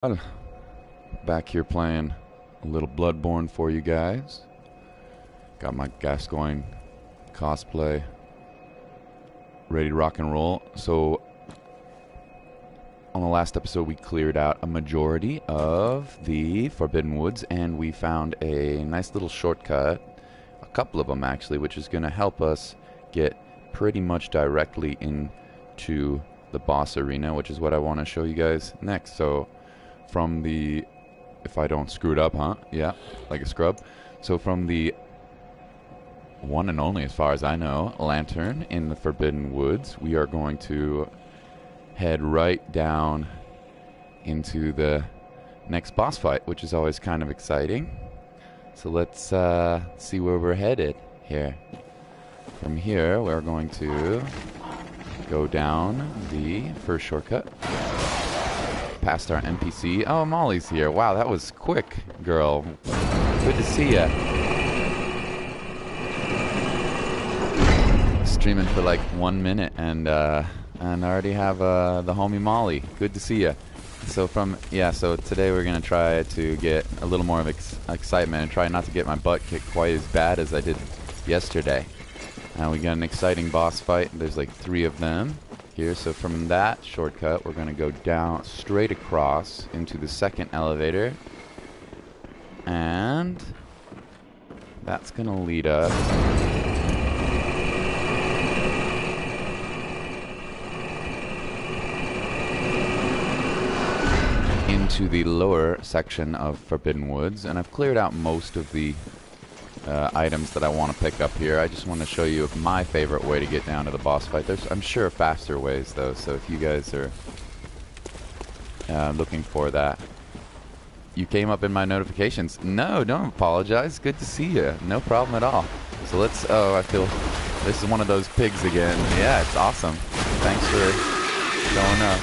Well, back here playing a little Bloodborne for you guys. Got my Gascoigne cosplay ready to rock and roll. So, on the last episode, we cleared out a majority of the Forbidden Woods, and we found a nice little shortcut, a couple of them actually, which is going to help us get pretty much directly into the boss arena, which is what I want to show you guys next. So, from the, if I don't screw it up, huh? Yeah, like a scrub. So from the one and only, as far as I know, lantern in the Forbidden Woods, we are going to head right down into the next boss fight, which is always kind of exciting. So let's see where we're headed here. From here, we're going to go down the first shortcut. Past our NPC. Oh, Molly's here. Wow, that was quick, girl. Good to see ya. Streaming for like 1 minute and I already have the homie Molly. Good to see ya. So so today we're gonna try to get a little more of excitement and try not to get my butt kicked quite as bad as I did yesterday. We got an exciting boss fight. There's like 3 of them here. So from that shortcut, we're going to go down straight across into the second elevator. And that's going to lead us into the lower section of Forbidden Woods. And I've cleared out most of the items that I want to pick up here. I just want to show you my favorite way to get down to the boss fight. There's, I'm sure, faster ways though, so if you guys are looking for that. You came up in my notifications. No, don't apologize. Good to see you. No problem at all. So let's, I feel this is one of those pigs again. Yeah, it's awesome. Thanks for showing up.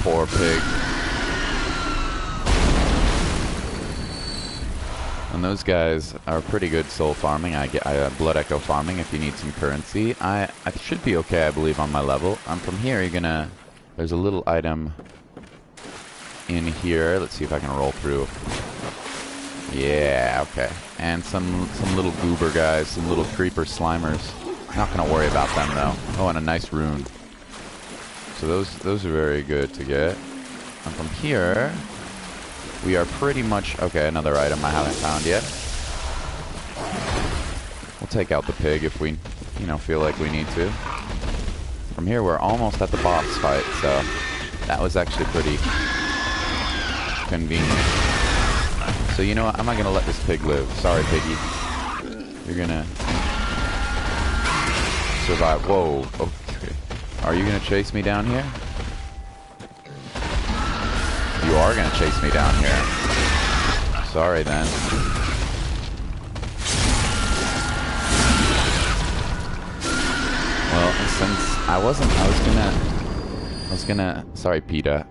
Poor pig. And those guys are pretty good soul farming. I get blood echo farming if you need some currency. I should be okay, I believe, on my level. From here, you're gonna. There's a little item in here. Let's see if I can roll through. Yeah, okay. And some little goober guys, some little creeper slimers. Not gonna worry about them though. Oh, and a nice rune. So those are very good to get. And from here, we are pretty much... Okay, another item I haven't found yet. We'll take out the pig if we, feel like we need to. From here, we're almost at the boss fight, so that was actually pretty convenient. So you know what? I'm not going to let this pig live. Sorry, piggy. You're going to survive. Whoa. Okay. Are you going to chase me down here? You are going to chase me down here. Sorry then. Well, since I was gonna, sorry PETA,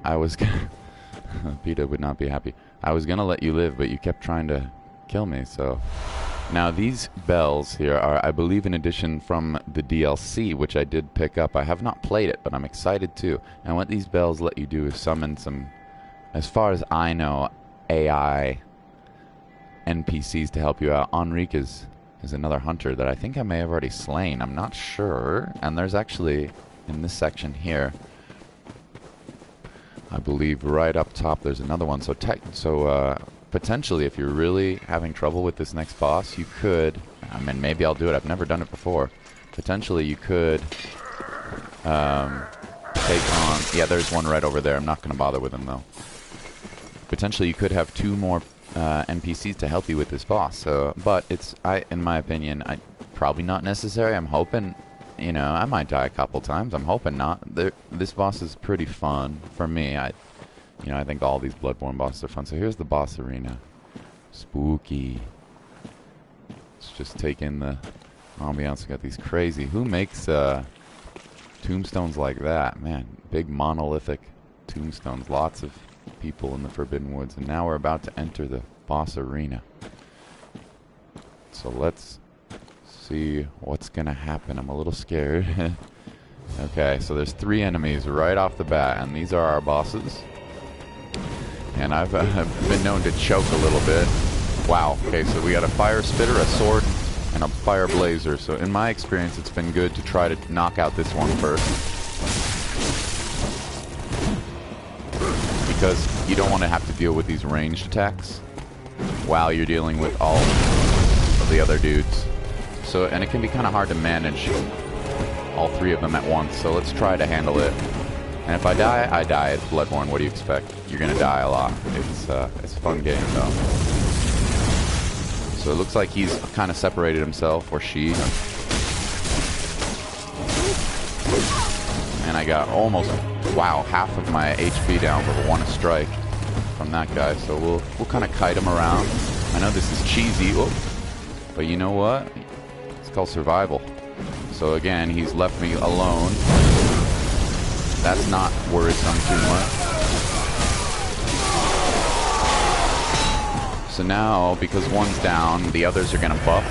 PETA would not be happy. I was gonna let you live, but you kept trying to kill me, so. Now these bells here are, I believe, an addition from the DLC, which I did pick up. I have not played it, but I'm excited too. And what these bells let you do is summon some, as far as I know, AI NPCs to help you out. Enrique is another hunter that I think I may have already slain. I'm not sure. And there's actually, in this section here, I believe right up top, there's another one. So potentially, if you're really having trouble with this next boss, you could, I mean, maybe I'll do it. I've never done it before. Potentially, you could take on, yeah, there's one right over there. I'm not going to bother with him, though. Potentially, you could have 2 more NPCs to help you with this boss. So, but it's, in my opinion, probably not necessary. I'm hoping, I might die a couple times. I'm hoping not. This boss is pretty fun for me. I think all these Bloodborne bosses are fun. So here's the boss arena. Spooky. Let's just take in the ambiance. We got these crazy. Who makes tombstones like that? Man, big monolithic tombstones. Lots of people in the Forbidden Woods, and now we're about to enter the boss arena. So let's see what's gonna happen. I'm a little scared. Okay, so there's 3 enemies right off the bat, and these are our bosses. And I've been known to choke a little bit. Wow, okay, so we got a fire spitter, a sword, and a fire blazer. So in my experience, it's been good to try to knock out this one first. Because you don't want to have to deal with these ranged attacks while you're dealing with all of the other dudes. So, and it can be kind of hard to manage all 3 of them at once, so let's try to handle it. And if I die, I die. It's Bloodborne. What do you expect? You're gonna die a lot. It's a fun game, though. So it looks like he's kind of separated himself, or she. And I got almost, wow, half of my HP down with 1 strike from that guy. So we'll kind of kite him around. I know this is cheesy, but you know what? It's called survival. So again, he's left me alone. That's not worrisome too much. So now, because one's down, the others are going to buff.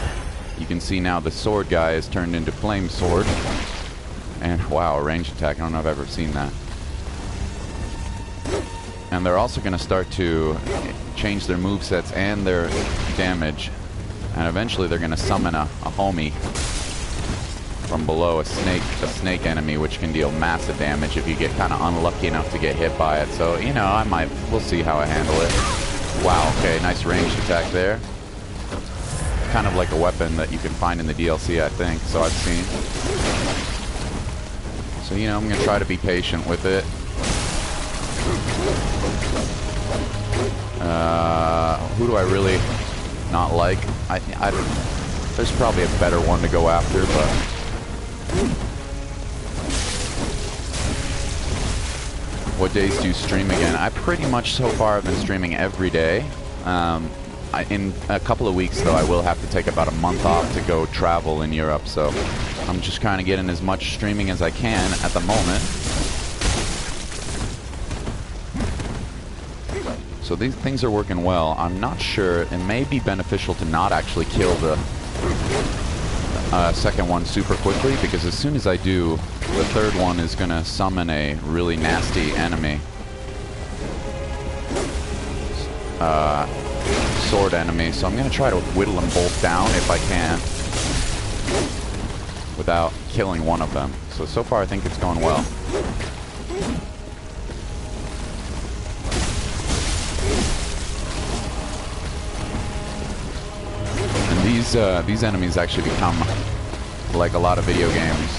You can see now the sword guy is turned into flame sword. And wow, a ranged attack. I don't know if I've ever seen that. And they're also going to start to change their movesets and their damage. And eventually they're going to summon a homie from below, a snake enemy, which can deal massive damage if you get kind of unlucky enough to get hit by it. So, you know, we'll see how I handle it. Wow, okay, nice ranged attack there. Kind of like a weapon that you can find in the DLC, I think, so I've seen. So, you know, I'm going to try to be patient with it. Who do I really not like? There's probably a better one to go after, but... What days do you stream again? I pretty much so far have been streaming every day. In a couple of weeks, though, I will have to take about a month off to go travel in Europe, so I'm just kind of getting as much streaming as I can at the moment. So these things are working well. I'm not sure. It may be beneficial to not actually kill the second one super quickly, because as soon as I do, the third one is going to summon a really nasty enemy. Sword enemy. So I'm going to try to whittle them both down if I can, without killing one of them. So far I think it's going well. And these enemies actually become like a lot of video games.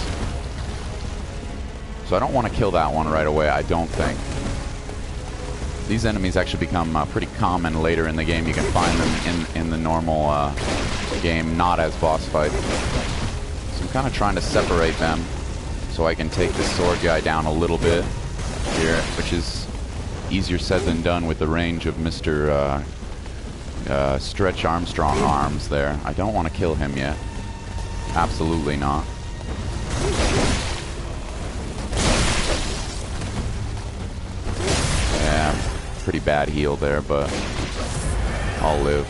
So I don't want to kill that one right away, I don't think. These enemies actually become pretty common later in the game. You can find them in the normal game, not as boss fights. So I'm kind of trying to separate them so I can take this sword guy down a little bit here, which is easier said than done with the range of Mr. Stretch Armstrong arms there. I don't want to kill him yet. Absolutely not. Yeah, pretty bad heal there, but I'll live.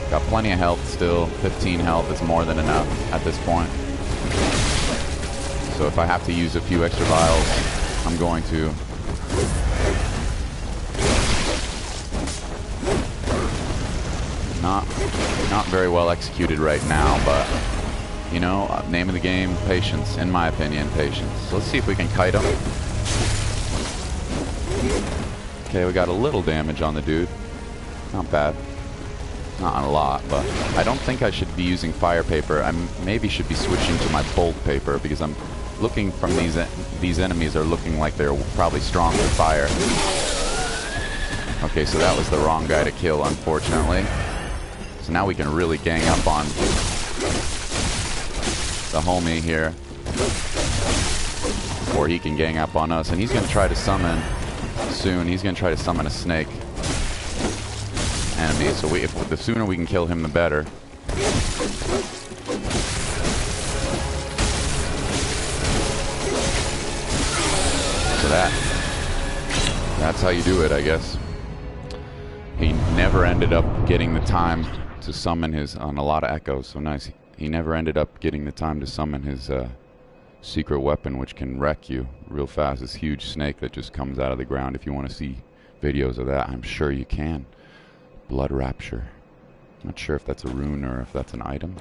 Got plenty of health still. 15 health is more than enough at this point. So if I have to use a few extra vials, I'm going to. Not very well executed right now, but you know, name of the game, patience. In my opinion, patience. So let's see if we can kite him. Okay, we got a little damage on the dude. Not bad. Not a lot, but I don't think I should be using fire paper. I maybe should be switching to my bolt paper, because I'm looking from these enemies are looking like they're probably strong with fire. Okay, so that was the wrong guy to kill, unfortunately. So now we can really gang up on the homie here before he can gang up on us. And he's going to try to summon soon. He's going to try to summon a snake enemy. So the sooner we can kill him, the better. So that's how you do it, I guess. He never ended up getting the time to summon his, on a lot of echoes, so nice. He never ended up getting the time to summon his secret weapon which can wreck you real fast. This huge snake that just comes out of the ground. If you want to see videos of that, I'm sure you can. Blood Rapture. Not sure if that's a rune or if that's an item.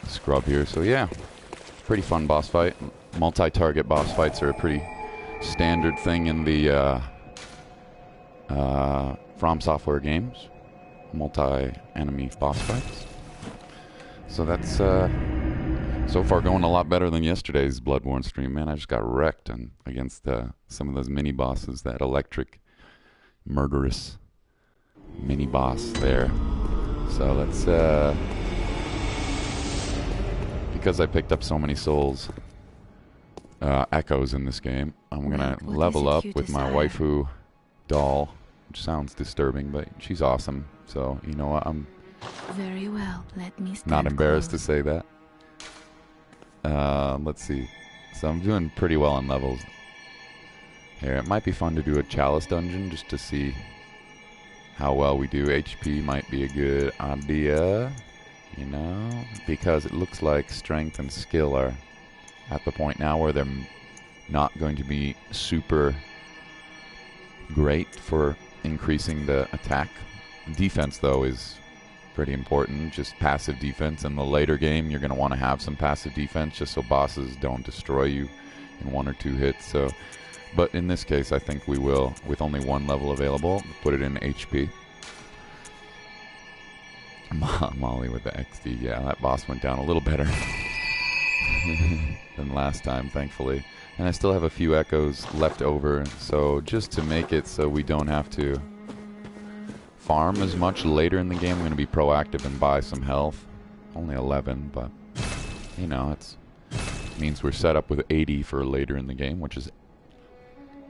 Scrub here. So yeah, pretty fun boss fight. Multi-target boss fights are a pretty standard thing in the From Software games. Multi-enemy boss fights. So that's so far going a lot better than yesterday's Bloodborne stream. Man, I just got wrecked against some of those mini bosses. That electric, murderous mini boss there. So let's because I picked up so many souls echoes in this game, I'm gonna level up with my waifu doll, which sounds disturbing, but she's awesome. So you know what, I'm very well. Let me not embarrassed to say that. Let's see. So I'm doing pretty well on levels here. It might be fun to do a chalice dungeon just to see how well we do. HP might be a good idea, you know, because it looks like strength and skill are at the point now where they're not going to be super great for increasing the attack. Defense, though, is pretty important. Just passive defense. In the later game, you're going to want to have some passive defense just so bosses don't destroy you in 1 or 2 hits. So, but in this case, I think we will, with only 1 level available, put it in HP. Molly with the XD. Yeah, that boss went down a little better than last time, thankfully. And I still have a few echoes left over, so just to make it so we don't have to farm as much later in the game, I'm going to be proactive and buy some health. Only 11, but, you know, it means we're set up with 80 for later in the game, which is,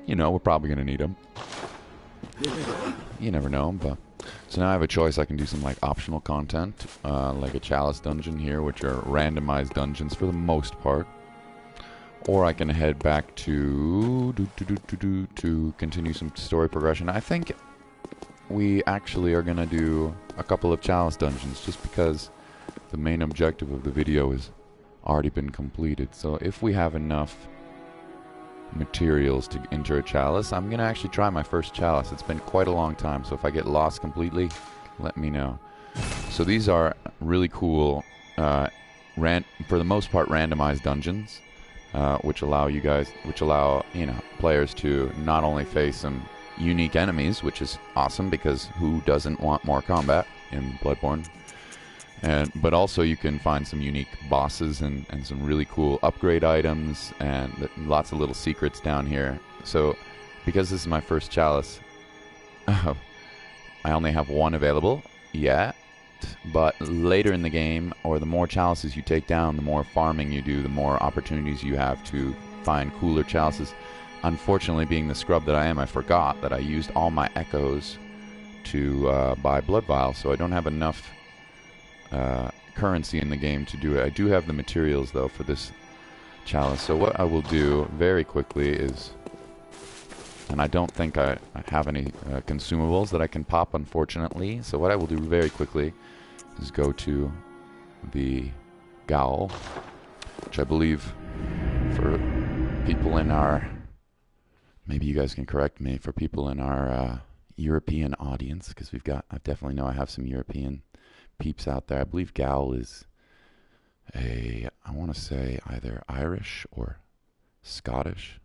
you know, we're probably going to need them. You never know, but... So now I have a choice. I can do some, like, optional content, like a chalice dungeon here, which are randomized dungeons for the most part. Or I can head back to continue some story progression. I think we actually are going to do a couple of chalice dungeons just because the main objective of the video has already been completed. So if we have enough materials to enter a chalice, I'm going to actually try my first chalice. It's been quite a long time, so if I get lost completely, let me know. So these are really cool, for the most part, randomized dungeons, which allow you know, players to not only face some unique enemies, which is awesome because who doesn't want more combat in Bloodborne, but also you can find some unique bosses and some really cool upgrade items and lots of little secrets down here. So because this is my first chalice, I only have 1 available yet, but later in the game, or the more chalices you take down, the more farming you do, the more opportunities you have to find cooler chalices. Unfortunately, being the scrub that I am, I forgot that I used all my echoes to buy blood vials, so I don't have enough currency in the game to do it. I do have the materials, though, for this chalice. So what I will do very quickly is, and I don't think I have any consumables that I can pop, unfortunately, so what I will do very quickly is go to the Gowl, which I believe for people in our... Maybe you guys can correct me, for people in our European audience, because I definitely know I have some European peeps out there. I believe Gowl is I want to say either Irish or Scottish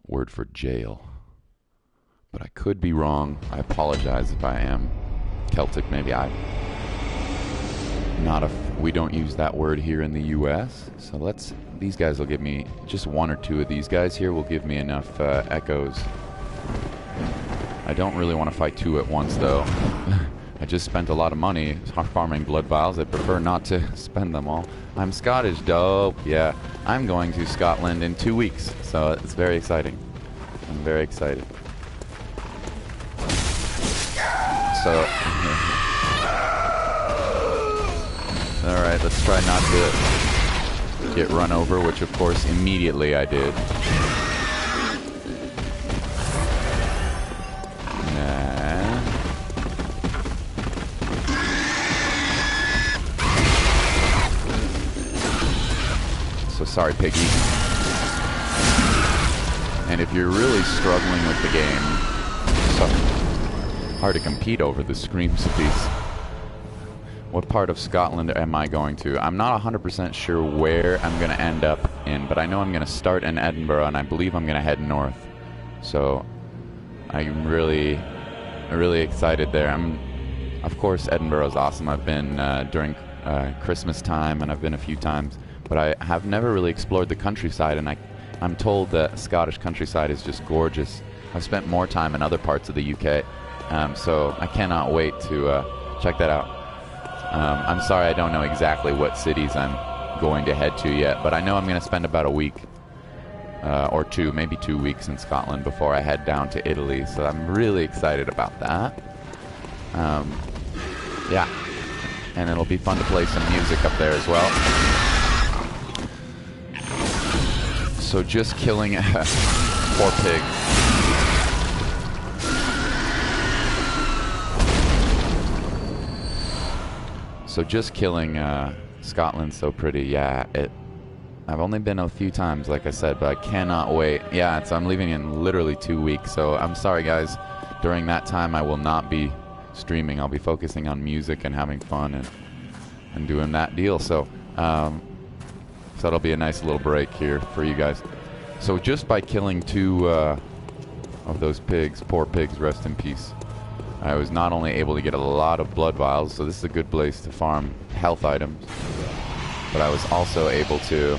word for jail. But I could be wrong. I apologize if I am. Celtic, maybe. We don't use that word here in the U.S. So these guys will give me, just 1 or 2 of these guys here will give me enough echoes. I don't really want to fight 2 at once, though. I just spent a lot of money farming blood vials. I prefer not to spend them all. I'm Scottish, dope. Yeah, I'm going to Scotland in 2 weeks, so it's very exciting. I'm very excited. So, alright, let's try not to get run over, which of course immediately I did. Sorry, Piggy. And if you're really struggling with the game, so hard to compete over the screams piece. What part of Scotland am I going to? I'm not 100% sure where I'm going to end up in, but I know I'm going to start in Edinburgh, and I believe I'm going to head north. So I'm really excited there. Of course, Edinburgh is awesome. I've been during Christmas time, and I've been a few times, but I have never really explored the countryside, and I'm told that Scottish countryside is just gorgeous. I've spent more time in other parts of the UK, so I cannot wait to check that out. I'm sorry I don't know exactly what cities I'm going to head to yet, but I know I'm going to spend about a week or two, maybe 2 weeks in Scotland before I head down to Italy, so I'm really excited about that. Yeah, and it'll be fun to play some music up there as well. So just killing poor pig. So just killing Scotland's so pretty. Yeah, I've only been a few times, like I said, but I cannot wait. Yeah, I'm leaving in literally 2 weeks, so I'm sorry, guys. During that time, I will not be streaming. I'll be focusing on music and having fun and doing that deal. So that'll be a nice little break here for you guys. So just by killing 2 of those pigs, poor pigs, rest in peace, I was not only able to get a lot of blood vials, so this is a good place to farm health items, but I was also able to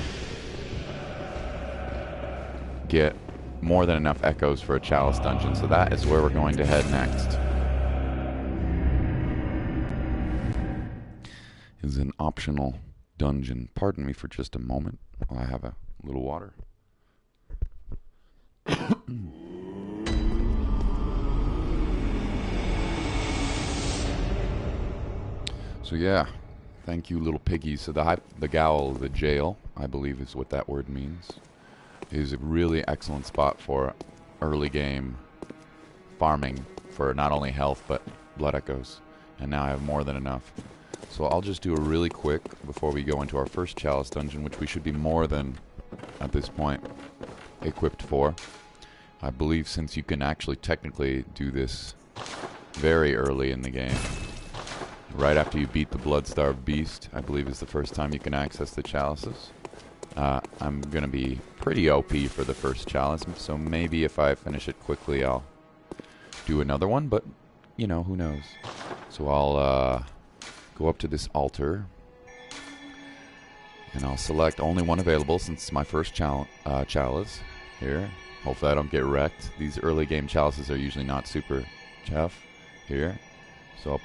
get more than enough echoes for a chalice dungeon, so that is where we're going to head next. Is an optional dungeon. Pardon me for just a moment while I have a little water. So yeah, thank you, little piggies. So the Gaol, the jail, I believe is what that word means, is a really excellent spot for early game farming for not only health but blood echoes. And now I have more than enough. So I'll just do a really quick before we go into our first chalice dungeon, which we should be more than, at this point, equipped for. I believe since you can actually technically do this very early in the game, right after you beat the blood-starved beast, I believe is the first time you can access the chalices. I'm going to be pretty OP for the first chalice, so maybe if I finish it quickly I'll do another one, but, you know, who knows. So I'll go up to this altar, and I'll select only one available since it's my first chalice here. Hopefully I don't get wrecked. These early game chalices are usually not super tough here. So I'll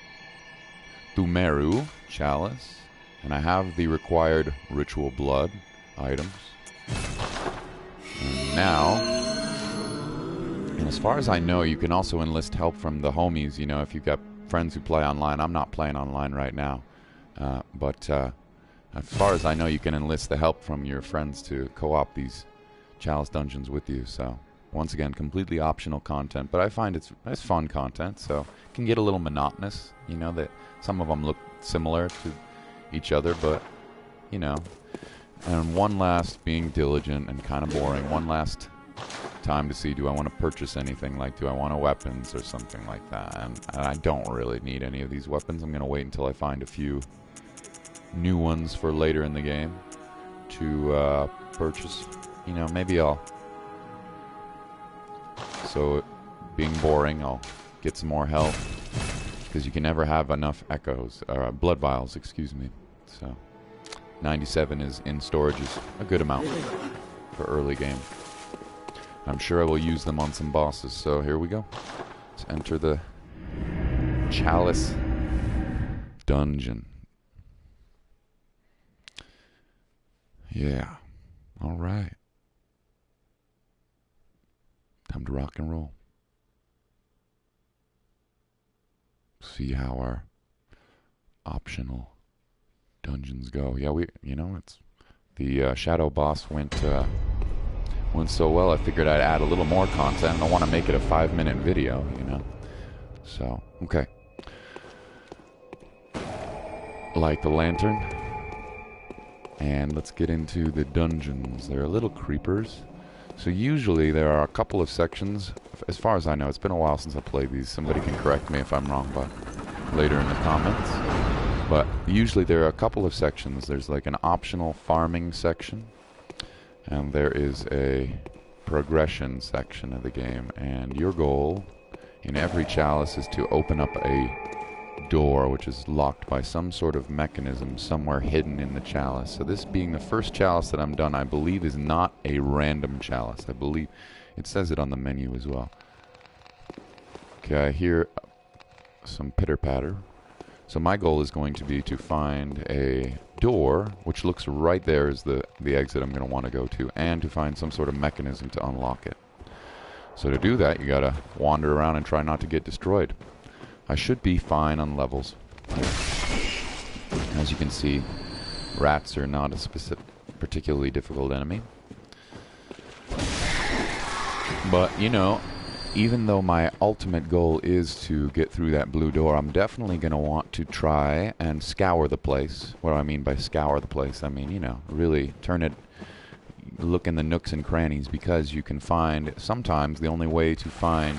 Meru chalice, and I have the required ritual blood items. And now, and as far as I know, you can also enlist help from the homies, you know, if you've got friends who play online. I'm not playing online right now, but as far as I know, you can enlist the help from your friends to co-op these chalice dungeons with you. So once again, completely optional content, but I find it's fun content, so it can get a little monotonous, you know, that some of them look similar to each other, but, you know. And one last, being diligent and kind of boring, one last time to see, do I want to purchase anything? Like, do I want weapons or something like that? And I don't really need any of these weapons. I'm going to wait until I find a few new ones for later in the game to purchase. You know, maybe I'll... So, being boring, I'll get some more health, because you can never have enough echoes, or blood vials, excuse me. So 97 is in storage, is a good amount for early game. I'm sure I will use them on some bosses, so here we go. Let's enter the chalice dungeon. Yeah, alright. Time to rock and roll. See how our optional dungeons go. Yeah, it's the shadow boss went so well. I figured I'd add a little more content. I want to make it a 5-minute video, you know. So, okay. Light the lantern. And let's get into the dungeons. They're little creepers. So usually there are a couple of sections. As far as I know, it's been a while since I played these. Somebody can correct me if I'm wrong, but later in the comments. But usually there are a couple of sections. There's like an optional farming section, and there is a progression section of the game. And your goal in every chalice is to open up a door which is locked by some sort of mechanism somewhere hidden in the chalice. So this being the first chalice that I'm done, I believe is not a random chalice. I believe it says it on the menu as well. Okay, I hear some pitter patter. So my goal is going to be to find a door, which looks right there as the exit I'm going to want to go to, and to find some sort of mechanism to unlock it. So to do that, you gotta wander around and try not to get destroyed. I should be fine on levels. As you can see, rats are not a particularly difficult enemy. But, you know, even though my ultimate goal is to get through that blue door, I'm definitely going to want to try and scour the place. What do I mean by scour the place? I mean, you know, really turn it, look in the nooks and crannies, because you can find, sometimes the only way to find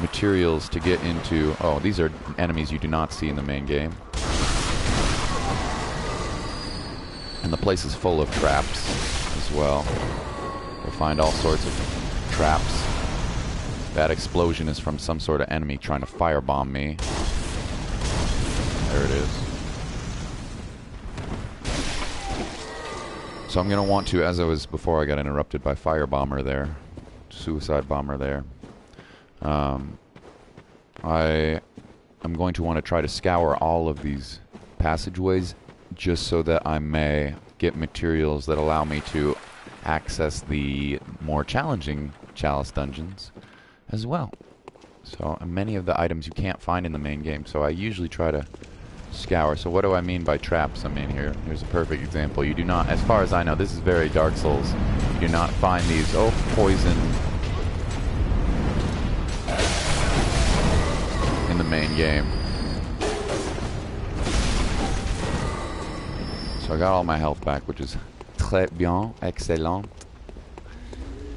materials to get into... Oh, these are enemies you do not see in the main game. And the place is full of traps as well. You'll find all sorts of traps. That explosion is from some sort of enemy trying to firebomb me. There it is. So I'm going to want to, as I was before I got interrupted by firebomber there, suicide bomber there, I am going to want to try to scour all of these passageways just so that I may get materials that allow me to access the more challenging chalice dungeons as well. So many of the items you can't find in the main game, so I usually try to scour. So what do I mean by traps? I mean, here's a perfect example. You do not, as far as I know, this is very Dark Souls, you do not find these, poison in the main game. So I got all my health back, which is très bien, excellent.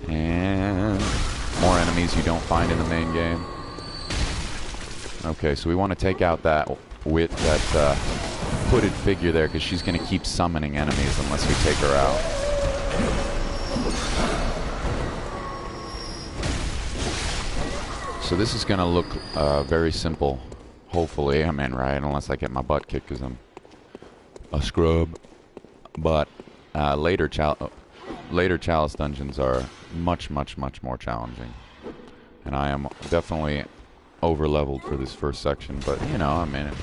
And more enemies you don't find in the main game. Okay, so we want to take out that hooded figure there, because she's going to keep summoning enemies unless we take her out. So this is going to look very simple, hopefully. I mean, right, unless I get my butt kicked because I'm a scrub. But later chalice dungeons are much, much, much more challenging. And I am definitely over-leveled for this first section, but, you know, I mean, it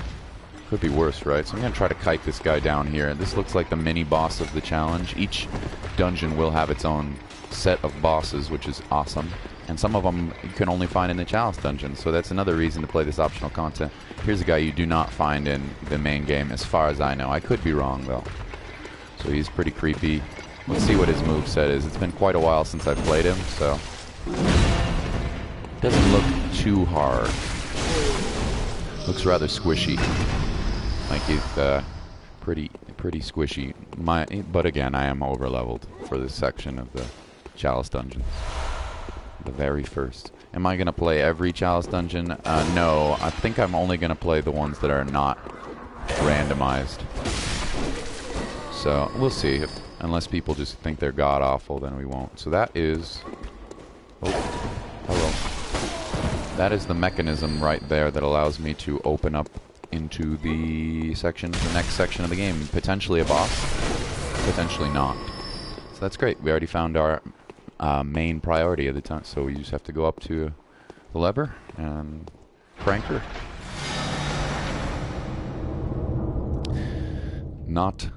could be worse, right? So I'm going to try to kite this guy down here. This looks like the mini-boss of the challenge. Each dungeon will have its own set of bosses, which is awesome. And some of them you can only find in the chalice dungeon, so that's another reason to play this optional content. Here's a guy you do not find in the main game, as far as I know. I could be wrong, though. So he's pretty creepy. Let's see what his moveset is. It's been quite a while since I played him, so... Doesn't look too hard. Looks rather squishy. Like he's pretty squishy. But again, I am over-leveled for this section of the chalice dungeon. The very first. Am I going to play every chalice dungeon? No. I think I'm only going to play the ones that are not randomized. So, we'll see. Unless people just think they're god-awful, then we won't. So that is... Oh, hello. That is the mechanism right there that allows me to open up into the next section of the game. Potentially a boss, potentially not. So that's great. We already found our main priority of the time, so we just have to go up to the lever and crank her. Not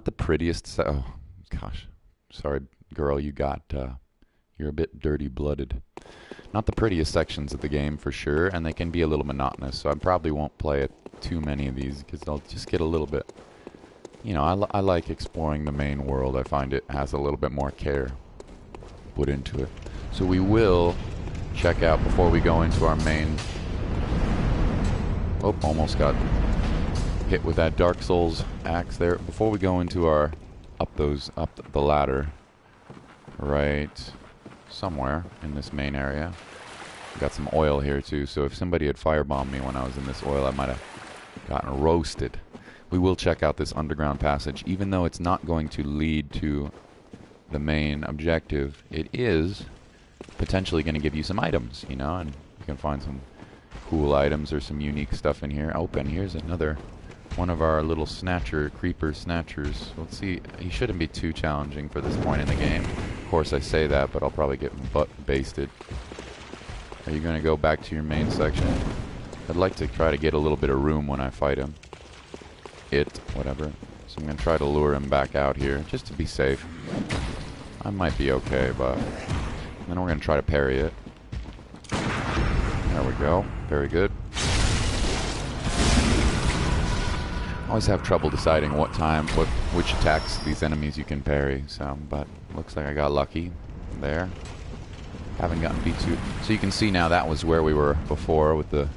the prettiest. Oh gosh, sorry, girl. You're a bit dirty-blooded. Not the prettiest sections of the game for sure, and they can be a little monotonous. So I probably won't play too many of these because they'll just get a little bit. You know, I like exploring the main world. I find it has a little bit more care put into it. So we will check out before we go into our main... Oh, almost got hit with that Dark Souls axe there. Before we go into our up the ladder, right somewhere in this main area. Got some oil here too, so if somebody had firebombed me when I was in this oil, I might have gotten roasted. We will check out this underground passage, even though it's not going to lead to the main objective. It is potentially going to give you some items, you know, and you can find some cool items or some unique stuff in here. Oh, and here's another one of our little creeper snatchers. Let's see, he shouldn't be too challenging for this point in the game. Of course I say that, but I'll probably get butt basted. Are you going to go back to your main section? I'd like to try to get a little bit of room when I fight him. Whatever. So I'm going to try to lure him back out here, just to be safe. I might be okay, but then we're going to try to parry it. There we go. Very good. Always have trouble deciding which attacks these enemies you can parry. So, but looks like I got lucky there. Haven't gotten beat too. So you can see now that was where we were before with the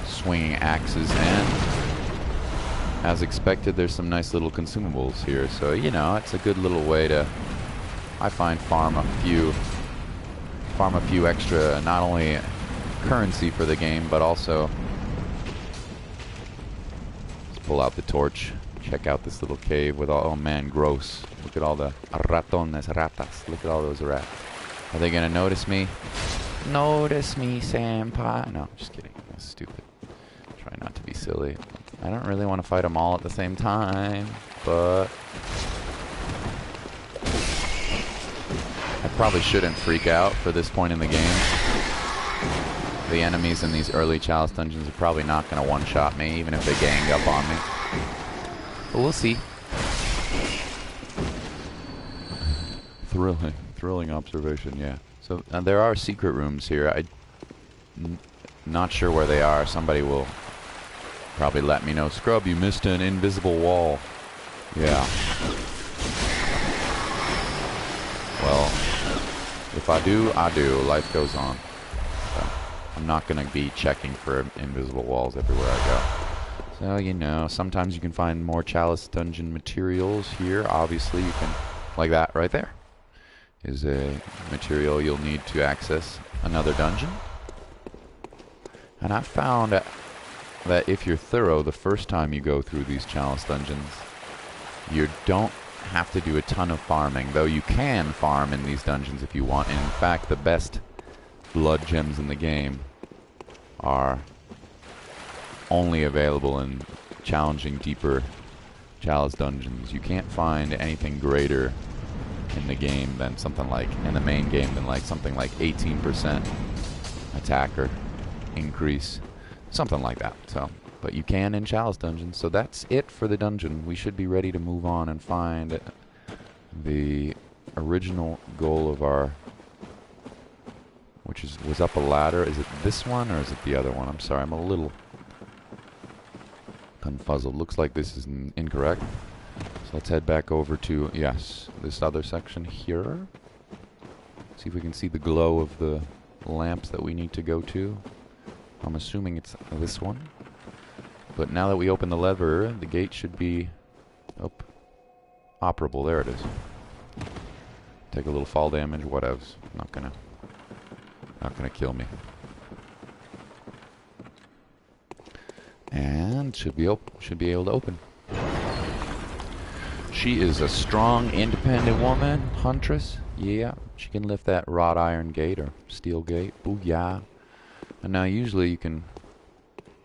swinging axes, and as expected, there's some nice little consumables here. So you know, it's a good little way to, I find, farm a few extra, not only currency for the game, but also let's pull out the torch. Check out this little cave with all, oh man, gross. Look at all the ratones, ratas. Look at all those rats. Are they gonna notice me? Notice me, senpai. No, just kidding. That's stupid. Try not to be silly. I don't really want to fight them all at the same time, but I probably shouldn't freak out for this point in the game. The enemies in these early Chalice dungeons are probably not going to one-shot me, even if they gang up on me. But we'll see. Thrilling observation, yeah. So there are secret rooms here. I'm not sure where they are. Somebody will probably let me know. Scrub, you missed an invisible wall. Yeah. Well, if I do, I do. Life goes on. So I'm not going to be checking for invisible walls everywhere I go. So, you know, sometimes you can find more Chalice dungeon materials here. Obviously, you can, like that right there, is a material you'll need to access another dungeon. And I've found that if you're thorough the first time you go through these Chalice dungeons, you don't have to do a ton of farming, though you can farm in these dungeons if you want. And in fact, the best blood gems in the game are only available in challenging, deeper Chalice dungeons. You can't find anything greater in the game than something like, in the main game, than like something like 18% attacker increase, something like that. So, but you can in Chalice dungeons. So that's it for the dungeon. We should be ready to move on and find the original goal of our, which was up a ladder. Is it this one or is it the other one? I'm sorry, I'm a little confuzzled. Looks like this is incorrect. So let's head back over to, yes, this other section here. See if we can see the glow of the lamps that we need to go to. I'm assuming it's this one. But now that we open the lever, the gate should be operable. There it is. Take a little fall damage, whatevs. Not gonna kill me. And should be able to open. She is a strong, independent woman, huntress. Yeah, she can lift that wrought iron gate or steel gate. Booyah. And now usually you can,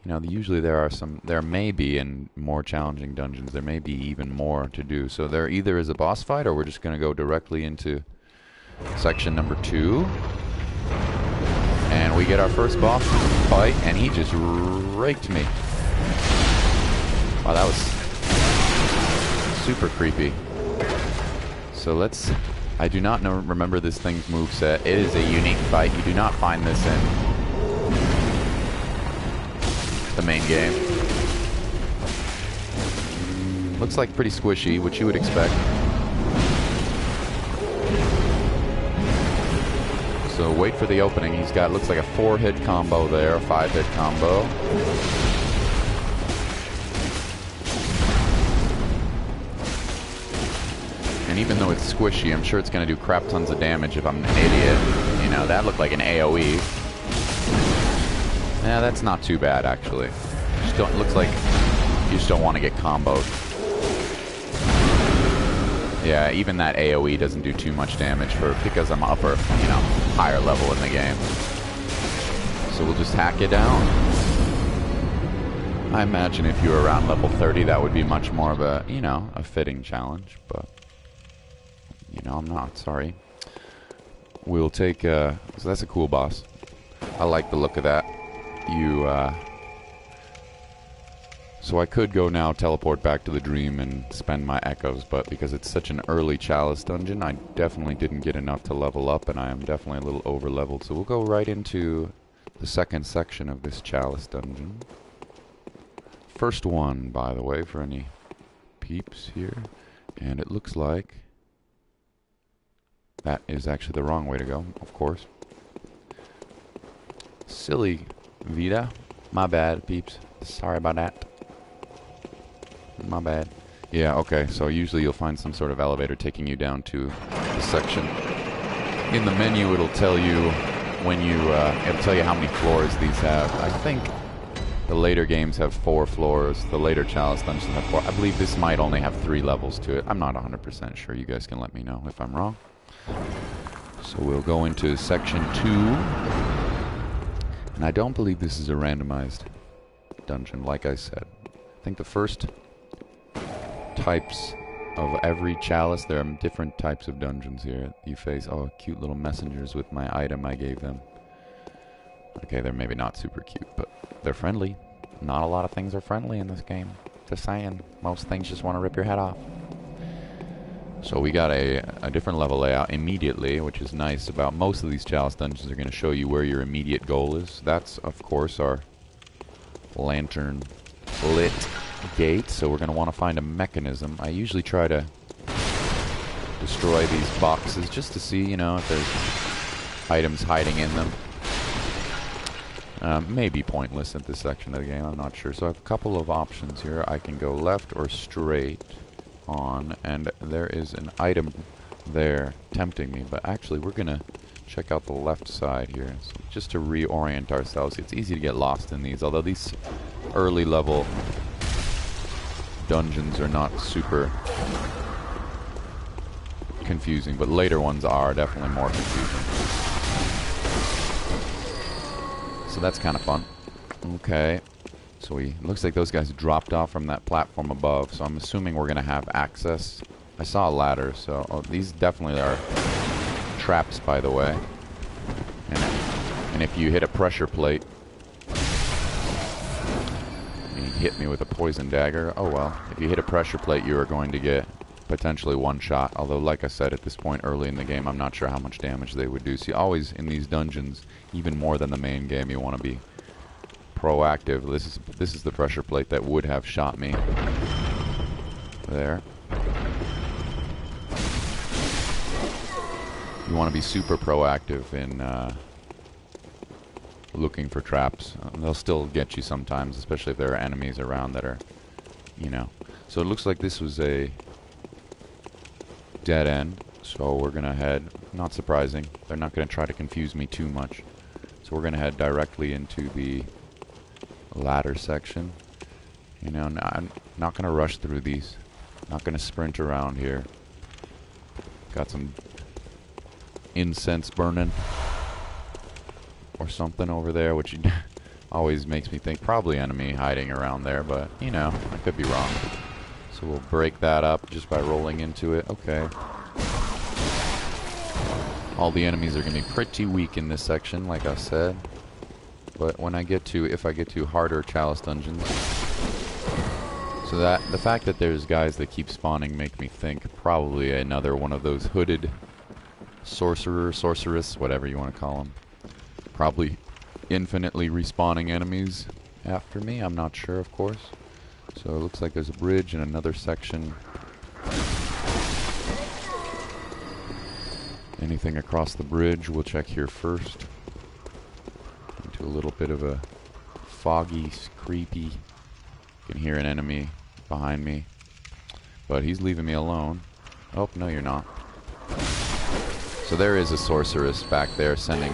you know, usually there may be in more challenging dungeons, there may be even more to do. So there either is a boss fight or we're just going to go directly into section number 2. And we get our first boss fight, and he just raked me. Wow, that was super creepy. So I do not remember this thing's moveset. It is a unique fight. You do not find this in the main game. Looks like pretty squishy, which you would expect. So wait for the opening. He's got, looks like a 4-hit combo there, a 5-hit combo. And even though it's squishy, I'm sure it's going to do crap tons of damage if I'm an idiot. You know, that looked like an AoE. Yeah, that's not too bad, actually. Just don't, looks like you just don't want to get comboed. Yeah, even that AoE doesn't do too much damage because I'm upper, you know, higher level in the game. So we'll just hack it down. I imagine if you were around level 30, that would be much more of a, you know, a fitting challenge, but, you know, I'm not, sorry. We'll take, so that's a cool boss. I like the look of that. So I could go now, teleport back to the dream and spend my echoes, but because it's such an early chalice dungeon, I definitely didn't get enough to level up, and I am definitely a little over-leveled. So we'll go right into the second section of this chalice dungeon. First one, by the way, for any peeps here. And it looks like that is actually the wrong way to go, of course. Silly Vita. My bad, peeps. Sorry about that. My bad. Yeah, okay, so usually you'll find some sort of elevator taking you down to the section. In the menu, it'll tell you when you, it'll tell you how many floors these have. I think the later games have 4 floors. The later Chalice dungeons have 4. I believe this might only have 3 levels to it. I'm not 100% sure. You guys can let me know if I'm wrong. So we'll go into section 2. And I don't believe this is a randomized dungeon, like I said. I think the first types of every chalice, there are different types of dungeons here. You face, oh, cute little messengers with my item I gave them. Okay, they're maybe not super cute, but they're friendly. Not a lot of things are friendly in this game. Just saying. Most things just want to rip your head off. So we got a different level layout immediately, which is nice about most of these chalice dungeons are going to show you where your immediate goal is. That's, of course, our lantern lit gate, so we're going to want to find a mechanism. I usually try to destroy these boxes just to see, you know, if there's items hiding in them. Maybe pointless at this section of the game, I'm not sure. So I have a couple of options here. I can go left or straight on, and there is an item there tempting me, but actually we're going to check out the left side here. So just to reorient ourselves. It's easy to get lost in these, although these early level dungeons are not super confusing, but later ones are definitely more confusing. So that's kind of fun. Okay. So looks like those guys dropped off from that platform above, so I'm assuming we're going to have access. I saw a ladder, so these definitely are traps, by the way. And if you hit a pressure plate, he hit me with a poison dagger. Oh well, if you hit a pressure plate, you are going to get potentially one shot. Although, like I said, at this point early in the game, I'm not sure how much damage they would do. So you always, in these dungeons, even more than the main game, you want to be proactive. This is the pressure plate that would have shot me. There. You want to be super proactive in looking for traps. They'll still get you sometimes, especially if there are enemies around that are, you know. So it looks like this was a dead end, so we're gonna head, not surprising, they're not gonna try to confuse me too much, so we're gonna head directly into the ladder section. You know, I'm not gonna rush through these, not gonna sprint around here. Got some incense burning or something over there, which always makes me think probably enemy hiding around there, but you know, I could be wrong. So we'll break that up just by rolling into it. Okay. All the enemies are going to be pretty weak in this section, like I said. But when I get to, if I get to harder chalice dungeons, so that the fact that there's guys that keep spawning make me think probably another one of those hooded sorcerer, sorceress, whatever you want to call them. Probably infinitely respawning enemies after me. I'm not sure, of course. So it looks like there's a bridge and another section. Anything across the bridge, we'll check here first. Into a little bit of a foggy, creepy. You can hear an enemy behind me, but he's leaving me alone. Oh, no, you're not. So there is a sorceress back there sending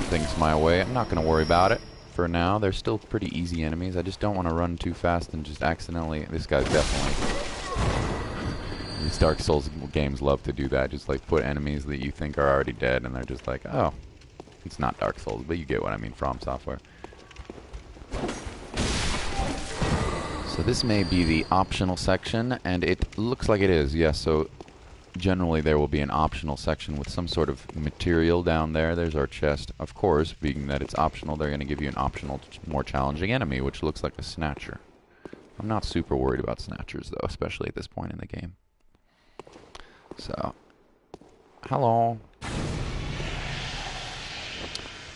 things my way. I'm not going to worry about it for now. They're still pretty easy enemies. I just don't want to run too fast and just accidentally... This guy's definitely... These Dark Souls games love to do that. Just like put enemies that you think are already dead and they're just like, oh, it's not Dark Souls, but you get what I mean, From Software. So this may be the optional section, and it looks like it is, yes. So generally there will be an optional section with some sort of material down there. There's our chest. Of course, being that it's optional, they're going to give you an optional, more challenging enemy, which looks like a Snatcher. I'm not super worried about Snatchers, though, especially at this point in the game. So, hello.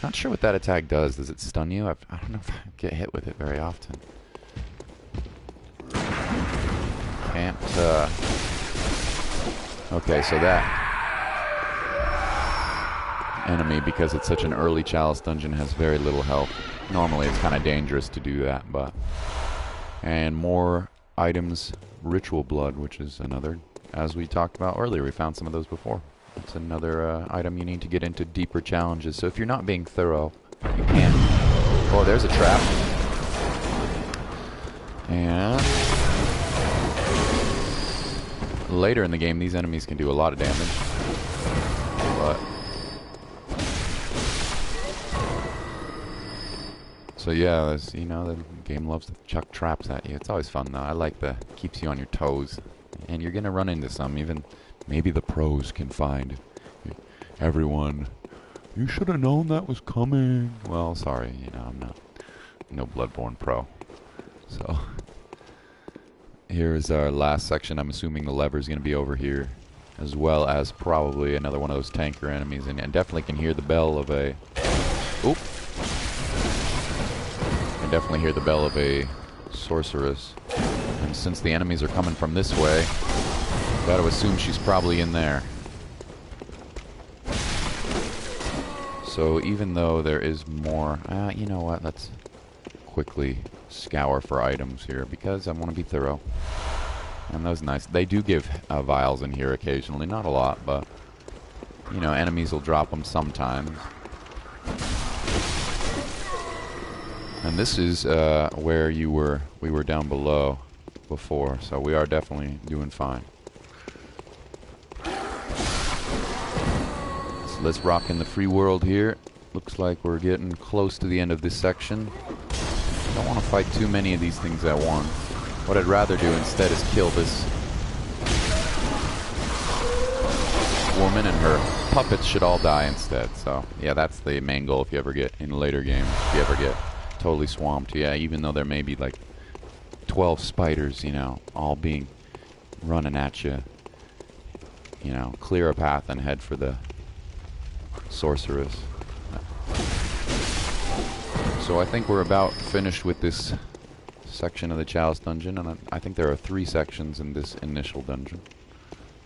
Not sure what that attack does. Does it stun you? I don't know if I get hit with it very often. Can't, Okay, so that enemy, because it's such an early Chalice dungeon, has very little health. Normally it's kind of dangerous to do that, but... And more items, Ritual Blood, which is another, as we talked about earlier, we found some of those before. It's another item you need to get into deeper challenges. So if you're not being thorough, you can... Oh, there's a trap. And... Later in the game, these enemies can do a lot of damage. But... So yeah, you know, the game loves to chuck traps at you. It's always fun though. I like the... keeps you on your toes. And you're gonna run into some, even... Maybe the pros can find everyone. You should have known that was coming. Well, sorry, you know, I'm not no Bloodborne pro. So here's our last section. I'm assuming the lever is going to be over here, as well as probably another one of those tanker enemies. And I definitely can hear the bell of a... Oop! I can definitely hear the bell of a sorceress. And since the enemies are coming from this way, gotta assume she's probably in there. So even though there is more... you know what? Let's quickly scour for items here, because I want to be thorough. And those nice. They do give vials in here occasionally. Not a lot, but... You know, enemies will drop them sometimes. And this is where we were down below before. So we are definitely doing fine. Let's rock in the free world here. Looks like we're getting close to the end of this section. Don't want to fight too many of these things at once. What I'd rather do instead is kill this woman, and her puppets should all die instead. So yeah, that's the main goal if you ever get in later games. If you ever get totally swamped. Yeah, even though there may be like 12 spiders, you know, all being running at you. You know, clear a path and head for the sorceress. So I think we're about finished with this section of the Chalice dungeon, and I think there are 3 sections in this initial dungeon.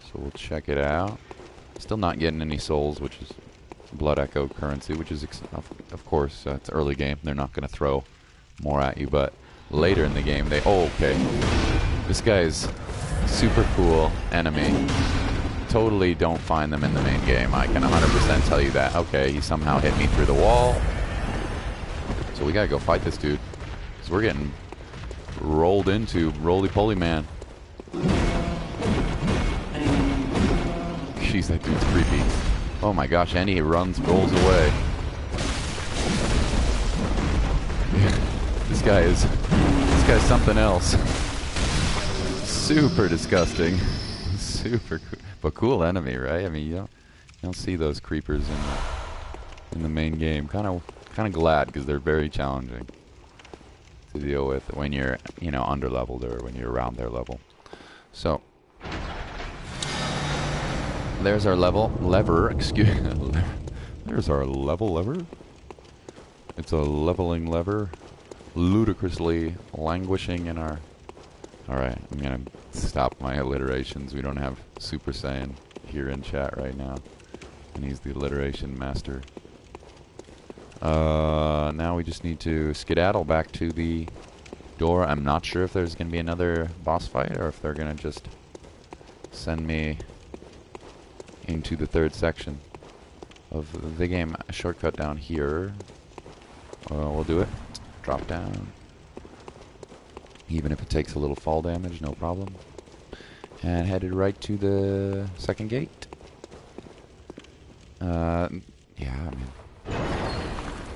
So we'll check it out. Still not getting any souls, which is Blood Echo currency, which is, of course, it's early game. They're not going to throw more at you, but later in the game they... Oh, okay. This guy is super cool enemy. Totally don't find them in the main game. I can 100% tell you that. Okay, he somehow hit me through the wall. So we gotta go fight this dude. Because we're getting rolled into. Roly-poly, man. Jeez, that dude's creepy. Oh my gosh, and he rolls away. This guy's something else. Super disgusting. Super cool. But cool enemy, right? I mean, you don't see those creepers in the main game. Kind of glad, because they're very challenging to deal with when you're, you know, under leveled or when you're around their level. So there's our lever. Excuse me. There's our lever. It's a leveling lever, ludicrously languishing in our... Alright, I'm gonna stop my alliterations. We don't have Super Saiyan here in chat right now. And he's the alliteration master. Now we just need to skedaddle back to the door. I'm not sure if there's gonna be another boss fight, or if they're gonna just send me into the third section of the game. A shortcut down here. We'll do it. Drop down. Even if it takes a little fall damage, no problem. And headed right to the second gate. Yeah, I mean,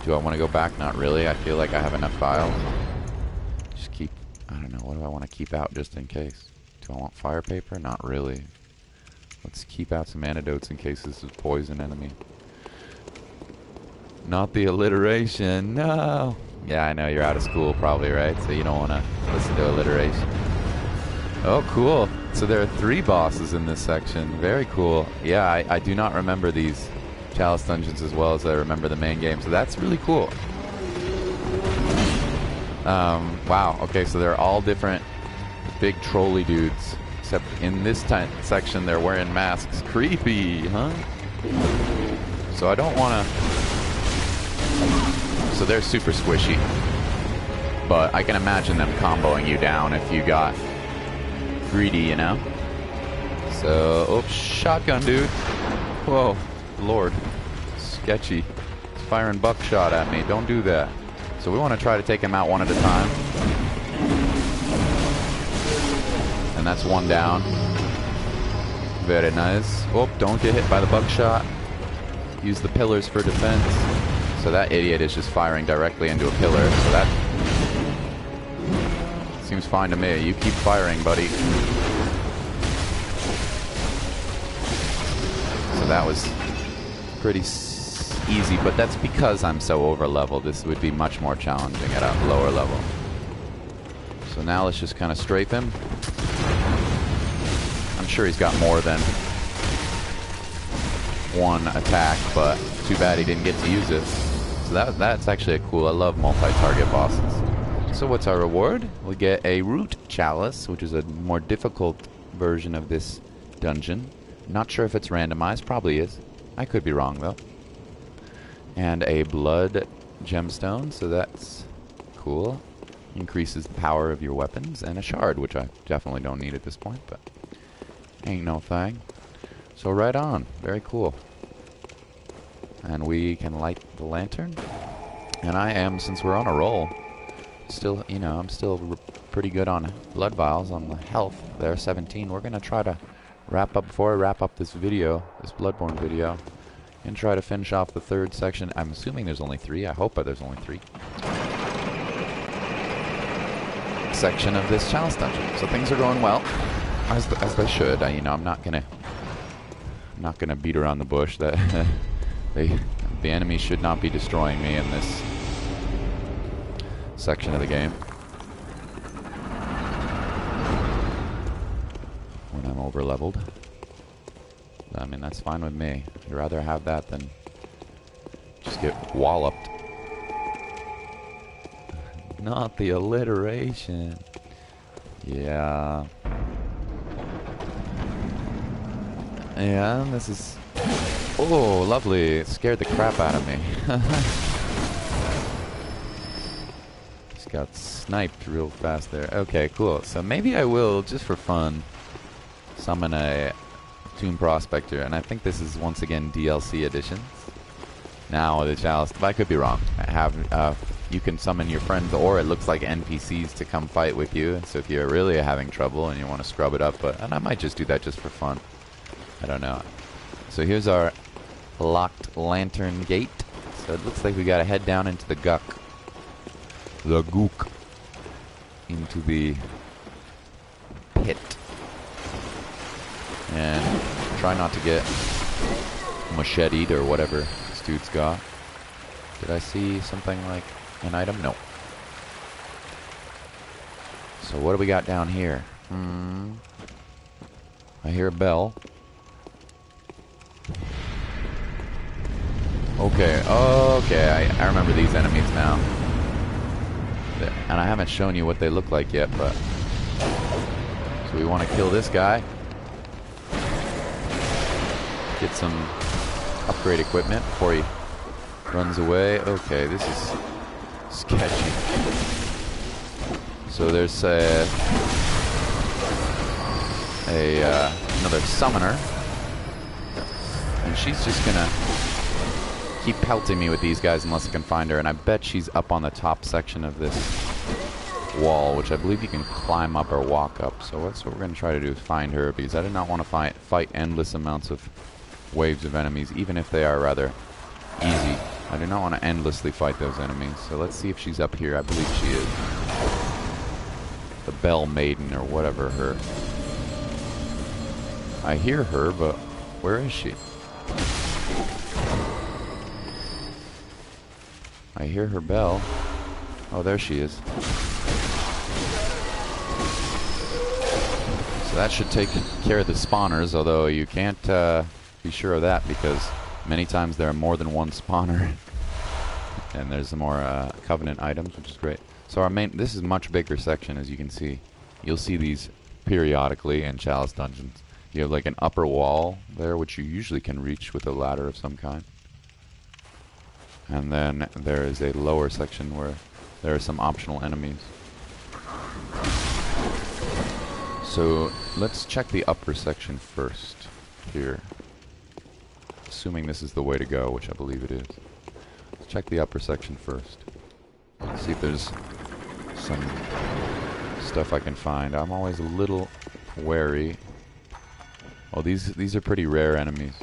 do I want to go back? Not really. I feel like I have enough files. Just keep, I don't know, what do I want to keep out just in case? Do I want fire paper? Not really. Let's keep out some antidotes in case this is a poison enemy. Not the alliteration, no! Yeah, I know, you're out of school probably, right? So you don't want to listen to alliteration. Oh, cool. So there are 3 bosses in this section. Very cool. Yeah, I do not remember these Chalice dungeons as well as I remember the main game, so that's really cool. Wow, okay, so they're all different big trolley dudes. Except in this section, they're wearing masks. Creepy, huh? So I don't want to... So they're super squishy. But I can imagine them comboing you down if you got greedy, you know? So, oh, shotgun dude. Whoa, Lord. Sketchy. He's firing buckshot at me. Don't do that. So we want to try to take him out one at a time. And that's 1 down. Very nice. Oh, don't get hit by the buckshot. Use the pillars for defense. So that idiot is just firing directly into a pillar. So that seems fine to me. You keep firing, buddy. So that was pretty easy, but that's because I'm so over leveled. This would be much more challenging at a lower level. So now let's just kind of strafe him. I'm sure he's got more than 1 attack, but too bad he didn't get to use it. So that's actually a cool. I love multi-target bosses. So what's our reward? We get a root chalice, which is a more difficult version of this dungeon. Not sure if it's randomized. Probably is. I could be wrong though. And a blood gemstone, so that's cool. Increases the power of your weapons, and a shard, which I definitely don't need at this point, but ain't no thing. So right on. Very cool. And we can light the lantern. And I am, since we're on a roll, still, you know, I'm still pretty good on blood vials, on the health. There, 17. We're going to try to wrap up, before I wrap up this video, this Bloodborne video, and try to finish off the 3rd section. I'm assuming there's only 3. I hope there's only 3. Section of this chalice dungeon. So things are going well, as they should. You know, I'm not gonna beat around the bush. That the enemy should not be destroying me in this section of the game when I'm over leveled. I mean, that's fine with me. I'd rather have that than just get walloped. Not the alliteration. Yeah. Yeah, this is... Oh, lovely. It scared the crap out of me. Just got sniped real fast there. Okay, cool. So maybe I will, just for fun, summon a Tomb Prospector. And I think this is, once again, DLC editions. Now, the Chalice... I could be wrong. I have... you can summon your friends, or it looks like NPCs, to come fight with you. So if you're really having trouble and you want to scrub it up, and I might just do that just for fun. I don't know. So here's our locked lantern gate. So it looks like we gotta head down into the guck. The gook. Into the pit. And try not to get macheted or whatever this dude's got. Did I see something like an item? No. So what do we got down here? I hear a bell. Okay, okay, I remember these enemies now. And I haven't shown you what they look like yet, but... So we want to kill this guy. Get some upgrade equipment before he runs away. Okay, this is sketchy. So there's a another summoner. And she's just gonna keep pelting me with these guys unless I can find her. And I bet she's up on the top section of this wall, which I believe you can climb up or walk up. So that's what we're going to try to do, is find her, because I do not want to fight endless amounts of waves of enemies, even if they are rather easy. I do not want to endlessly fight those enemies. So let's see if she's up here. I believe she is. The Bell Maiden, or whatever her. I hear her, but where is she? I hear her bell. Oh, there she is. So that should take care of the spawners, although you can't be sure of that, because many times there are more than one spawner. And there's some more Covenant items, which is great. So our main, this is a much bigger section, as you can see. You'll see these periodically in Chalice dungeons. You have like an upper wall there, which you usually can reach with a ladder of some kind. And then there is a lower section where there are some optional enemies. So let's check the upper section first here. Assuming this is the way to go, which I believe it is. Let's check the upper section first. Let's see if there's some stuff I can find. I'm always a little wary. Oh, these are pretty rare enemies.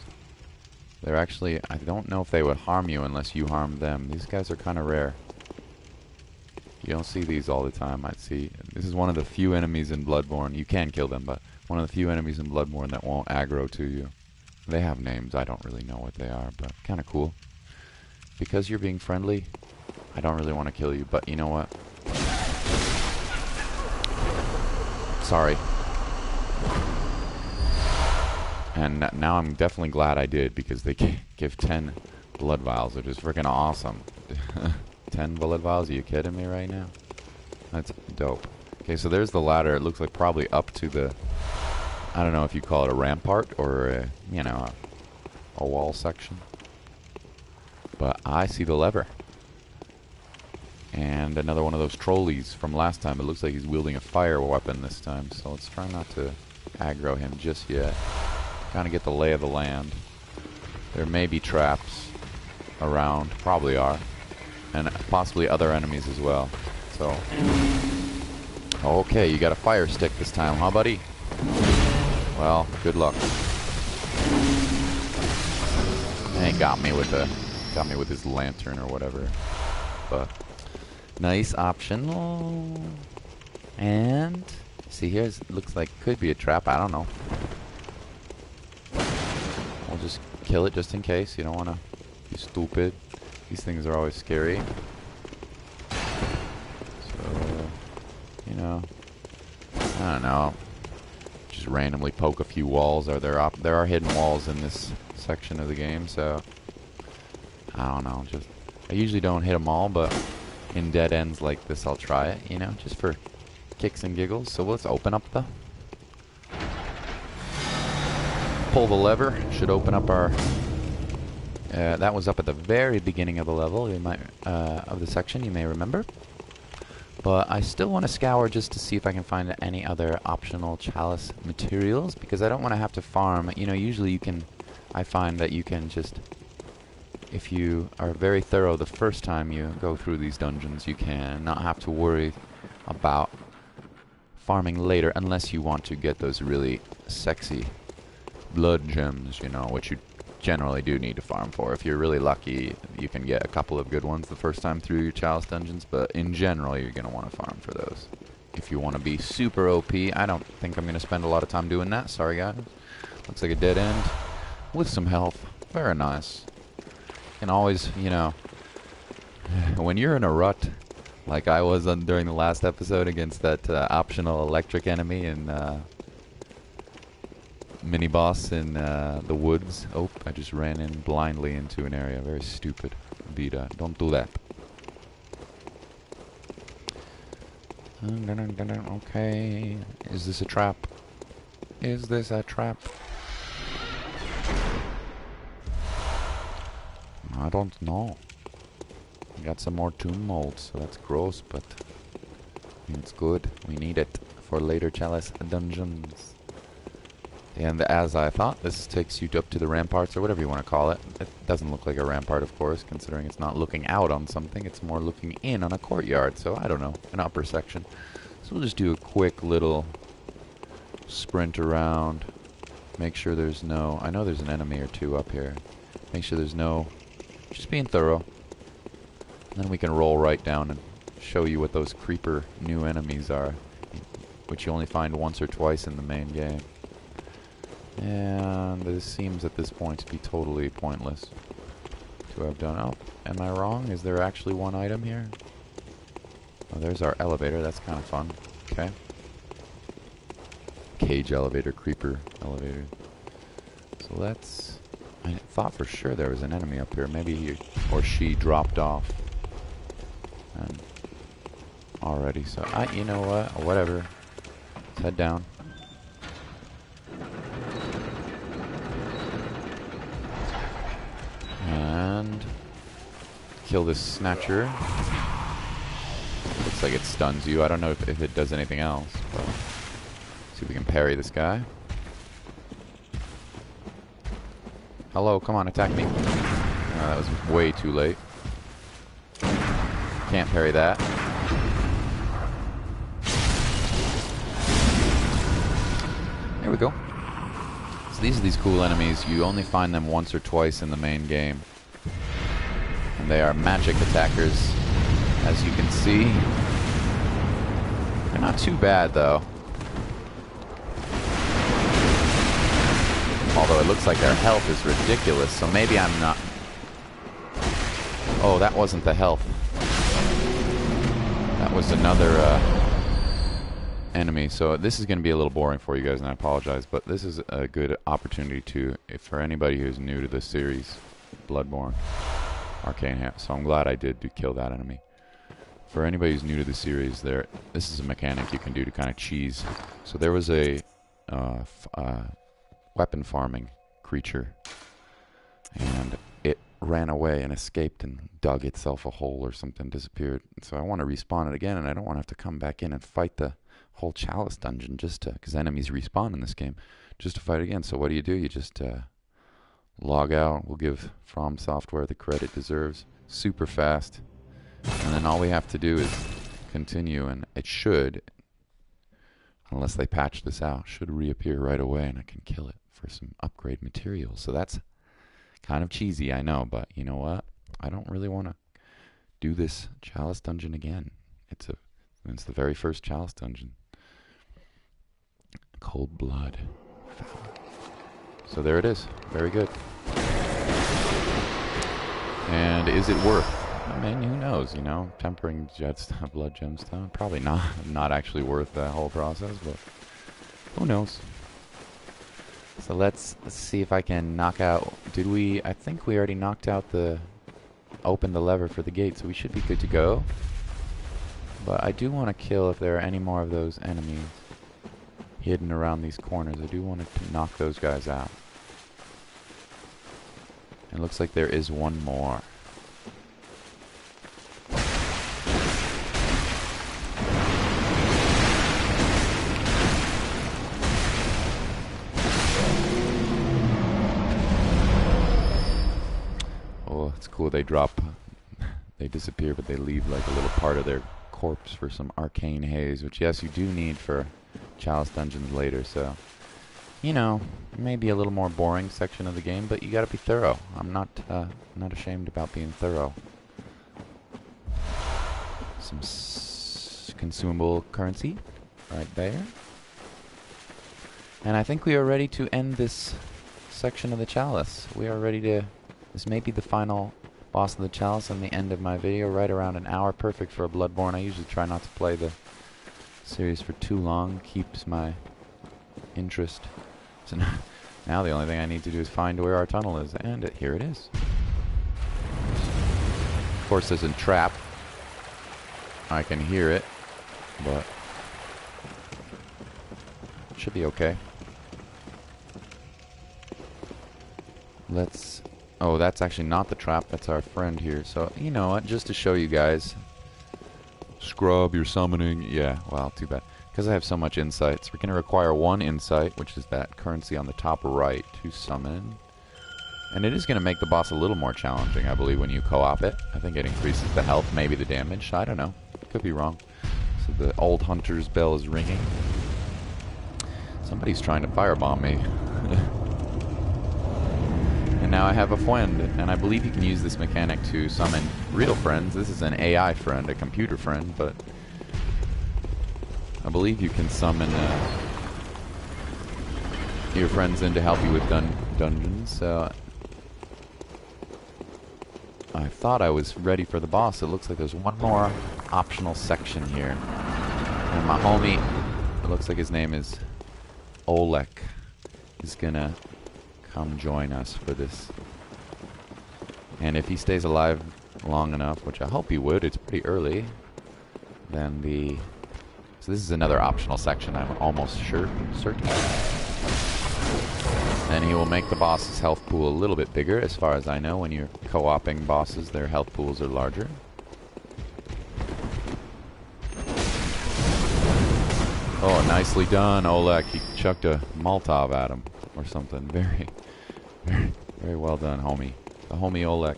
They're actually, I don't know if they would harm you unless you harm them. These guys are kind of rare. You don't see these all the time. I'd see. This is one of the few enemies in Bloodborne. You can kill them, but one of the few enemies in Bloodborne that won't aggro to you. They have names. I don't really know what they are, but kind of cool. Because you're being friendly, I don't really want to kill you, but you know what? Sorry. And now I'm definitely glad I did, because they give 10 blood vials, which is freaking awesome. 10 bullet vials? Are you kidding me right now? That's dope. Okay, so there's the ladder. It looks like probably up to the, I don't know if you call it a rampart or a, you know, a wall section. But I see the lever. And another one of those trolleys from last time. It looks like he's wielding a fire weapon this time. So let's try not to aggro him just yet. Kind of get the lay of the land. There may be traps around. Probably are. And possibly other enemies as well. So, okay, you got a fire stick this time, huh, buddy? Well, good luck. And he got me with his lantern or whatever. But nice option. And see, here it looks like could be a trap. I don't know. We'll just kill it just in case. You don't want to be stupid. These things are always scary. So, you know, I don't know. Just randomly poke a few walls. There are hidden walls in this section of the game, so I don't know. Just I usually don't hit them all, but in dead ends like this, I'll try it. You know, just for kicks and giggles. So let's open up the. Pull the lever. Should open up our. That was up at the very beginning of the level, you might, of the section, you may remember. But I still want to scour just to see if I can find any other optional chalice materials, because I don't want to have to farm. You know, usually you can, I find that you can just, if you are very thorough the first time you go through these dungeons, you can not have to worry about farming later, unless you want to get those really sexy blood gems, you know, which you generally do need to farm for. If you're really lucky, you can get a couple of good ones the first time through your chalice dungeons, but in general, you're going to want to farm for those. If you want to be super OP, I don't think I'm going to spend a lot of time doing that. Sorry, guys. Looks like a dead end with some health. Very nice. And always, you know, when you're in a rut, like I was during the last episode against that optional electric enemy in mini-boss in the woods. Oh, I just ran in blindly into an area. Very stupid. Vida, don't do that. Okay. Is this a trap? Is this a trap? I don't know. We got some more tomb molds, so that's gross, but it's good. We need it for later chalice dungeons. And as I thought, this takes you up to the ramparts, or whatever you want to call it. It doesn't look like a rampart, of course, considering it's not looking out on something. It's more looking in on a courtyard, so I don't know, an upper section. So we'll just do a quick little sprint around. Make sure there's no... I know there's an enemy or two up here. Make sure there's no... Just being thorough. And then we can roll right down and show you what those creeper new enemies are, which you only find once or twice in the main game. And this seems at this point to be totally pointless to have done. Oh, am I wrong? Is there actually one item here? Oh, there's our elevator. That's kind of fun. Okay. Cage elevator, creeper elevator. So let's... I thought for sure there was an enemy up here. Maybe he or she dropped off. And already, so you know what? Whatever. Let's head down. And kill this snatcher. Looks like it stuns you. I don't know if it does anything else, but see if we can parry this guy. Hello, come on, attack me. That was way too late. Can't parry that. There we go. So these are these cool enemies. You only find them once or twice in the main game. And they are magic attackers, as you can see. They're not too bad, though. Although it looks like their health is ridiculous, so maybe I'm not... Oh, that wasn't the health. That was another enemy. So this is going to be a little boring for you guys, and I apologize, but this is a good opportunity to, for anybody who's new to this series, Bloodborne, Arcane Hand. So I'm glad I did kill that enemy. For anybody who's new to the series, this is a mechanic you can do to kind of cheese. So there was a weapon farming creature, and it ran away and escaped and dug itself a hole or something, disappeared. So I want to respawn it again, and I don't want to have to come back in and fight the whole chalice dungeon just to, because enemies respawn in this game, just to fight again. So what do? You just log out. We'll give From Software the credit deserves. Super fast. And then all we have to do is continue, and it should, unless they patch this out, should reappear right away, and I can kill it for some upgrade materials. So that's kind of cheesy, I know, but you know what? I don't really want to do this chalice dungeon again. It's the very first chalice dungeon. Cold blood. So there it is. Very good. And is it worth? I mean, who knows, you know? Tempering blood gemstone. Probably not actually worth that whole process, but who knows? So let's see if I can knock out... I think we already knocked out opened the lever for the gate, so we should be good to go. But I do want to kill if there are any more of those enemies hidden around these corners. I do want to knock those guys out. It looks like there is one more. Oh, it's cool. They disappear, but they leave like a little part of their corpse for some arcane haze, which yes, you do need for chalice dungeons later. So, you know, maybe a little more boring section of the game, but you gotta be thorough. I'm not ashamed about being thorough. Some consumable currency right there. And I think we are ready to end this section of the chalice. We are ready to... This may be the final boss of the chalice and the end of my video, right around an hour. Perfect for a Bloodborne. I usually try not to play the series for too long. Keeps my interest. So now the only thing I need to do is find where our tunnel is, and here it is. Of course, there's a trap. I can hear it, but it should be okay. Let's... Oh, that's actually not the trap. That's our friend here. So, you know what? Just to show you guys. Scrub, you're summoning. Yeah, well, too bad. Because I have so much insights, we're going to require 1 insight, which is that currency on the top right, to summon. And it is going to make the boss a little more challenging, I believe, when you co-op it. I think it increases the health, maybe the damage. I don't know. Could be wrong. So the old hunter's bell is ringing. Somebody's trying to firebomb me. And now I have a friend, and I believe you can use this mechanic to summon real friends. This is an AI friend, a computer friend, but I believe you can summon your friends in to help you with dungeons. So I thought I was ready for the boss. It looks like there's one more optional section here. And my homie, it looks like his name is Oleg, is gonna come join us for this. And if he stays alive long enough, which I hope he would, it's pretty early, then the... So this is another optional section, I'm almost certain. And he will make the boss's health pool a little bit bigger, as far as I know. When you're co-oping bosses, their health pools are larger. Oh, nicely done, Oleg. He chucked a Molotov at him, or something. Very, very, very well done, homie. The homie Oleg.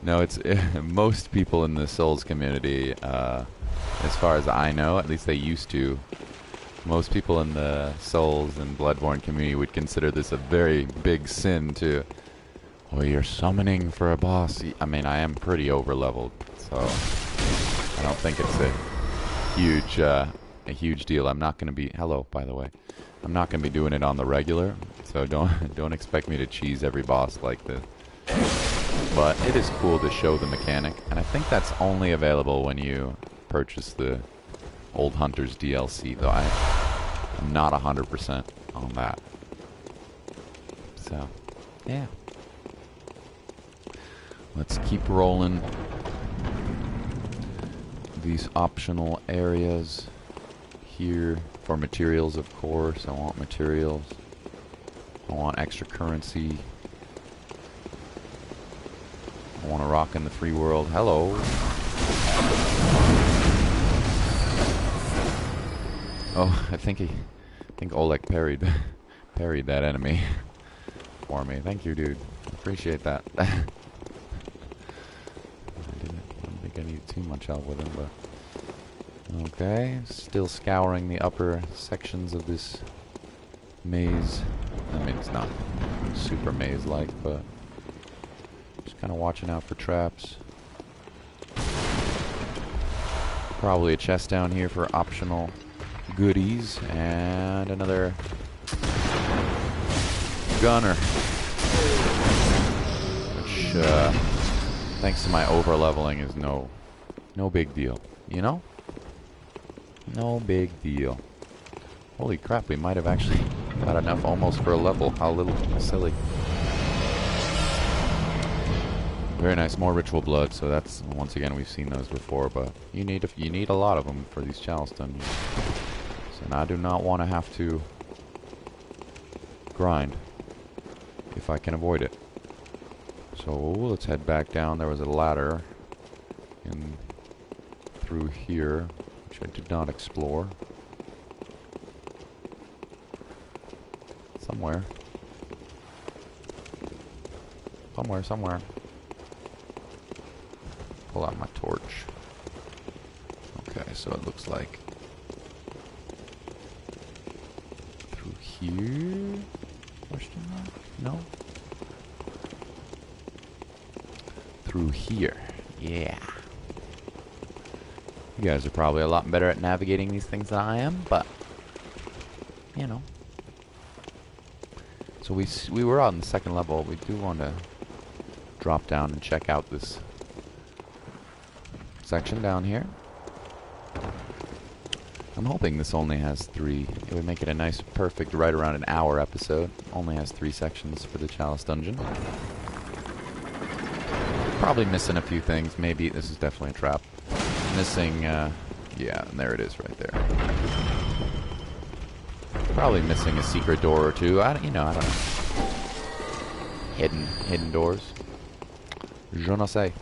No, it's most people in the Souls community, as far as I know, at least they used to. Most people in the Souls and Bloodborne community would consider this a very big sin to... Well, you're summoning for a boss. I mean, I am pretty over-leveled, so I don't think it's a huge deal. I'm not going to be... Hello, by the way. I'm not going to be doing it on the regular, so don't expect me to cheese every boss like this. But it is cool to show the mechanic, and I think that's only available when you purchase the Old Hunters DLC, though I'm not 100% on that. So, yeah. Let's keep rolling these optional areas here for materials, of course. I want materials. I want extra currency. I want to rock in the free world. Hello. Oh, I think Oleg parried that enemy for me. Thank you, dude. Appreciate that. I don't think I need too much help with him, but okay. Still scouring the upper sections of this maze. I mean, it's not super maze-like, but just kind of watching out for traps. Probably a chest down here for optional goodies, and another gunner, which thanks to my over leveling is no big deal, you know? No big deal. Holy crap, we might have actually got enough almost for a level. How little silly. Very nice, more ritual blood. So that's, once again, we've seen those before, but you need a lot of them for these chalice dungeons. And I do not want to have to grind if I can avoid it. So let's head back down. There was a ladder in through here, which I did not explore. Somewhere. Somewhere. Pull out my torch. Okay, so it looks like here? Question mark? No? Through here. Yeah. You guys are probably a lot better at navigating these things than I am, but you know. So we were on the second level. We do want to drop down and check out this section down here. I'm hoping this only has 3. It would make it a nice, perfect, right around an hour episode. Only has 3 sections for the Chalice Dungeon. Probably missing a few things. Maybe this is definitely a trap. Missing, yeah, and there it is right there. Probably missing a secret door or two. I don't know. Hidden doors. Je ne sais.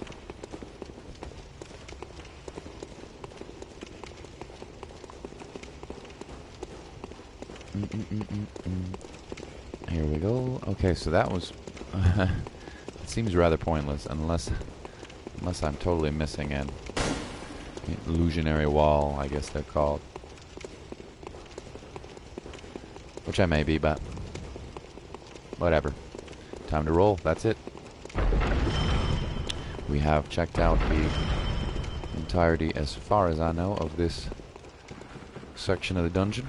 Here we go. Okay, so that was... it seems rather pointless, unless I'm totally missing an illusionary wall, I guess they're called. Which I may be, but... whatever. Time to roll, that's it. We have checked out the entirety, as far as I know, of this section of the dungeon.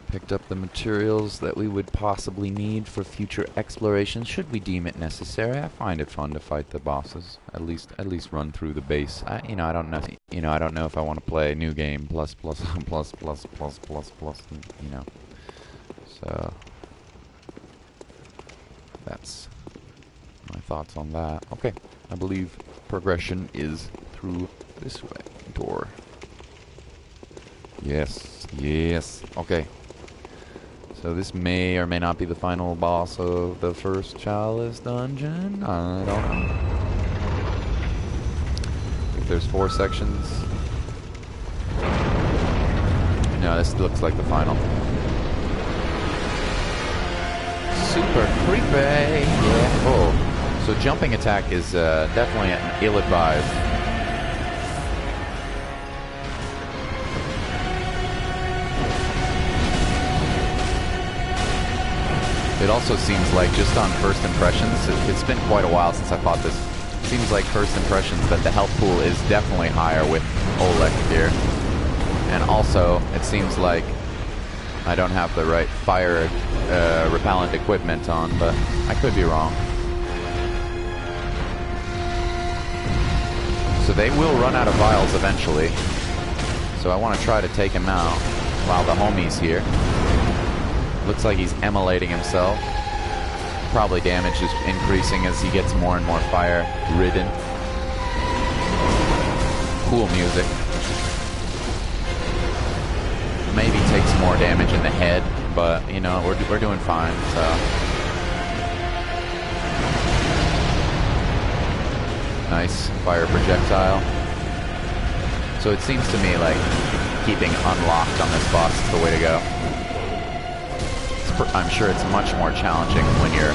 Picked up the materials that we would possibly need for future exploration, should we deem it necessary. I find it fun to fight the bosses. At least run through the base. I don't know. I don't know if I want to play new game plus plus plus plus plus plus plus. So that's my thoughts on that. Okay, I believe progression is through this way. Door. Yes. Okay. So this may or may not be the final boss of the first Chalice dungeon. I don't know. I think there's 4 sections. No, this looks like the final. Super creepy. Yeah. Oh. So jumping attack is definitely ill-advised. It also seems like, just on first impressions, it's been quite a while since I fought this. It seems like first impressions that the health pool is definitely higher with Oleg here. And also, it seems like I don't have the right fire repellent equipment on, but I could be wrong. So they will run out of vials eventually. So I want to try to take him out while the homie's here. Looks like he's immolating himself. Probably damage is increasing as he gets more and more fire-ridden. Cool music. Maybe takes more damage in the head, but, we're doing fine, so... Nice fire projectile. So it seems to me like keeping unlocked on this boss is the way to go. I'm sure it's much more challenging when you're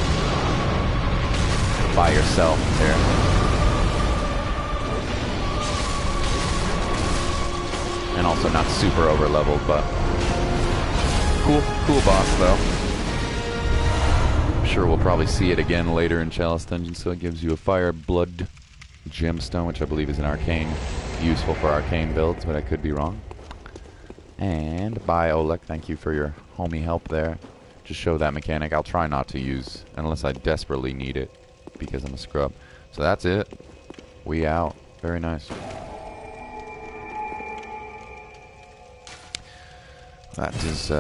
by yourself there. And also not super over-leveled, but cool boss though. I'm sure we'll probably see it again later in Chalice Dungeon, so it gives you a fire blood gemstone, which I believe is an arcane, useful for arcane builds, but I could be wrong. And bye, Oleg, thank you for your homie help there. Just show that mechanic. I'll try not to use unless I desperately need it because I'm a scrub. So that's it. We out. Very nice. That is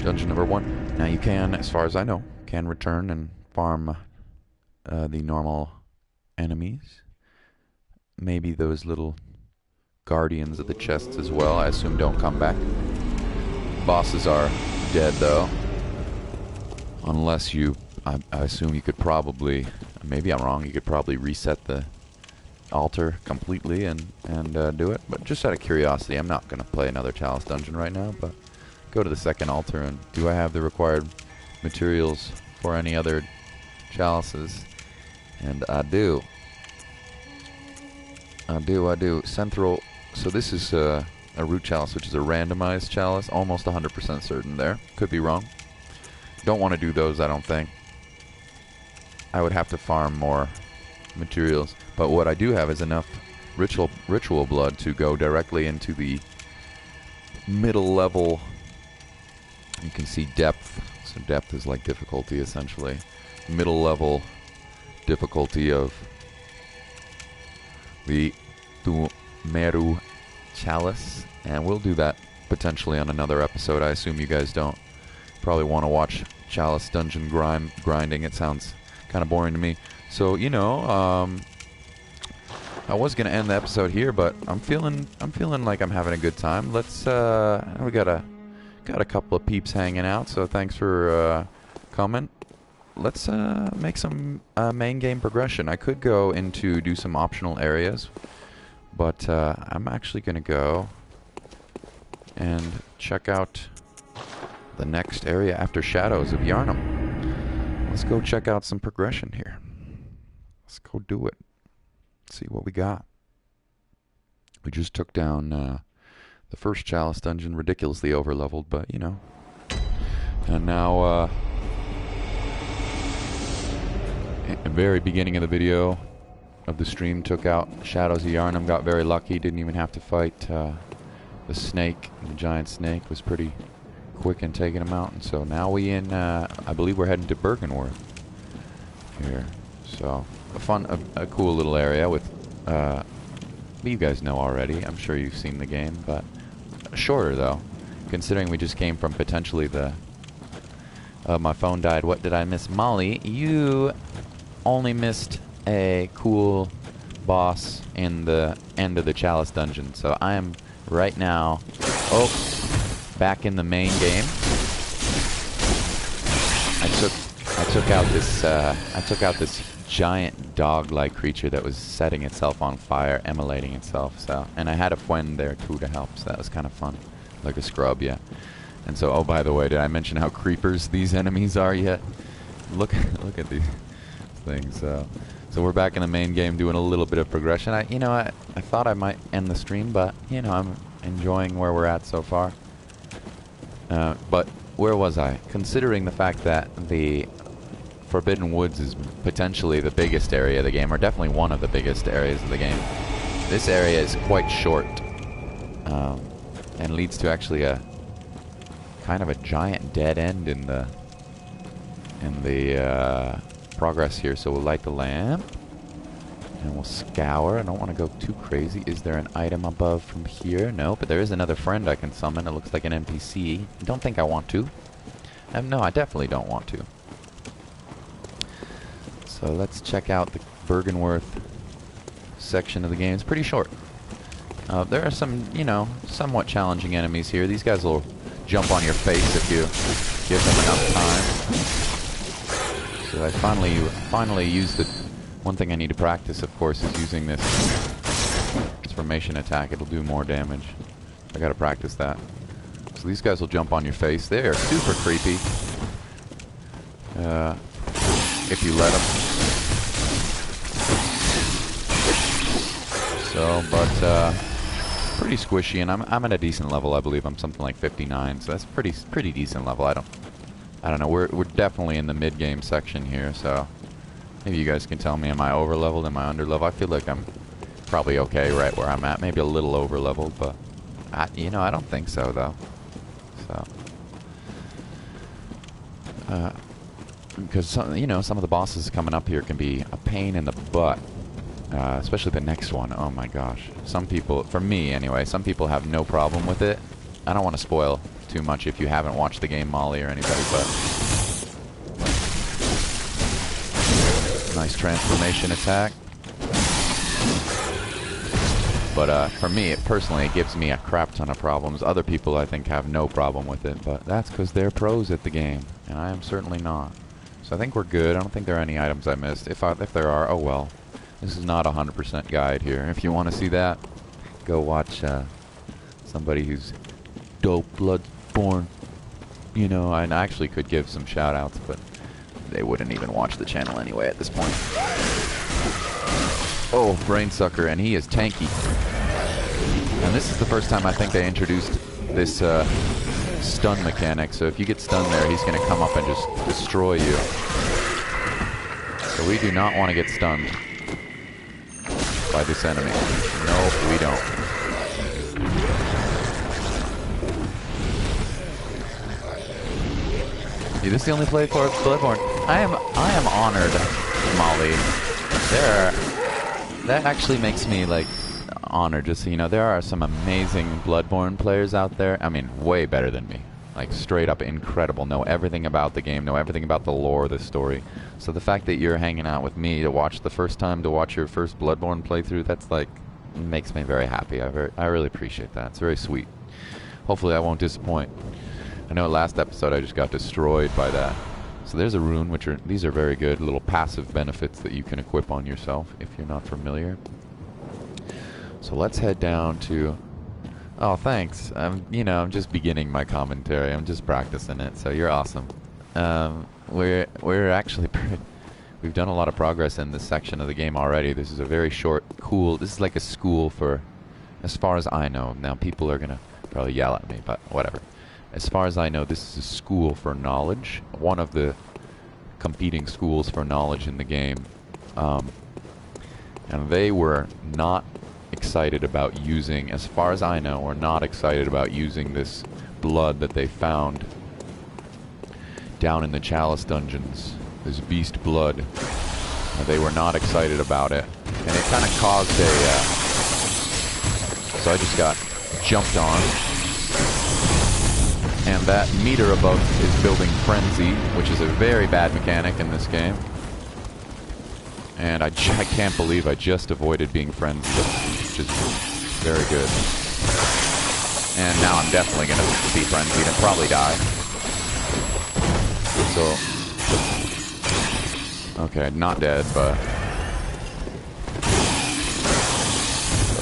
dungeon number 1. Now you can, as far as I know, can return and farm the normal enemies. Maybe those little guardians of the chests as well, I assume don't come back. Bosses are dead though. Unless you, I assume you could probably, maybe I'm wrong, you could probably reset the altar completely and do it. But just out of curiosity, I'm not going to play another Chalice dungeon right now, but go to the second altar and do I have the required materials for any other chalices? And I do. Central, so this is a root chalice, which is a randomized chalice. Almost 100% certain there. Could be wrong. Don't want to do those, I don't think. I would have to farm more materials. But what I do have is enough ritual blood to go directly into the middle level. You can see depth. So depth is like difficulty, essentially. Middle level difficulty of the Meru Chalice, and we'll do that potentially on another episode. I assume you guys don't probably want to watch Chalice dungeon grinding. It sounds kind of boring to me. So I was gonna end the episode here, but I'm feeling like I'm having a good time. Let's we got a couple of peeps hanging out, so thanks for coming. Let's make some main game progression. I could go into do some optional areas, but I'm actually gonna go and check out the next area after Shadows of Yharnam. Let's go check out some progression here. Let's go do it. See what we got. We just took down the first Chalice dungeon, ridiculously overleveled, but you know. And now, at the very beginning of the video of the stream, took out Shadows of Yharnam, got very lucky, didn't even have to fight the snake. The giant snake was pretty quick in taking him out, and so now I believe we're heading to Bergenworth here. So a cool little area with, you guys know already, I'm sure you've seen the game, but shorter though, considering we just came from potentially the, my phone died, what did I miss? Molly, you only missed a cool boss in the end of the Chalice dungeon, so I am right now, back in the main game. I took out this giant dog-like creature that was setting itself on fire, immolating itself. So, and I had a friend there too to help, so that was kind of fun, like a scrub, yeah. And so, oh, by the way, did I mention how creepers these enemies are yet? Look at these things. So we're back in the main game, doing a little bit of progression. I thought I might end the stream, but you know, I'm enjoying where we're at so far. But where was I? Considering the fact that the Forbidden Woods is potentially the biggest area of the game, or definitely one of the biggest areas of the game, this area is quite short, and leads to actually a kind of a giant dead end in the progress here. So we'll light the lamp and we'll scour. I don't want to go too crazy. Is there an item above from here? No, but there is another friend I can summon. It looks like an NPC. I don't think I want to. No, I definitely don't want to. So let's check out the Bergenworth section of the game. It's pretty short. There are some, you know, somewhat challenging enemies here. These guys will jump on your face if you give them enough time. So I finally used the one thing I need to practice, of course, is using this transformation attack. It'll do more damage. I gotta practice that. So these guys will jump on your face. They are super creepy. If you let them. So, but pretty squishy, and I'm at a decent level. I believe I'm something like 59, so that's pretty decent level. I don't know. We're definitely in the mid game section here, so maybe you guys can tell me, am I over leveled? Am I under leveled? I feel like I'm probably okay right where I'm at. Maybe a little over leveled, but I don't think so though. So because some of the bosses coming up here can be a pain in the butt. Especially the next one. Oh my gosh. Some people, for me anyway, some people have no problem with it. I don't want to spoil too much if you haven't watched the game, Molly, or anybody, but nice transformation attack. But for me, personally, it gives me a crap ton of problems. Other people, I think, have no problem with it, but that's because they're pros at the game, and I am certainly not. So I think we're good. I don't think there are any items I missed. If there are, oh well. This is not a 100% guide here. If you want to see that, go watch somebody who's dope, Bloodborne. You know, and I actually could give some shout-outs, but they wouldn't even watch the channel anyway at this point. Oh, Brainsucker, and he is tanky. And this is the first time I think they introduced this stun mechanic. So if you get stunned there, he's going to come up and just destroy you. So we do not want to get stunned by this enemy. No, we don't. Is this the only play for Bloodborne? I am honored, Molly. That actually makes me like honored. Just so you know, there are some amazing Bloodborne players out there. I mean, way better than me. Like straight up incredible. Know everything about the game. Know everything about the lore, the story. So the fact that you're hanging out with me to watch your first Bloodborne playthrough, that's like makes me very happy. I really appreciate that. It's very sweet. Hopefully I won't disappoint. I know last episode I just got destroyed by that. So there's a rune, these are very good little passive benefits that you can equip on yourself if you're not familiar. So let's head down to Oh, thanks. I'm just beginning my commentary. I'm just practicing it, so you're awesome. We're actually we've done a lot of progress in this section of the game already. This is a very short, cool. This is like a school for, as far as I know. Now people are gonna probably yell at me, but whatever. As far as I know, this is a school for knowledge. One of the competing schools for knowledge in the game, and they were not excited about using, as far as I know, were not excited about using this blood that they found down in the Chalice dungeons. This beast blood. They were not excited about it, and it kind of caused a. So I just got jumped on, and that meter above is building frenzy, which is a very bad mechanic in this game. And I can't believe I just avoided being frenzied, which is very good. And now I'm definitely going to be frenzied and probably die. So, okay, not dead, but...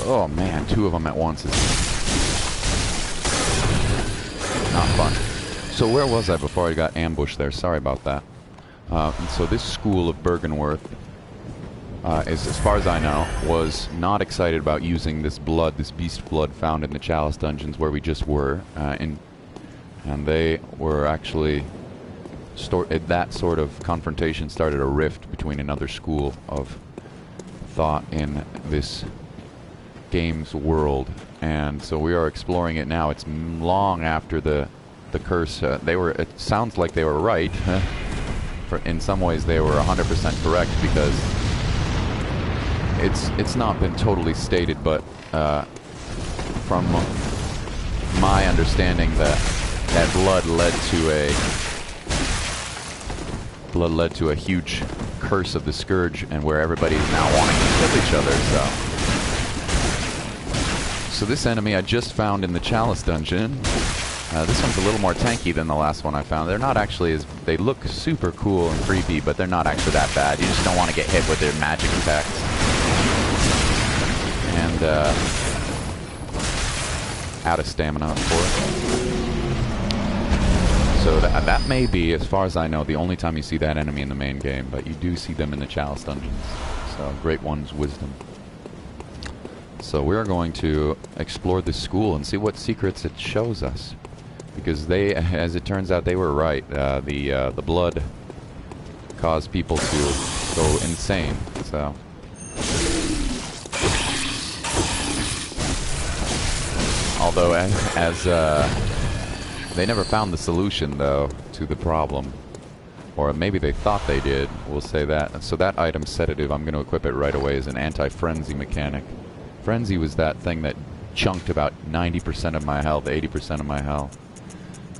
Oh man, 2 of them at once is not fun. So where was I before I got ambushed there? Sorry about that. So this school of Bergenworth, as far as I know, was not excited about using this blood, this beast blood found in the Chalice dungeons where we just were, and they were actually that sort of confrontation started a rift between another school of thought in this game's world, and so we are exploring it now. It's long after the curse. It sounds like they were right. In some ways, they were 100% correct because. It's not been totally stated, but from my understanding, that blood led to a huge curse of the scourge, and where everybody's now wanting to kill each other. So this enemy I just found in the Chalice dungeon. This one's a little more tanky than the last one I found. They're not actually as... They look super cool and creepy, but they're not actually that bad. You just don't want to get hit with their magic attacks. And, out of stamina, of course. So that may be, as far as I know, the only time you see that enemy in the main game, but you do see them in the Chalice dungeons. So, Great One's wisdom. So we're going to explore this school and see what secrets it shows us. Because they, as it turns out, they were right. The blood caused people to go insane, so... Although, as they never found the solution, though, to the problem. Or maybe they thought they did, we'll say that. So that item, Sedative, I'm going to equip it right away as an anti-frenzy mechanic. Frenzy was that thing that chunked about 90% of my health, 80% of my health.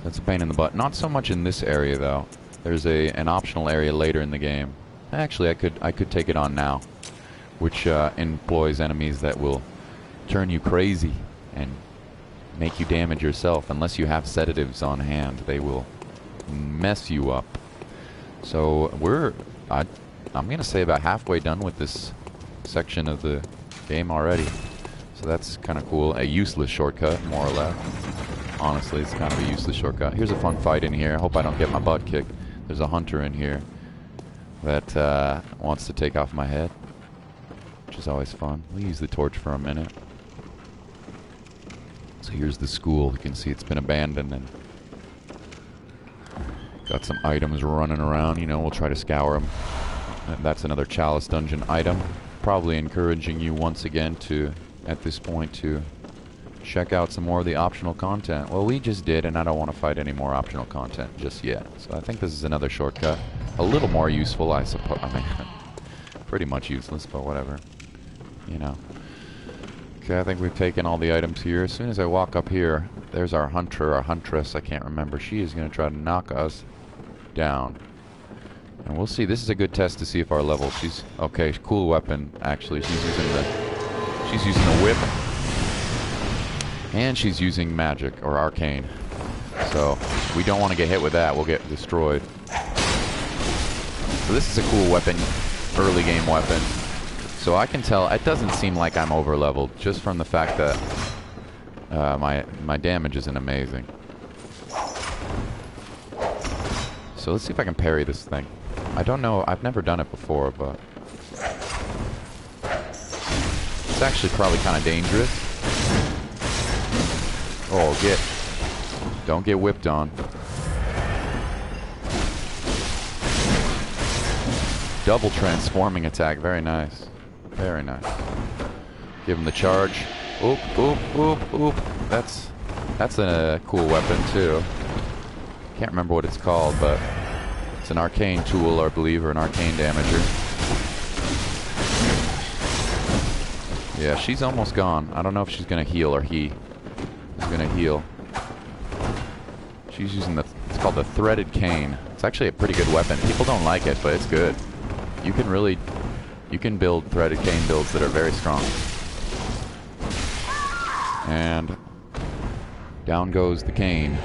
That's a pain in the butt. Not so much in this area, though. There's an optional area later in the game. Actually, I could take it on now. Which employs enemies that will turn you crazy and make you damage yourself. Unless you have sedatives on hand, they will mess you up. So I'm going to say about halfway done with this section of the game already. So that's kind of cool. A useless shortcut, more or less. Honestly, it's kind of a useless shortcut. Here's a fun fight in here. I hope I don't get my butt kicked. There's a hunter in here that wants to take off my head, which is always fun. We'll use the torch for a minute. So here's the school. You can see it's been abandoned and got some items running around. You know, we'll try to scour them. And that's another Chalice dungeon item. Probably encouraging you once again to, at this point, to check out some more of the optional content. Well, we just did, and I don't want to fight any more optional content just yet. So I think this is another shortcut. A little more useful, I suppose. I mean, pretty much useless, but whatever. You know. Okay, I think we've taken all the items here. As soon as I walk up here, there's our hunter, our huntress, I can't remember. She is going to try to knock us down. And we'll see. This is a good test to see if our level... She's... Okay, cool weapon, actually. She's using the whip. And she's using magic, or arcane. So, we don't want to get hit with that. We'll get destroyed. So this is a cool weapon. Early game weapon. So I can tell... It doesn't seem like I'm over-leveled, just from the fact that my damage isn't amazing. So let's see if I can parry this thing. I don't know. I've never done it before, but it's actually probably kind of dangerous. Oh, don't get whipped on. Double transforming attack. Very nice. Very nice. Give him the charge. Oop, oop, oop, oop. That's a cool weapon too. Can't remember what it's called, but it's an arcane tool, I believe, or an arcane damager. Yeah, she's almost gone. I don't know if she's gonna heal or he is gonna heal. She's using it's called the threaded cane. It's actually a pretty good weapon. People don't like it, but it's good. You can build threaded cane builds that are very strong. And down goes the cane.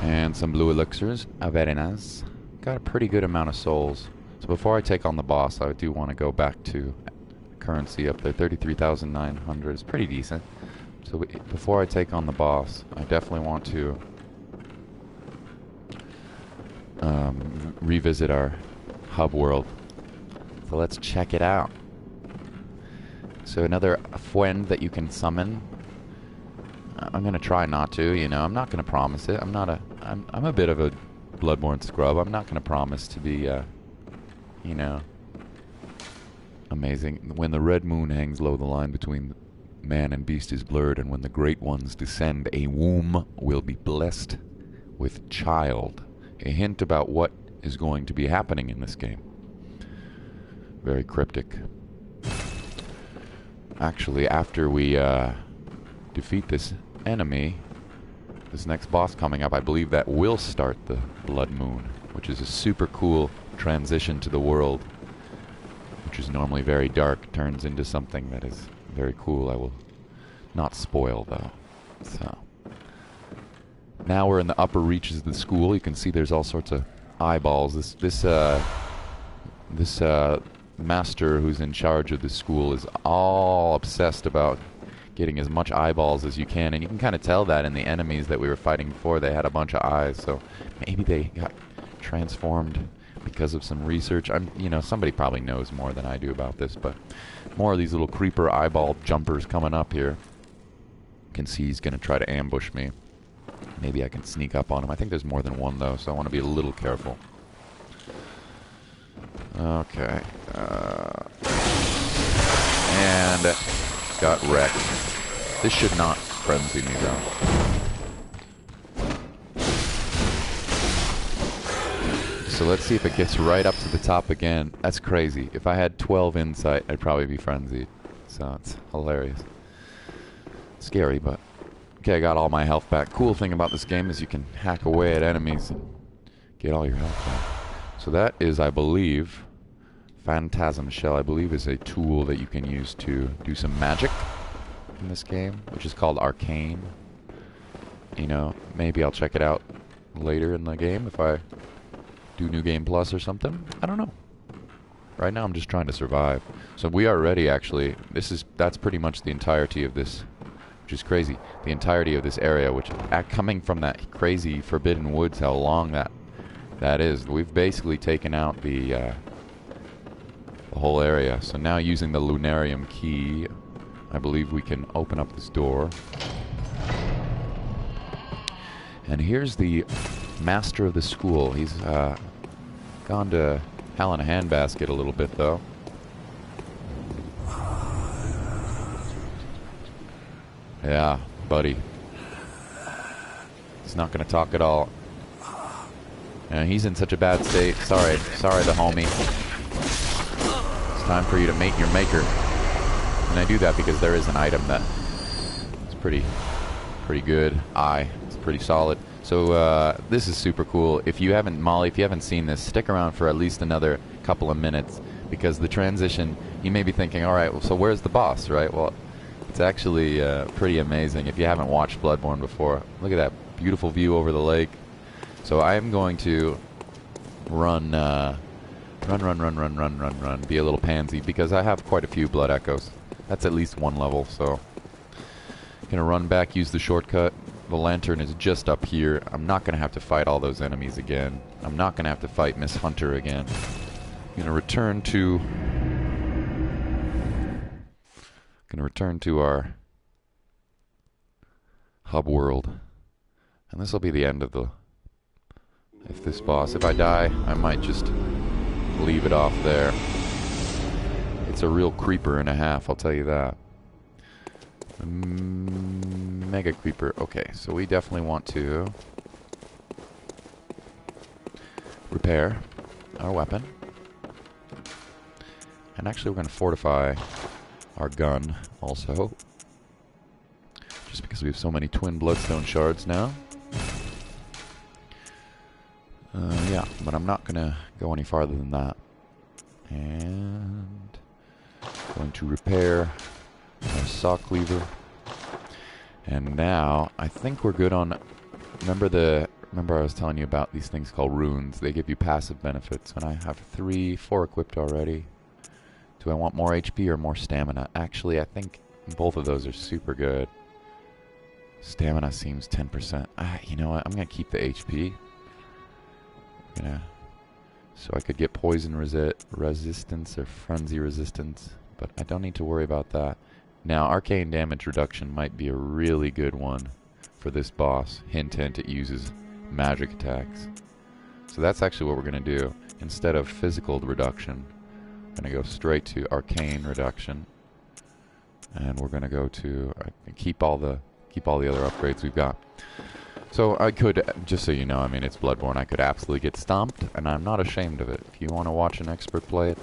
And some blue elixirs. Very nice. Got a pretty good amount of souls. So before I take on the boss, I do want to go back to currency up there. 33,900 is pretty decent. So before I take on the boss, I definitely want to revisit our hub world. So let's check it out. So another friend that you can summon. I'm gonna try not to, you know. I'm not gonna promise it. I'm a bit of a Bloodborne scrub. I'm not gonna promise to be, you know, amazing. When the red moon hangs low, the line between man and beast is blurred, and when the great ones descend, a womb will be blessed with child. A hint about what is going to be happening in this game. Very cryptic. Actually, after we defeat this enemy, this next boss coming up, I believe that will start the blood moon, which is a super cool transition to the world, which is normally very dark, turns into something that is very cool. I will not spoil though. So now we're in the upper reaches of the school. You can see there's all sorts of eyeballs. This master who's in charge of the school is all obsessed about getting as much eyeballs as you can, and you can kind of tell that in the enemies that we were fighting before. They had a bunch of eyes, so maybe they got transformed because of some research. You know, somebody probably knows more than I do about this, but more of these little creeper eyeball jumpers coming up here. You can see he's going to try to ambush me. Maybe I can sneak up on him. I think there's more than one, though, so I want to be a little careful. Okay. And got wrecked. This should not frenzy me, though. So let's see if it gets right up to the top again. That's crazy. If I had 12 insight, I'd probably be frenzied. So it's hilarious. Scary, but... Okay, I got all my health back. Cool thing about this game is you can hack away at enemies and get all your health back. So that is, I believe, Phantasm Shell, I believe, is a tool that you can use to do some magic in this game, which is called Arcane. You know, maybe I'll check it out later in the game if I do New Game Plus or something. I don't know. Right now I'm just trying to survive. So we are ready, actually. That's pretty much the entirety of this, which is crazy. The entirety of this area, which coming from that crazy Forbidden Woods, how long that is. We've basically taken out the whole area. So now using the Lunarium key, I believe we can open up this door. And here's the master of the school. He's gone to hell in a handbasket a little bit, though. Yeah, buddy. He's not going to talk at all. And he's in such a bad state. Sorry, the homie. It's time for you to mate your maker. And I do that because there is an item that is pretty good. It's pretty solid. So this is super cool. If you haven't, Molly, if you haven't seen this, stick around for at least another couple of minutes, because the transition, you may be thinking, all right, so where's the boss, right? Well, it's actually pretty amazing. If you haven't watched Bloodborne before, look at that beautiful view over the lake. So I am going to run, be a little pansy, because I have quite a few blood echoes. That's at least one level, so Gonna run back, use the shortcut. The lantern is just up here. I'm not gonna have to fight all those enemies again. I'm not gonna have to fight Miss Hunter again. Gonna return to our hub world. And this will be the end of this boss. If I die, I might just leave it off there. It's a real creeper and a half, I'll tell you that. Mega creeper. Okay, so we definitely want to repair our weapon. And actually we're going to fortify our gun also. Just because we have so many twin bloodstone shards now. Yeah, but I'm not going to go any farther than that. And going to repair our saw cleaver. And now I think we're good on. Remember I was telling you about these things called runes. They give you passive benefits, and I have 4 equipped already. Do I want more HP or more stamina? Actually, I think both of those are super good. Stamina seems 10%. You know what? I'm gonna keep the HP. So I could get poison resistance or frenzy resistance, but I don't need to worry about that. Now, arcane damage reduction might be a really good one for this boss. Hint, hint, it uses magic attacks. So that's actually what we're going to do. Instead of physical reduction, we're going to go straight to arcane reduction. And we're going to go to keep all the other upgrades we've got. So I could, just so you know, I mean, it's Bloodborne. I could absolutely get stomped, and I'm not ashamed of it. If you want to watch an expert play it,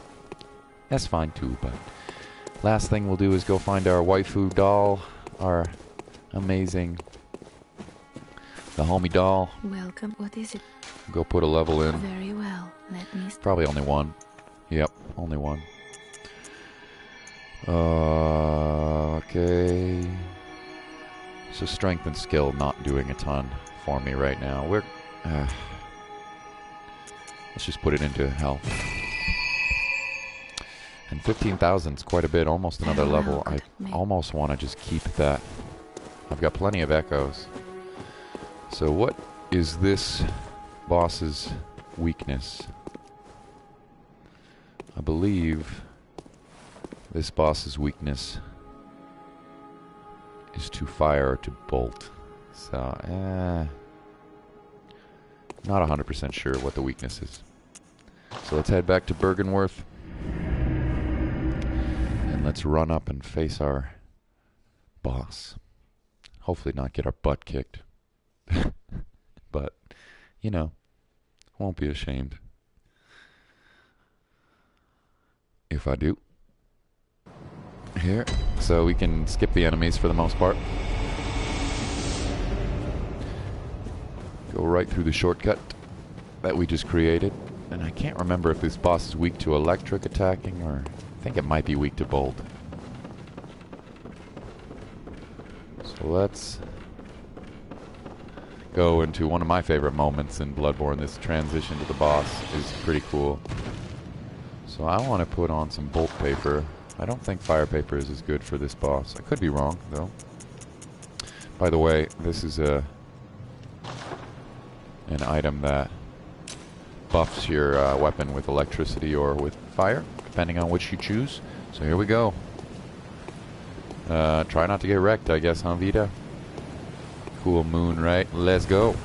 that's fine too, but last thing we'll do is go find our waifu doll, our amazing, the homie doll. Welcome. What is it? Go put a level in. Very well. Let me. Probably only one. Yep, only one. Okay. So strength and skill not doing a ton for me right now. Let's just put it into health. And 15,000 is quite a bit, almost another level. I almost want to just keep that. I've got plenty of echoes. So what is this boss's weakness? I believe this boss's weakness is to fire or to bolt. So, not 100% sure what the weakness is. So let's head back to Bergenworth. And let's run up and face our boss. Hopefully not get our butt kicked. But, you know, won't be ashamed if I do. Here. So we can skip the enemies for the most part. Go right through the shortcut that we just created. And I can't remember if this boss is weak to electric attacking, or I think it might be weak to bolt. So let's go into one of my favorite moments in Bloodborne. This transition to the boss is pretty cool. So I want to put on some bolt paper. I don't think fire paper is as good for this boss. I could be wrong, though. By the way, this is an item that buffs your weapon with electricity or with fire, depending on which you choose. So here we go. Try not to get wrecked, I guess, huh, Vita? Cool moon, right? Let's go.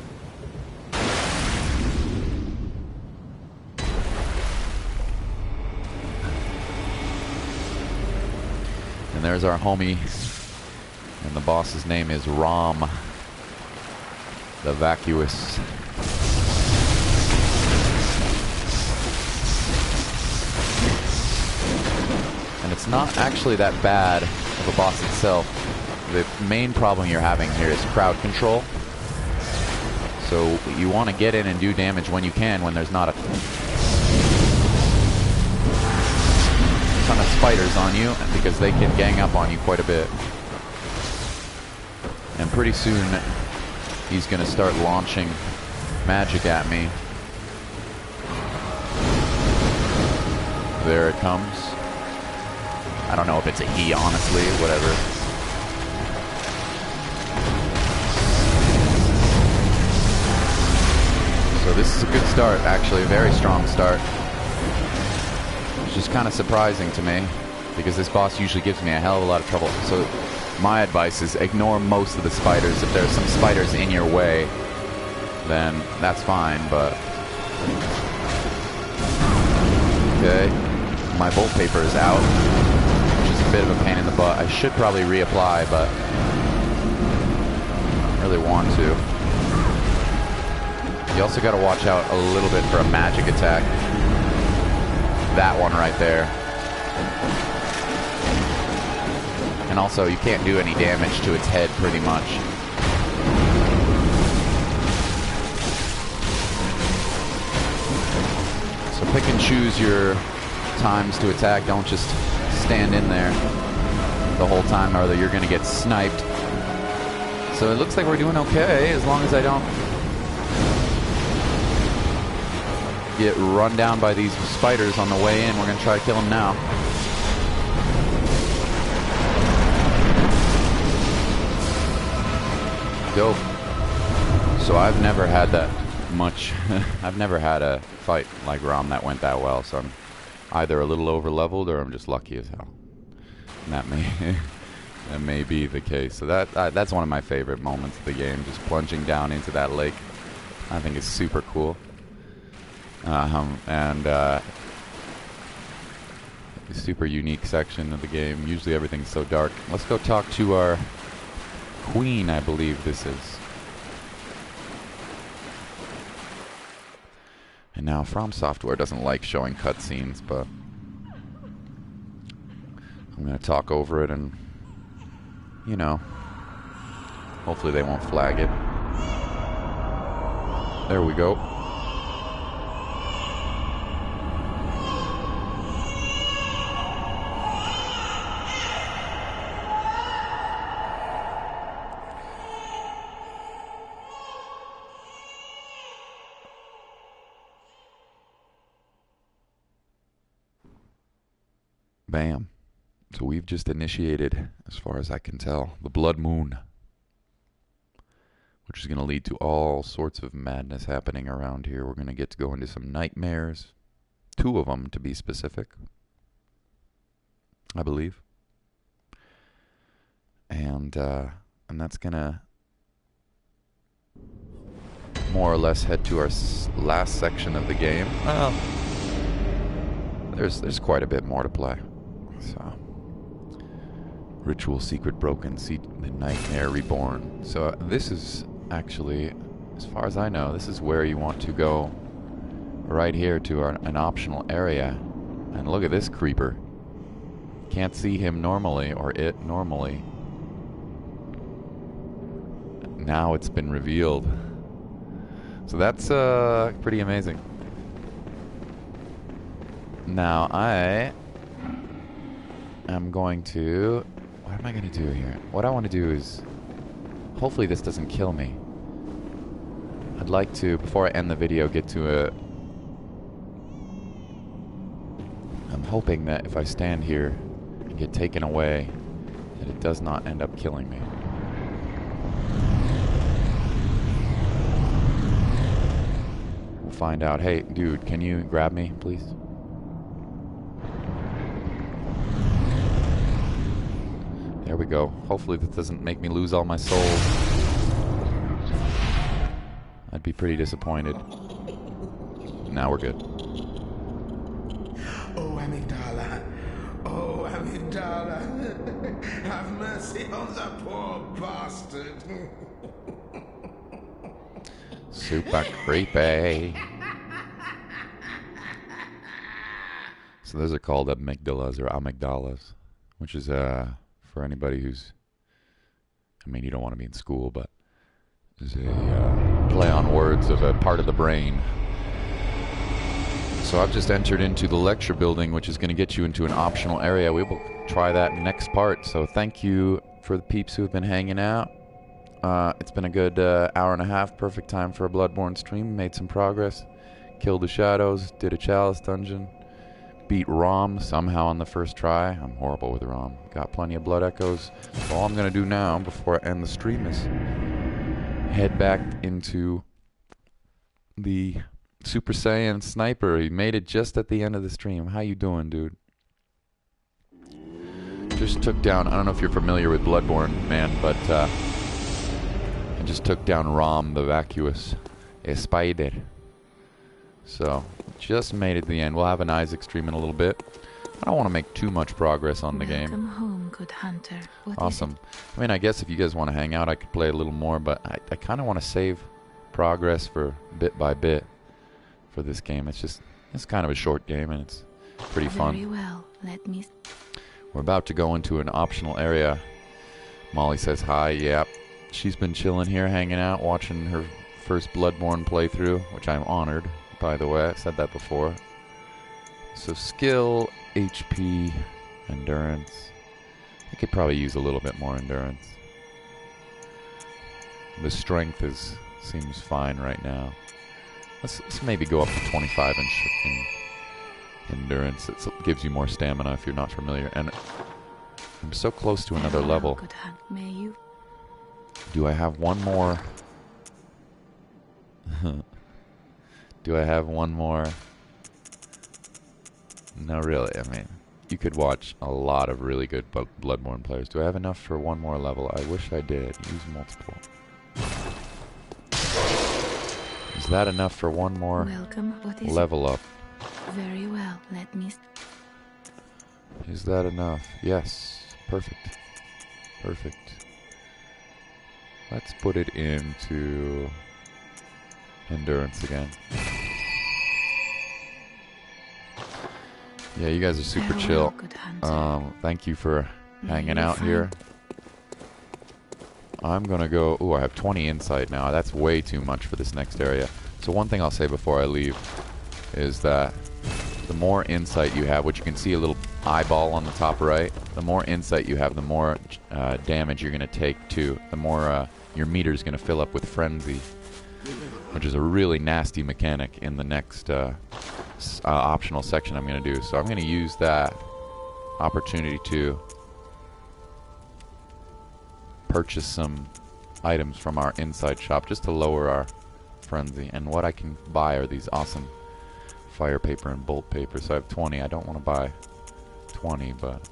And there's our homie. And the boss's name is Rom, the Vacuous. And it's not actually that bad of a boss itself. The main problem you're having here is crowd control. So you want to get in and do damage when you can, when there's not a ton of spiders on you, because they can gang up on you quite a bit. And pretty soon he's going to start launching magic at me. There it comes. I don't know if it's a he, honestly, whatever. So this is a good start, actually, a very strong start. Which is kind of surprising to me, because this boss usually gives me a hell of a lot of trouble. So my advice is ignore most of the spiders. If there's some spiders in your way, then that's fine, but... Okay, my bolt paper is out, which is a bit of a pain in the butt. I should probably reapply, but I don't really want to. You also got to watch out a little bit for a magic attack. That one right there. And also, you can't do any damage to its head, pretty much. So pick and choose your times to attack. Don't just stand in there the whole time, or you're going to get sniped. So it looks like we're doing okay, as long as I don't get run down by these spiders on the way in. We're going to try to kill them now. Go. So I've never had that much. I've never had a fight like Rom that went that well, so I'm either a little over leveled or I'm just lucky as hell. And that may be the case. So that's one of my favorite moments of the game, just plunging down into that lake. I think it's super cool. Super unique section of the game. Usually everything's so dark. Let's go talk to our queen, I believe this is. And now From Software doesn't like showing cutscenes, but I'm going to talk over it and, you know, hopefully they won't flag it. There we go. Bam. So we've just initiated, as far as I can tell, the Blood Moon, which is going to lead to all sorts of madness happening around here. We're going to get to go into some nightmares, 2 of them to be specific, I believe. And that's going to more or less head to our last section of the game. Well, there's quite a bit more to play. So, Ritual Secret Broken, see the Nightmare Reborn. So this is actually, as far as I know, this is where you want to go, right here to an optional area. And look at this creeper. Can't see him normally, or it normally. Now it's been revealed. So that's pretty amazing. Now I'm going to... What am I going to do here? What I want to do is... Hopefully this doesn't kill me. I'd like to, before I end the video, get to a... I'm hoping that if I stand here and get taken away, that it does not end up killing me. We'll find out. Hey, dude, can you grab me, please? There we go. Hopefully this doesn't make me lose all my souls. I'd be pretty disappointed. Now we're good. Oh, Amygdala. Oh, Amygdala. Have mercy on the poor bastard. Super creepy. So those are called amygdalas or amygdalas, which is for anybody who's, I mean, you don't want to be in school, but is a play on words of a part of the brain. So I've just entered into the lecture building, which is going to get you into an optional area. We will try that next part. So thank you for the peeps who have been hanging out. It's been a good hour and a half. Perfect time for a Bloodborne stream. Made some progress. Killed the shadows. Did a chalice dungeon. Beat Rom somehow on the first try. I'm horrible with Rom. Got plenty of blood echoes. So all I'm going to do now, before I end the stream, is head back into the Super Saiyan Sniper. He made it just at the end of the stream. How you doing, dude? Just took down, I don't know if you're familiar with Bloodborne, man, but I just took down Rom, the vacuous spider. So, just made it to the end. We'll have an Isaac stream in a little bit. I don't want to make too much progress on the game. Welcome home, good hunter. What is Awesome. it? I mean, I guess if you guys want to hang out, I could play a little more, but I kind of want to save progress for bit by bit for this game. It's kind of a short game, and it's pretty fun. Very well. Let me. We're about to go into an optional area. Molly says hi. Yep. She's been chilling here, hanging out, watching her first Bloodborne playthrough, which I'm honored, by the way. I said that before. So skill, HP, endurance. I could probably use a little bit more endurance. The strength seems fine right now. Let's maybe go up to 25 in endurance. It gives you more stamina if you're not familiar. And I'm so close to another Very well, level. good hunt. May you? Do I have one more? Do I have one more? No, really. I mean, you could watch a lot of really good Bloodborne players. Do I have enough for one more level? I wish I did. Use multiple. Is that enough for one more Welcome. What is level up? it? Very well. Let me. Is that enough? Yes. Perfect. Perfect. Let's put it into endurance again. Yeah, you guys are super Very chill. well, good hunter. Thank you for hanging Maybe out fine. here. I'm gonna go. Ooh, I have 20 insight now. That's way too much for this next area. So one thing I'll say before I leave is that the more insight you have, which you can see a little eyeball on the top right, the more insight you have, the more damage you're gonna take too. The more your meter's gonna fill up with frenzy, which is a really nasty mechanic in the next optional section I'm gonna do. So I'm gonna use that opportunity to purchase some items from our inside shop just to lower our frenzy. And what I can buy are these awesome fire paper and bolt paper. So I have 20. I don't want to buy 20, but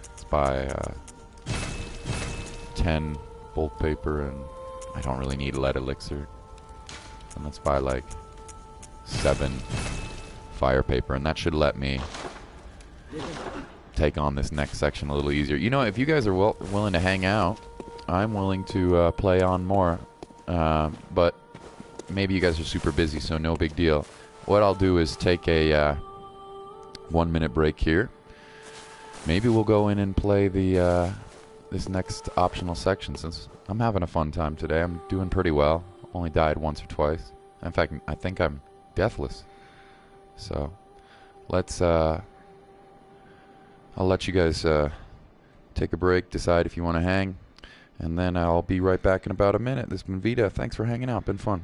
let's buy 10 bolt paper, and I don't really need lead elixir. And let's buy like 7 fire paper, and that should let me take on this next section a little easier. You know, if you guys are willing to hang out, I'm willing to play on more, but maybe you guys are super busy, so no big deal. What I'll do is take a 1-minute break here. Maybe we'll go in and play the this next optional section, since I'm having a fun time today. I'm doing pretty well. Only died once or twice. In fact, I think I'm deathless. So let's I'll let you guys take a break, decide if you want to hang, and then I'll be right back in about a minute. This has been Vita. Thanks for hanging out. Been fun.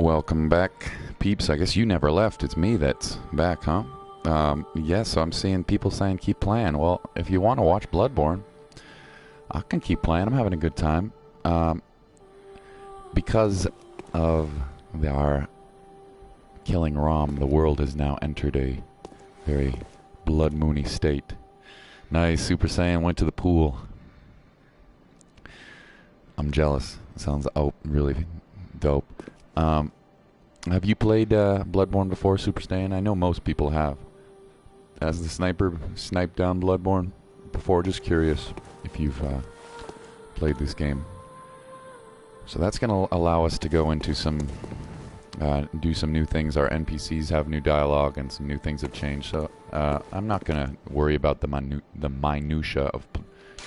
Welcome back, peeps. I guess you never left. It's me that's back, huh? Yeah, so I'm seeing people saying keep playing. Well, if you want to watch Bloodborne, I can keep playing. I'm having a good time. Because of our killing Rom, the world has now entered a very blood moony state. Nice, Super Saiyan went to the pool. I'm jealous. It sounds really dope. Have you played Bloodborne before, Super Saiyan? I know most people have. Has the sniper sniped down Bloodborne before? Just curious if you've played this game. So that's going to allow us to go into some, do some new things. Our NPCs have new dialogue and some new things have changed. So I'm not going to worry about the minutia of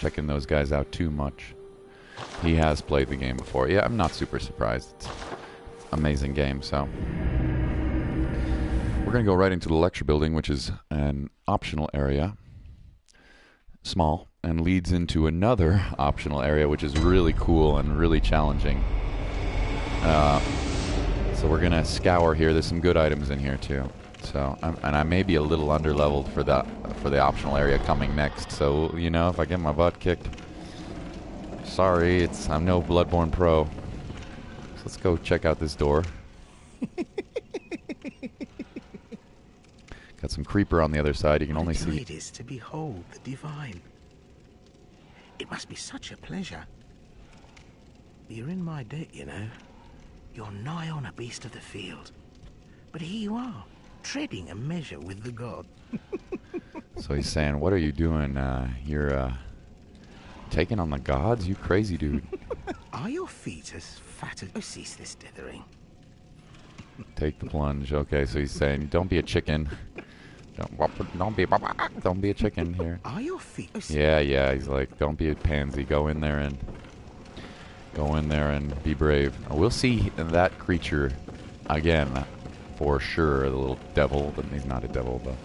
checking those guys out too much. He has played the game before. Yeah, I'm not super surprised. It's an amazing game, so. We're going to go right into the lecture building, which is an optional area. Small. And leads into another optional area, which is really cool and really challenging. So we're going to scour here. There's some good items in here, too. So, and I may be a little underleveled for the optional area coming next. So, you know, if I get my butt kicked, sorry, I'm no Bloodborne pro. So let's go check out this door. Got some creeper on the other side. You can only see. It is to behold the divine. It must be such a pleasure. You're in my debt, you know. You're nigh on a beast of the field. But here you are, treading a measure with the god. So he's saying, what are you doing? You're taking on the gods? You crazy dude. Are your feet as fat as... Oh, cease this dithering. Take the plunge. Okay, so he's saying, don't be a chicken. Don't be a chicken here. Are your feet... Oh, yeah, he's like, don't be a pansy. Go in there and be brave. We'll see that creature again for sure. The little devil, but he's not a devil, but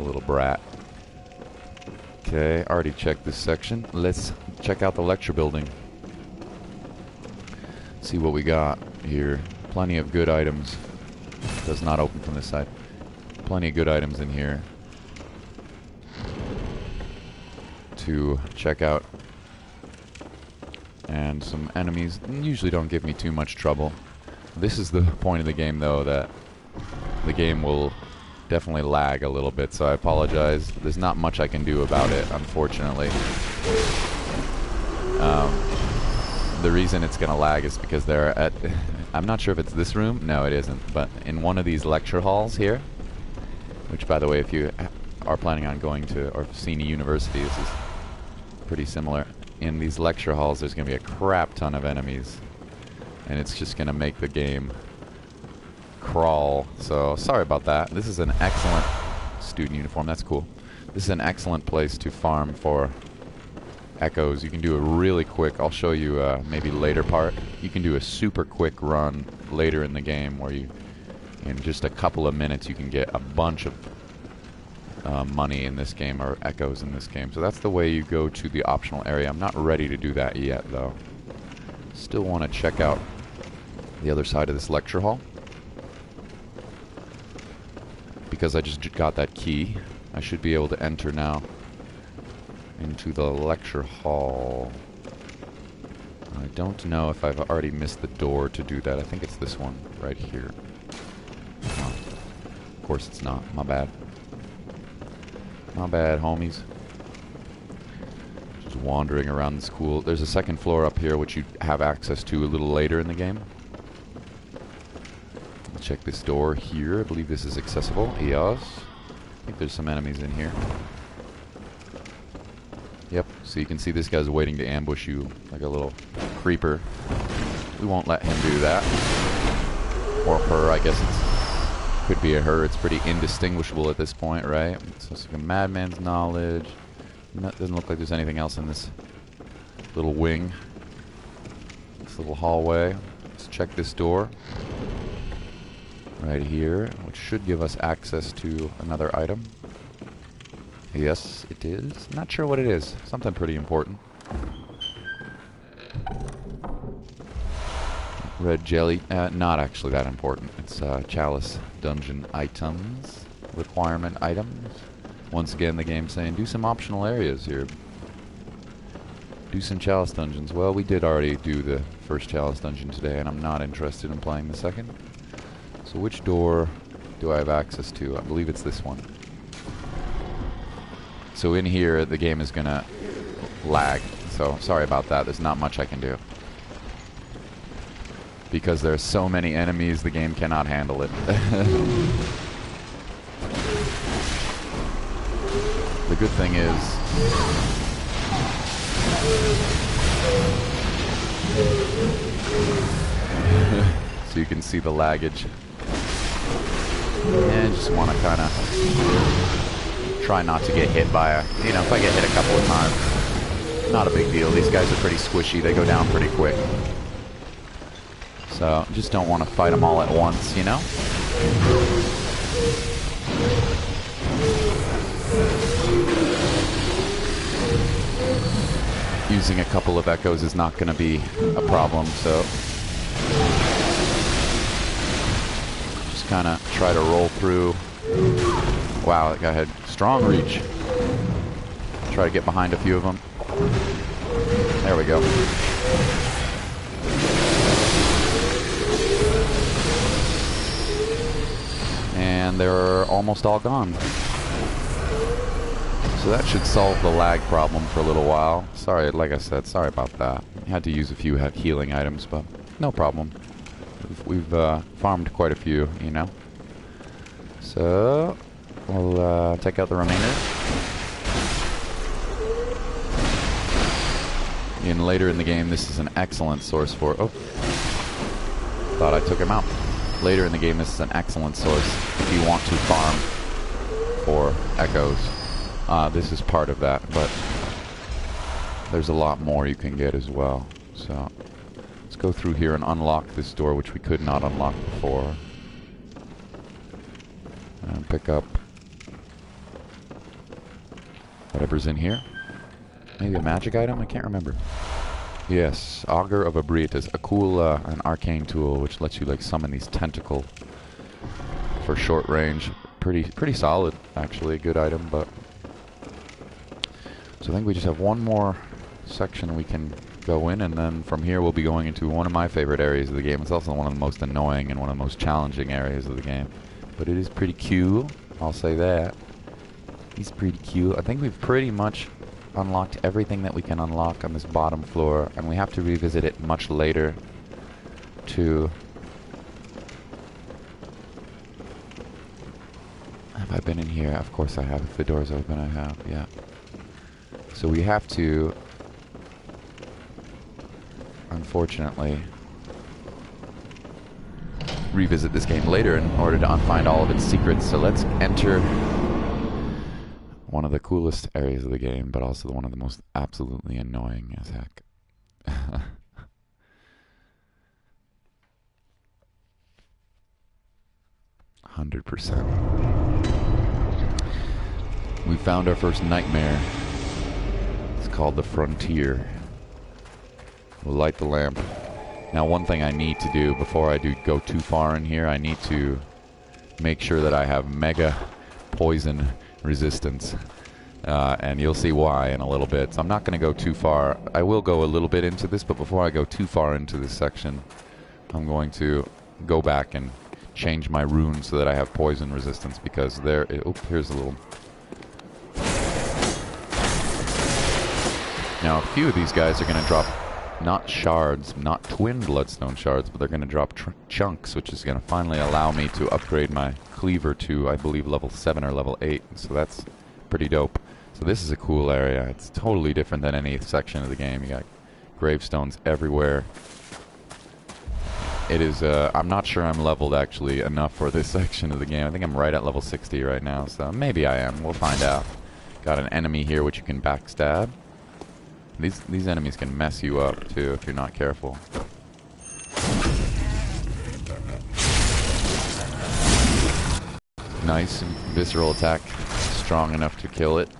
a little brat. Okay, already checked this section. Let's check out the lecture building. See what we got here. Plenty of good items. Does not open from this side. Plenty of good items in here to check out. And some enemies usually don't give me too much trouble. This is the point of the game, though, that the game will definitely lag a little bit, so I apologize. There's not much I can do about it, unfortunately. The reason it's going to lag is because they're at... I'm not sure if it's this room. No, it isn't. But in one of these lecture halls here, which, by the way, if you are planning on going to or seeing a university, this is pretty similar. In these lecture halls, there's going to be a crap ton of enemies. And it's just going to make the game crawl. So, sorry about that. This is an excellent student uniform. That's cool. This is an excellent place to farm for echoes. You can do a really quick, I'll show you maybe later part. You can do a super quick run later in the game where you, in just a couple of minutes, you can get a bunch of money in this game, or echoes in this game. So that's the way you go to the optional area. I'm not ready to do that yet, though. Still want to check out the other side of this lecture hall. Because I just got that key, I should be able to enter now into the lecture hall. I don't know if I've already missed the door to do that. I think it's this one right here. No. Of course it's not. My bad. My bad, homies. Just wandering around the school. There's a second floor up here which you have access to a little later in the game. Check this door here. I believe this is accessible. Yes. I think there's some enemies in here. Yep, so you can see this guy's waiting to ambush you like a little creeper. We won't let him do that. Or her, I guess it could be a her. It's pretty indistinguishable at this point, right? So it's like a madman's knowledge. Doesn't look like there's anything else in this little wing. This little hallway. Let's check this door. Right here, which should give us access to another item. Yes, it is. Not sure what it is. Something pretty important. Red jelly, not actually that important. It's chalice dungeon items, requirement items. Once again, the game's saying do some optional areas here. Do some chalice dungeons. Well, we did already do the first chalice dungeon today, and I'm not interested in playing the second. So which door do I have access to? I believe it's this one. So in here, the game is gonna lag. So sorry about that. There's not much I can do. Because there's so many enemies, the game cannot handle it. The good thing is... so you can see the laggage. And just want to kind of try not to get hit by a... You know, if I get hit a couple of times, not a big deal. These guys are pretty squishy. They go down pretty quick. So, just don't want to fight them all at once, you know? Using a couple of echoes is not going to be a problem, so... Just kind of try to roll through. Wow, that guy had strong reach. Try to get behind a few of them. There we go. And they're almost all gone. So that should solve the lag problem for a little while. Sorry, like I said, sorry about that. I had to use a few healing items, but no problem. We've farmed quite a few, you know. So we'll take out the remainder. And later in the game, this is an excellent source for... Oh, thought I took him out. Later in the game, this is an excellent source if you want to farm for echoes. This is part of that, but there's a lot more you can get as well. So let's go through here and unlock this door, which we could not unlock before. And pick up whatever's in here. Maybe a magic item? I can't remember. Yes, Augur of Abriatus, a cool, an arcane tool which lets you like summon these tentacle for short range. Pretty solid, actually, a good item. But so I think we just have one more section we can go in, and then from here we'll be going into one of my favorite areas of the game. It's also one of the most annoying and one of the most challenging areas of the game, but it is pretty cool. I'll say that. He's pretty cool. I think we've pretty much unlocked everything that we can unlock on this bottom floor, and we have to revisit it much later to... Have I been in here? Of course I have. If the door's open, I have, yeah. So we have to, unfortunately, revisit this game later in order to find all of its secrets. So let's enter one of the coolest areas of the game, but also one of the most absolutely annoying as heck. 100%. We found our first nightmare. It's called the Frontier. We'll light the lamp. Now, one thing I need to do before I go too far in here, I need to make sure that I have mega poison resistance. And you'll see why in a little bit. So I'm not going to go too far. I will go a little bit into this, but before I go too far into this section, I'm going to go back and change my runes so that I have poison resistance, because there... Oh, here's a little... Now, a few of these guys are going to drop not shards, not twin bloodstone shards, but they're going to drop chunks, which is going to finally allow me to upgrade my cleaver to, I believe, level 7 or level 8. So that's pretty dope. So this is a cool area. It's totally different than any section of the game. You got gravestones everywhere. It is, I'm not sure I'm leveled actually enough for this section of the game. I think I'm right at level 60 right now, so maybe I am. We'll find out. Got an enemy here which you can backstab. These enemies can mess you up too if you're not careful. Nice visceral attack, strong enough to kill it.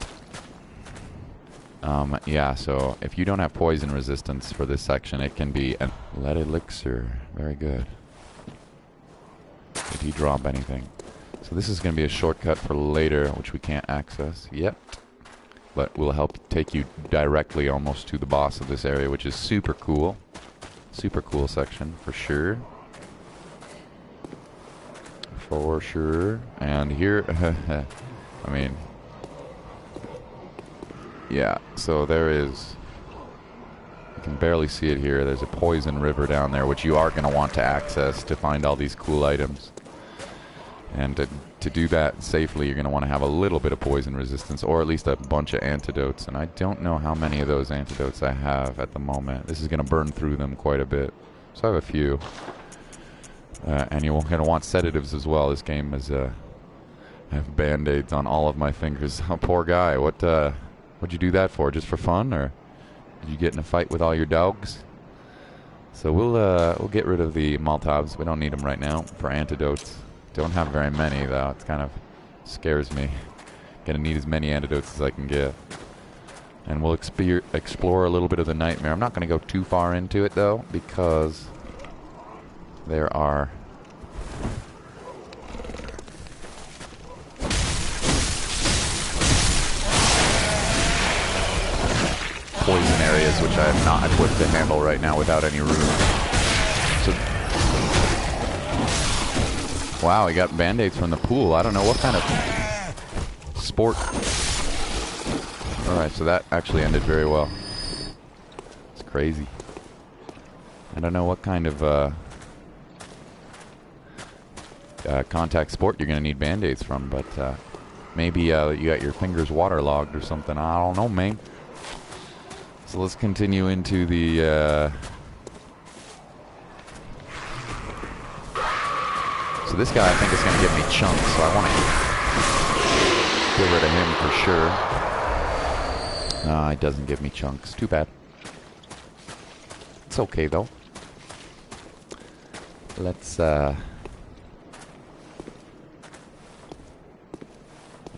Yeah, so if you don't have poison resistance for this section, it can be an lead elixir. Very good. Did he drop anything? So this is going to be a shortcut for later, which we can't access yet. But will help take you directly almost to the boss of this area, which is super cool. Super cool section, for sure. For sure. And here, I mean, yeah, so there is, you can barely see it here, there's a poison river down there, which you are going to want to access to find all these cool items. And to do that safely, you're going to want to have a little bit of poison resistance, or at least a bunch of antidotes. And I don't know how many of those antidotes I have at the moment. This is going to burn through them quite a bit. So I have a few. And you're going to want sedatives as well. This game is, I have band-aids on all of my fingers. Oh, poor guy. What'd you do that for? Just for fun, or did you get in a fight with all your dogs? So we'll get rid of the Molotovs. We don't need them right now for antidotes. Don't have very many though. It kind of scares me. Gonna need as many antidotes as I can get. And we'll explore a little bit of the nightmare. I'm not gonna go too far into it though, because there are poison areas which I am not equipped to handle right now without any room. So, wow, he got band-aids from the pool. I don't know what kind of sport. Alright, so that actually ended very well. It's crazy. I don't know what kind of contact sport you're going to need band-aids from, but maybe you got your fingers waterlogged or something. I don't know, man. So let's continue into the... So this guy I think is going to give me chunks, so I want to get rid of him for sure. No, he doesn't give me chunks. Too bad. It's okay though. Let's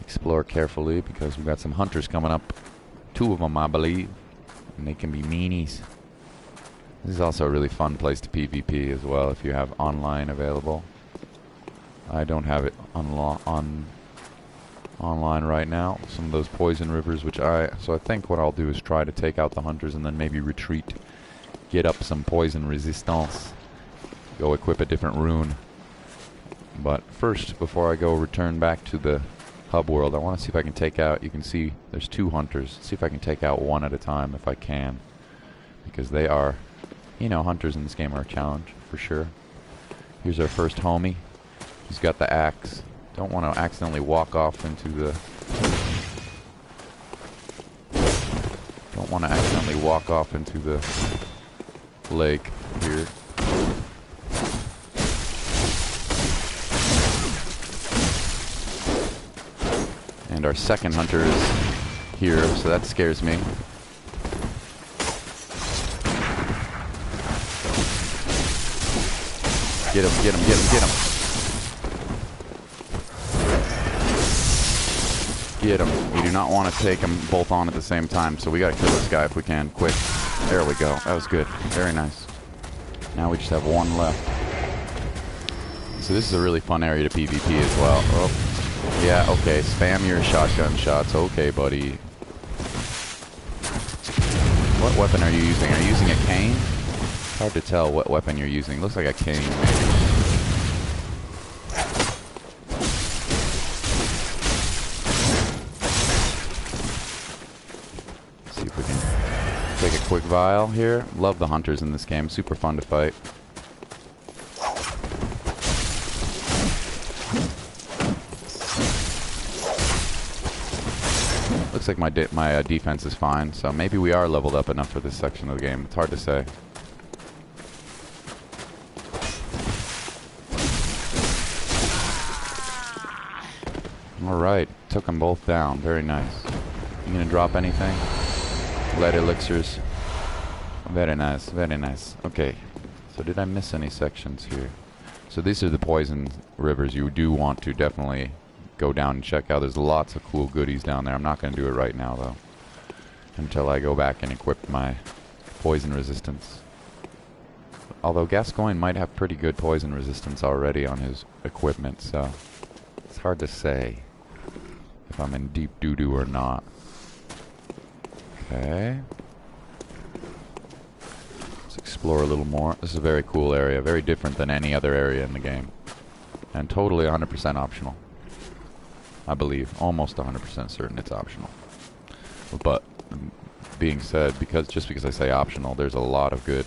explore carefully because we've got some hunters coming up. 2 of them, I believe. And they can be meanies. This is also a really fun place to PvP as well if you have online available. I don't have it online right now. Some of those poison rivers, so I think what I'll do is try to take out the hunters and then maybe retreat, get up some poison resistance, go equip a different rune. But first, before I go return back to the hub world, I want to see if I can take out, you can see there's 2 hunters. See if I can take out one at a time if I can, because they are, you know, hunters in this game are a challenge for sure. Here's our first homie. He's got the axe. Don't want to accidentally walk off into the... Don't want to accidentally walk off into the lake here. And our second hunter is here, so that scares me. Get him, get him, get him, get him. Get him. We do not want to take them both on at the same time, so we gotta kill this guy if we can, quick. There we go. That was good. Very nice. Now we just have 1 left. So this is a really fun area to PvP as well. Oh, yeah, okay. Spam your shotgun shots. Okay, buddy. What weapon are you using? Are you using a cane? It's hard to tell what weapon you're using. Looks like a cane, maybe. Take a quick vial here. Love the hunters in this game. Super fun to fight. Looks like my defense is fine, so maybe we are leveled up enough for this section of the game. It's hard to say. Alright, took them both down. Very nice. You gonna drop anything? Lead elixirs. Very nice, very nice. Okay, so did I miss any sections here? So these are the poison rivers you do want to definitely go down and check out. There's lots of cool goodies down there. I'm not going to do it right now, though. until I go back and equip my poison resistance. Although Gascoigne might have pretty good poison resistance already on his equipment, so it's hard to say if I'm in deep doo-doo or not. Okay. Let's explore a little more. This is a very cool area, very different than any other area in the game. And totally 100% optional. I believe, almost 100% certain it's optional. But, being said, just because I say optional, there's a lot of good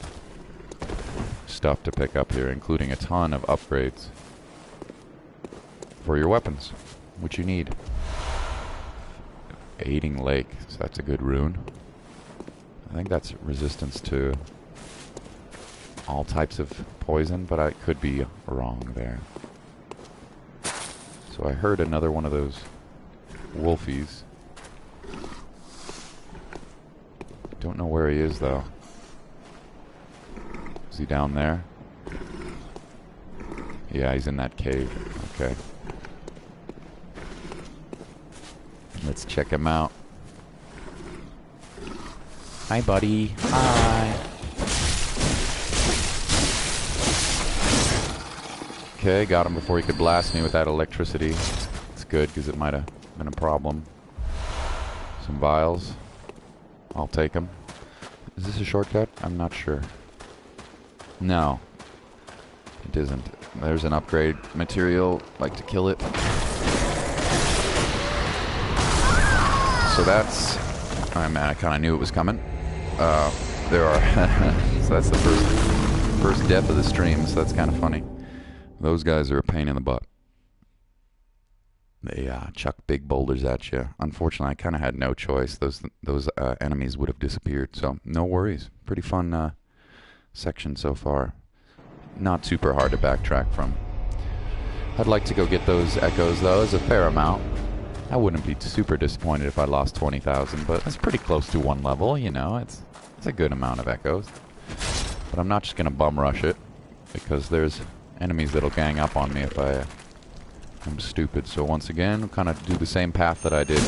stuff to pick up here, including a ton of upgrades for your weapons, which you need. Aiding Lake, so that's a good rune. I think that's resistance to all types of poison, but I could be wrong there. So I heard another one of those wolfies. Don't know where he is, though. Is he down there? Yeah, he's in that cave. Okay. Let's check him out. Hi, buddy. Hi. Okay, got him before he could blast me with that electricity. It's good, because it might have been a problem. Some vials. I'll take them. Is this a shortcut? I'm not sure. No. It isn't. There's an upgrade material. Like to kill it. So that's... Oh man, I kind of knew it was coming. There are... So that's the first death of the stream, so that's kind of funny. Those guys are a pain in the butt. They chuck big boulders at you. Unfortunately, I kind of had no choice. Those enemies would have disappeared, so no worries. Pretty fun section so far. Not super hard to backtrack from. I'd like to go get those echoes, though. There's a fair amount. I wouldn't be super disappointed if I lost 20,000, but that's pretty close to one level, you know. It's a good amount of echoes. But I'm not just going to bum rush it, because there's enemies that'll gang up on me if I'm stupid. So once again, we'll kind of do the same path that I did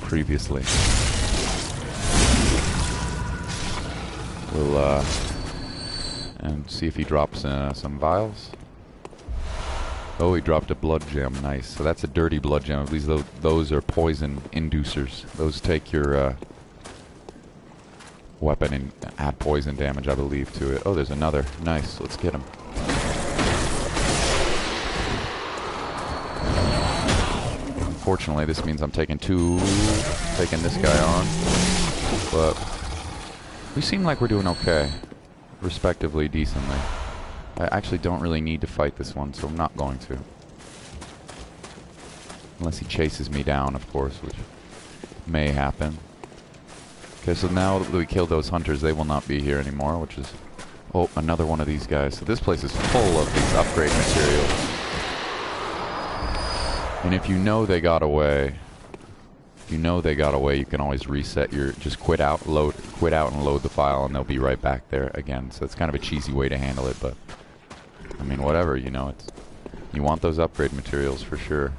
previously. We'll and see if he drops some vials. Oh, he dropped a blood gem. Nice. So that's a dirty blood gem. At least those are poison inducers. Those take your weapon and add poison damage, I believe, to it. Oh, there's another. Nice. Let's get him. Unfortunately, this means I'm taking this guy on. But we seem like we're doing okay. Respectively, decently. I actually don't really need to fight this one, so I'm not going to. Unless he chases me down, of course, which may happen. Okay, so now that we killed those hunters, they will not be here anymore, which is... Oh, another one of these guys. So this place is full of these upgrade materials. And if you know they got away... you can always reset your... Just quit out and load the file, and they'll be right back there again. So it's kind of a cheesy way to handle it, but... I mean, whatever, you know, you want those upgrade materials for sure.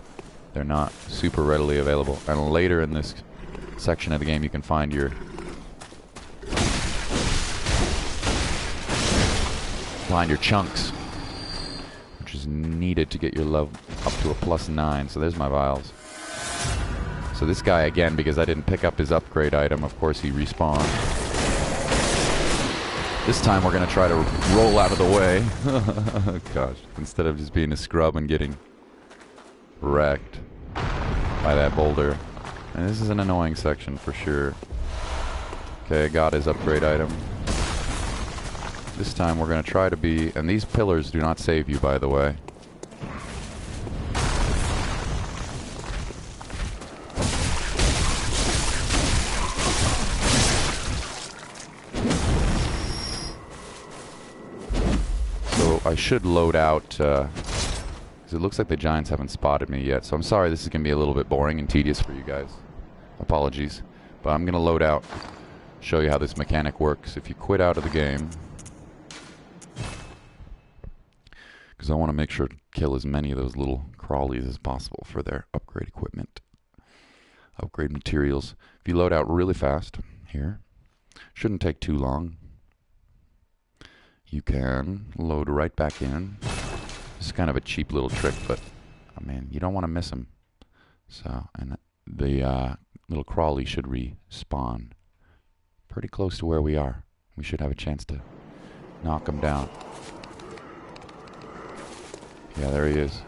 They're not super readily available. And later in this section of the game, you can find your chunks, which is needed to get your level up to a +9. So there's my vials. So this guy, again, because I didn't pick up his upgrade item, of course he respawned. This time we're going to try to roll out of the way. Gosh, instead of just being a scrub and getting wrecked by that boulder. And this is an annoying section for sure. Okay, I got his upgrade item. This time we're going to try to be... And these pillars do not save you, by the way. I should load out, because it looks like the giants haven't spotted me yet. So I'm sorry this is going to be a little bit boring and tedious for you guys. Apologies. But I'm going to load out, show you how this mechanic works. If you quit out of the game, because I want to make sure to kill as many of those little crawlies as possible for their upgrade equipment. Upgrade materials. If you load out really fast here, shouldn't take too long. You can load right back in. This is kind of a cheap little trick, but I mean, you don't want to miss them. So, and the little crawly should respawn pretty close to where we are. We should have a chance to knock him down. Yeah, there he is.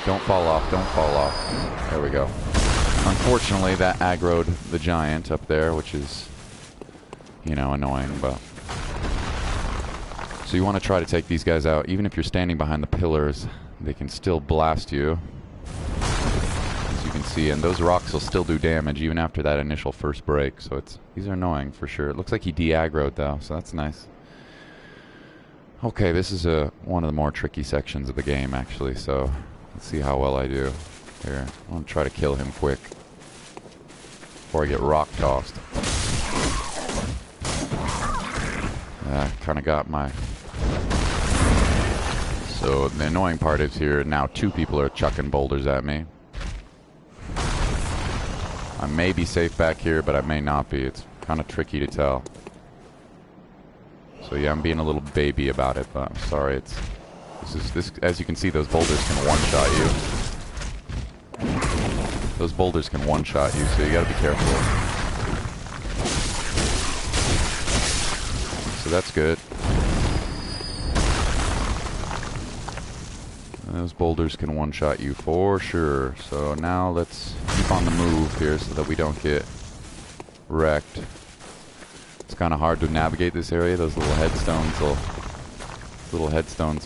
Don't fall off, don't fall off. There we go. Unfortunately, that aggroed the giant up there, which is, you know, annoying, but... So you want to try to take these guys out. Even if you're standing behind the pillars, they can still blast you. As you can see, and those rocks will still do damage even after that initial first break. So these are annoying for sure. It looks like he de-aggroed though, so that's nice. Okay, this is one of the more tricky sections of the game actually, so let's see how well I do. Here, I want to try to kill him quick before I get rock tossed. Kind of got my... So the annoying part is here now 2 people are chucking boulders at me. I may be safe back here, but I may not be. It's kind of tricky to tell. So yeah, I'm being a little baby about it, but I'm sorry. This as you can see, those boulders can one-shot you. Those boulders can one-shot you, so you gotta be careful. So that's good. Those boulders can one-shot you for sure. So now let's keep on the move here so that we don't get wrecked. It's kind of hard to navigate this area. Those little headstones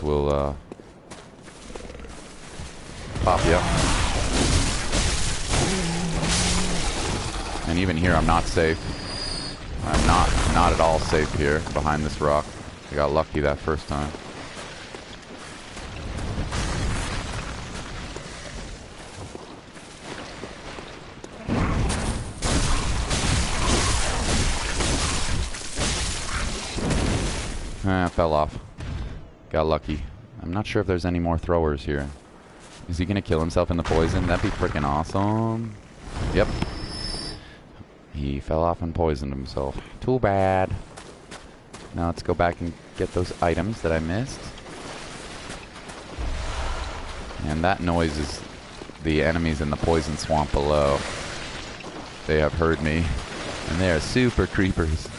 will pop you up. And even here I'm not safe. I'm not at all safe here behind this rock. I got lucky that first time. Fell off. Got lucky. I'm not sure if there's any more throwers here. Is he gonna kill himself in the poison? That'd be freaking awesome. Yep. He fell off and poisoned himself. Too bad. Now let's go back and get those items that I missed. And that noise is the enemies in the poison swamp below. They have heard me. And they are super creepers.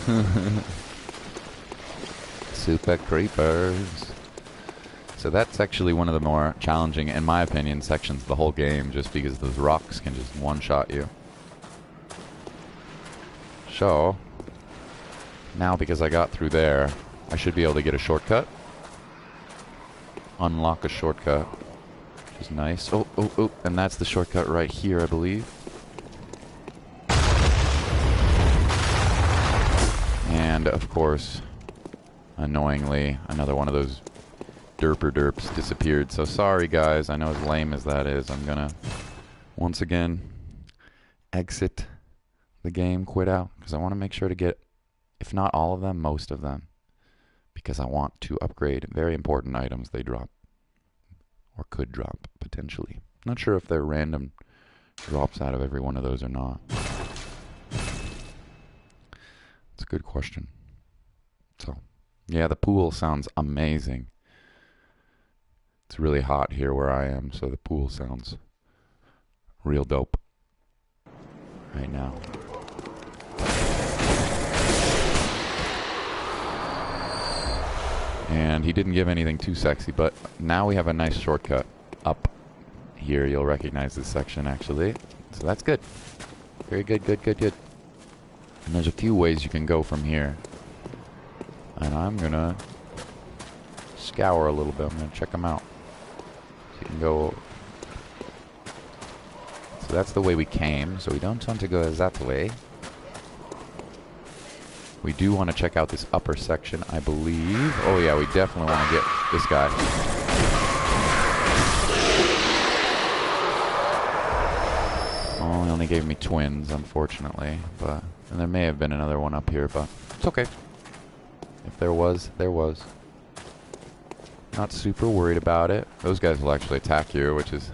Super creepers. So that's actually one of the more challenging, in my opinion, sections of the whole game, just because those rocks can just one-shot you. So, now because I got through there, I should be able to get a shortcut. Unlock a shortcut, which is nice. Oh, oh, oh, and that's the shortcut right here, I believe. And, of course... Annoyingly, another one of those derps disappeared. So sorry guys, I know as lame as that is, I'm gonna once again exit the game, quit out, because I want to make sure to get, if not all of them, most of them, because I want to upgrade very important items they drop, or could drop, potentially. Not sure if they're random drops out of every one of those or not. It's a good question. So yeah, the pool sounds amazing. It's really hot here where I am, so the pool sounds real dope right now. And he didn't give anything too sexy, but now we have a nice shortcut up here. You'll recognize this section actually. So that's good. Very good, good, good, good. And there's a few ways you can go from here. And I'm gonna scour a little bit. I'm gonna check them out. So you can go. So that's the way we came. So we don't want to go that way. We do want to check out this upper section, I believe. Oh yeah, we definitely want to get this guy. Oh, he only gave me twins, unfortunately. And there may have been another one up here, but it's okay. If there was, there was. Not super worried about it. Those guys will actually attack you, which is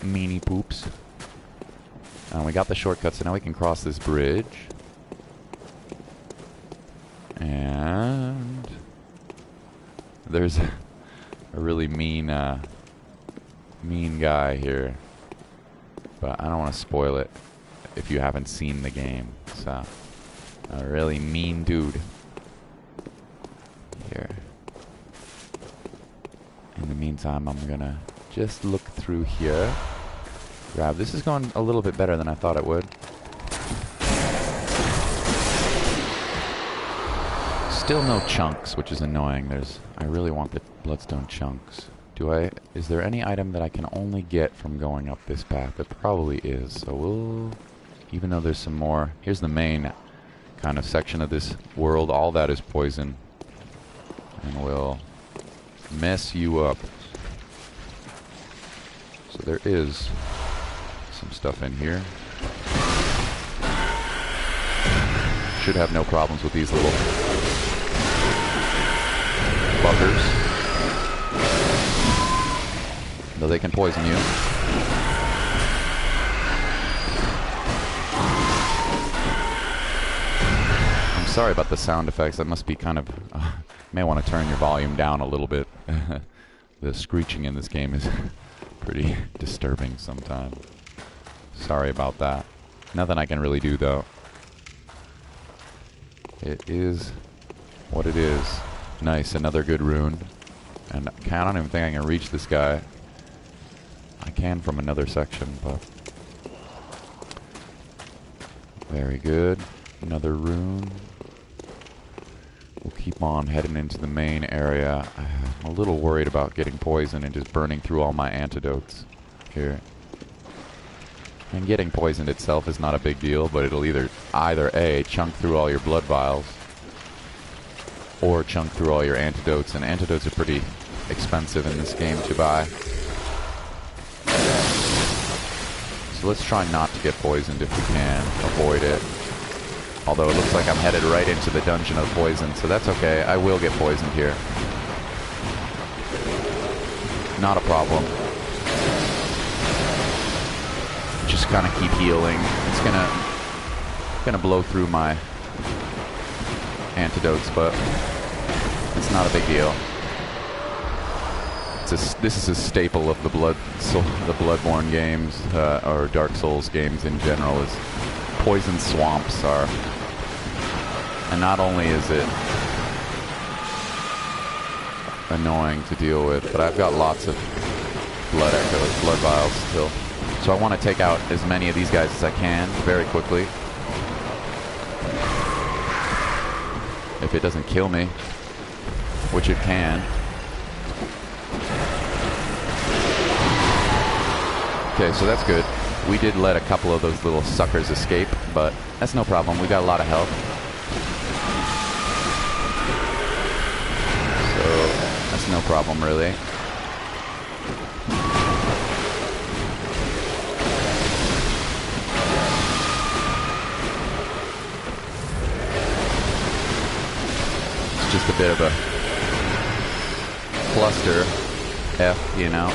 meanie poops. We got the shortcut, so now we can cross this bridge. And there's a really mean guy here. But I don't want to spoil it if you haven't seen the game. So, a really mean dude. Here. In the meantime, I'm gonna just look through here. Grab. This is going a little bit better than I thought it would. Still no chunks, which is annoying. I really want the bloodstone chunks. Is there any item that I can only get from going up this path? There probably is. So even though there's some more, here's the main kind of section of this world. All that is poison. And will mess you up. So there is some stuff in here. Should have no problems with these little buggers. Though they can poison you. I'm sorry about the sound effects. That must be kind of... may want to turn your volume down a little bit. The screeching in this game is pretty disturbing sometimes. Sorry about that. Nothing I can really do, though. It is what it is. Nice, another good rune. And I don't even think I can reach this guy. I can from another section, but... very good. Another rune. We'll keep on heading into the main area. I'm a little worried about getting poisoned and just burning through all my antidotes here. And getting poisoned itself is not a big deal, but it'll either A, chunk through all your blood vials, or chunk through all your antidotes, and antidotes are pretty expensive in this game to buy. So let's try not to get poisoned if we can, avoid it. Although it looks like I'm headed right into the dungeon of poison, so that's okay. I will get poisoned here. Not a problem. Just kind of keep healing. It's gonna blow through my antidotes, but it's not a big deal. This is a staple of the Bloodborne games, or Dark Souls games in general, is poison swamps are. And not only is it annoying to deal with, but I've got lots of blood vials still. So I want to take out as many of these guys as I can very quickly. If it doesn't kill me, which it can. Okay, so that's good. We did let a couple of those little suckers escape, but that's no problem. We got a lot of health. So that's no problem, really. It's just a bit of a cluster F, you know.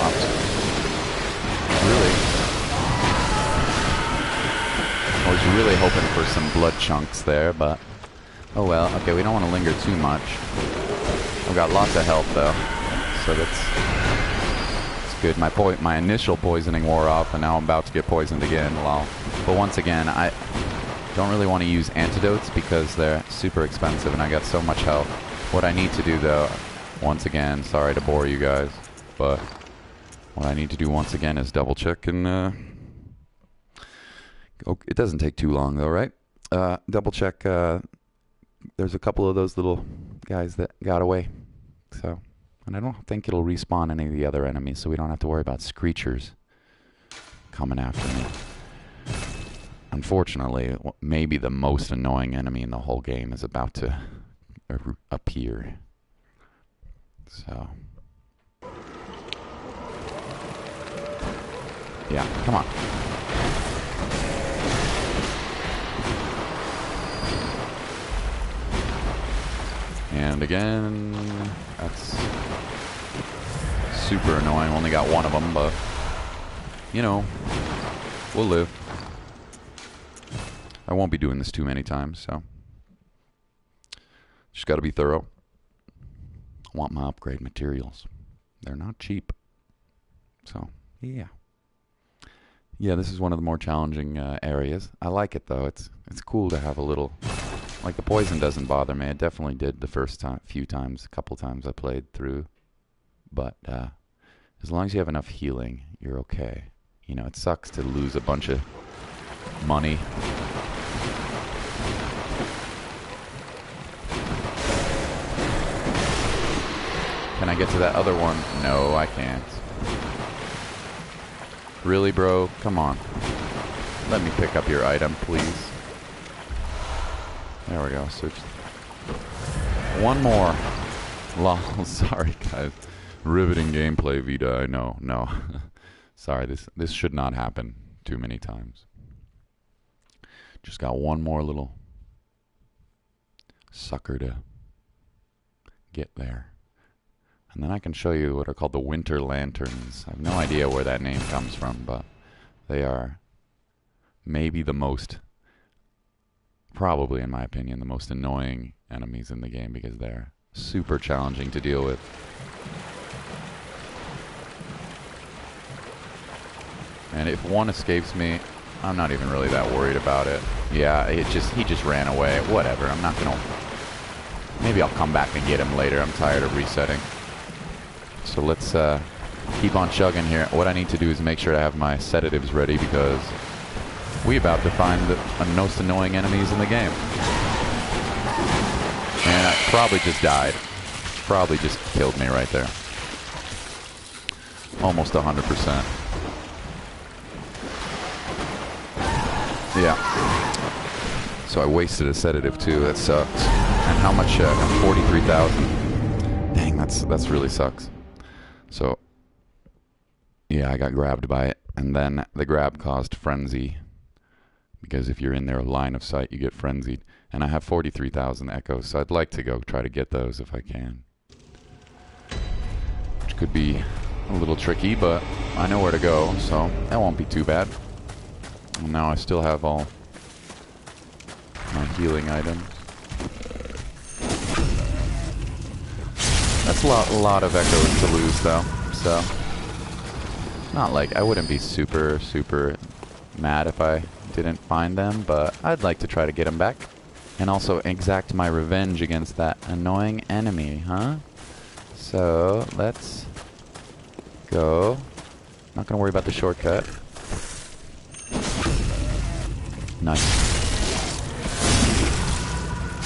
I was really hoping for some blood chunks there, but oh well. Okay, we don't want to linger too much. I've got lots of health though, so that's good. My initial poisoning wore off, and now I'm about to get poisoned again. Lol. But once again, I don't really want to use antidotes because they're super expensive, and I got so much health. What I need to do though, once again, sorry to bore you guys, but what I need to do once again is double check and it doesn't take too long though, right? Double check. There's a couple of those little guys that got away. So, and I don't think it'll respawn any of the other enemies, so we don't have to worry about screechers coming after me. Unfortunately, maybe the most annoying enemy in the whole game is about to appear. So, yeah, come on. And again, that's super annoying. Only got one of them, but you know, we'll live. I won't be doing this too many times, so just got to be thorough. I want my upgrade materials. They're not cheap. So, yeah. Yeah, this is one of the more challenging areas. I like it, though. It's cool to have a little... Like, the poison doesn't bother me. It definitely did the first few times, a couple times I played through. But as long as you have enough healing, you're okay. You know, it sucks to lose a bunch of money. Can I get to that other one? No, I can't. Really, bro? Come on. Let me pick up your item, please. There we go. Switch. One more. Lol. Sorry, guys. Riveting gameplay, Vita. I know. No. Sorry, this should not happen too many times. Just got one more little sucker to get there. And then I can show you what are called the winter lanterns. I have no idea where that name comes from, but they are maybe the most, probably in my opinion, the most annoying enemies in the game because they're super challenging to deal with. And if one escapes me, I'm not even really that worried about it. Yeah, he just ran away. Whatever, I'm not gonna... Maybe I'll come back and get him later. I'm tired of resetting. So let's keep on chugging here. What I need to do is make sure to have my sedatives ready because we're about to find the most annoying enemies in the game. And I probably just died. Probably just killed me right there. Almost 100%. Yeah. So I wasted a sedative too. That sucks. And how much? 43,000. Dang, that's really sucks. So, yeah, I got grabbed by it, and then the grab caused frenzy, because if you're in their line of sight, you get frenzied. And I have 43,000 echoes, so I'd like to go try to get those if I can. Which could be a little tricky, but I know where to go, so that won't be too bad. And now I still have all my healing items. That's a lot of echoes to lose, though. So, not like I wouldn't be super mad if I didn't find them, but I'd like to try to get them back, and also exact my revenge against that annoying enemy, huh? So let's go. Not gonna worry about the shortcut. Nice.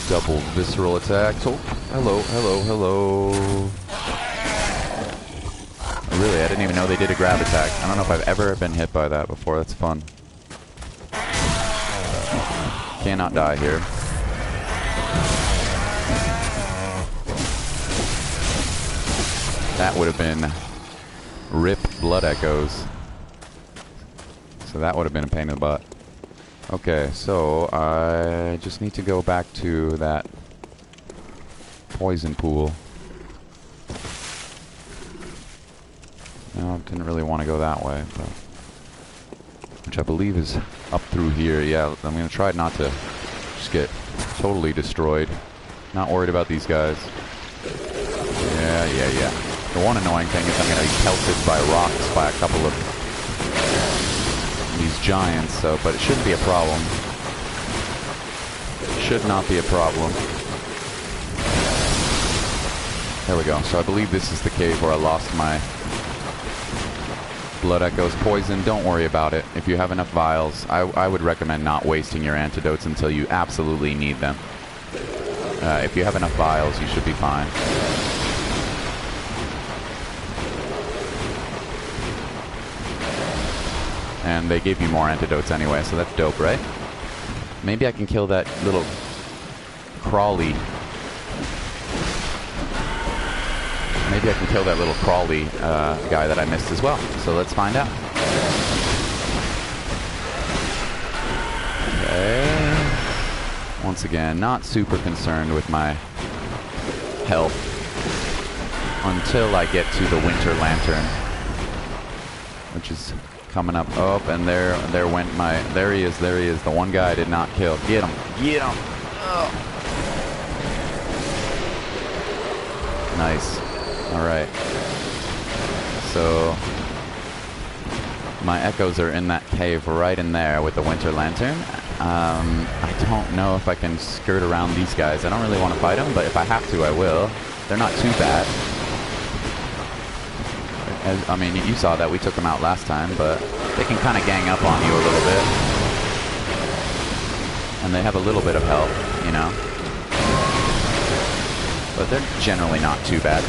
Double visceral attacks. Oh, hello. Really, I didn't even know they did a grab attack. I don't know if I've ever been hit by that before. That's fun. Cannot die here. That would have been rip blood echoes. So that would have been a pain in the butt. Okay, so I just need to go back to that poison pool. No, didn't really want to go that way, but which I believe is up through here. Yeah, I'm going to try not to just get totally destroyed. Not worried about these guys. Yeah. The one annoying thing is I'm going to be pelted by rocks by a couple of these giants, so, but it shouldn't be a problem. Should not be a problem. There we go. So I believe this is the cave where I lost my blood echoes. Poison, don't worry about it. If you have enough vials, I would recommend not wasting your antidotes until you absolutely need them. If you have enough vials, you should be fine. And they gave you more antidotes anyway, so that's dope, right? Maybe I can kill that little crawly. Maybe I can kill that little crawly guy that I missed as well. So let's find out. Okay. Once again, not super concerned with my health until I get to the winter lantern, which is coming up. Oh, and there went my... There he is, there he is. The one guy I did not kill. Get him. Get him. Oh. Nice. Alright. So... my echoes are in that cave right in there with the winter lantern. I don't know if I can skirt around these guys. I don't really want to fight them, but if I have to, I will. They're not too bad. I mean, you saw that we took them out last time, but they can kind of gang up on you a little bit. And they have a little bit of help, you know. But they're generally not too bad.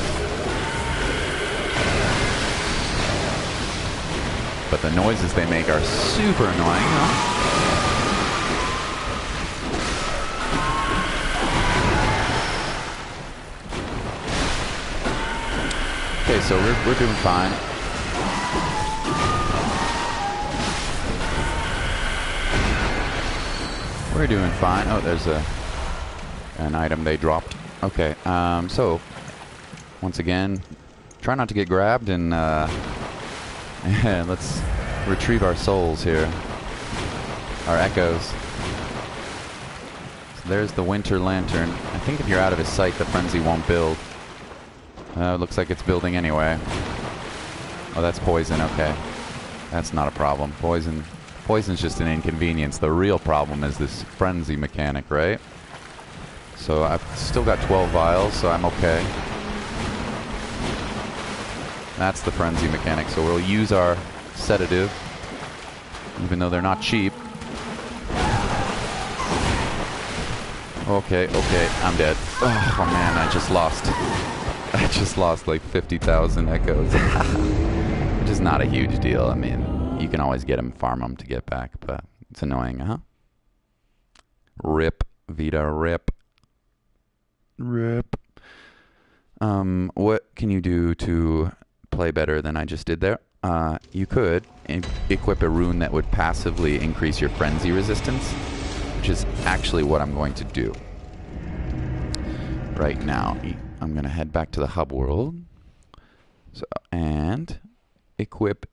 But the noises they make are super annoying, huh? Okay, so we're doing fine. We're doing fine. Oh, there's an item they dropped. Okay, so once again, try not to get grabbed and let's retrieve our souls here. Our echoes. So there's the winter lantern. I think if you're out of his sight, the frenzy won't build. It looks like it's building anyway. Oh, that's poison. Okay. That's not a problem. Poison's just an inconvenience. The real problem is this frenzy mechanic, right? So I've still got 12 vials, so I'm okay. That's the frenzy mechanic. So we'll use our sedative, even though they're not cheap. Okay, okay, I'm dead. Oh man, I just lost like 50,000 echoes. Which is not a huge deal. I mean, you can always get them, farm them to get back, but it's annoying, huh? Rip, Vita, rip. Rip. What can you do to play better than I just did there? You could equip a rune that would passively increase your frenzy resistance, which is actually what I'm going to do right now. I'm going to head back to the hub world. So, and equip...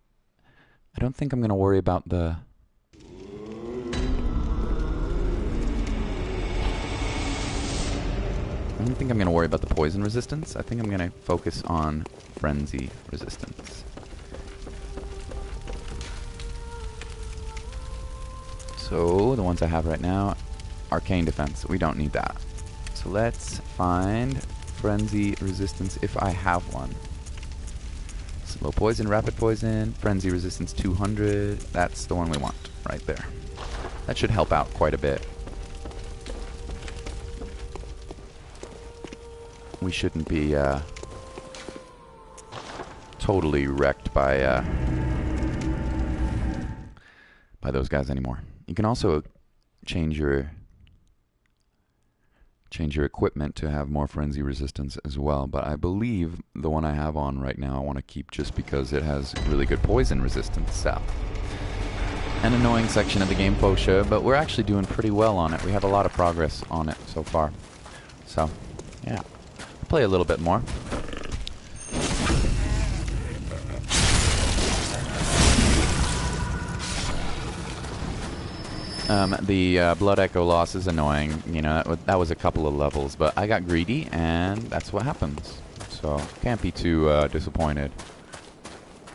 I don't think I'm going to worry about the... I don't think I'm going to worry about the poison resistance. I think I'm going to focus on frenzy resistance. So, the ones I have right now, arcane defense. We don't need that. So let's find frenzy resistance if I have one. Slow poison, rapid poison, frenzy resistance 200. That's the one we want right there. That should help out quite a bit. We shouldn't be totally wrecked by those guys anymore. You can also change your equipment to have more frenzy resistance as well, but I believe the one I have on right now I want to keep just because it has really good poison resistance. So, an annoying section of the game for sure, but we're actually doing pretty well on it. We have a lot of progress on it so far. So, yeah. I'll play a little bit more. The blood echo loss is annoying. You know, that was a couple of levels, but I got greedy, and that's what happens. So, can't be too disappointed.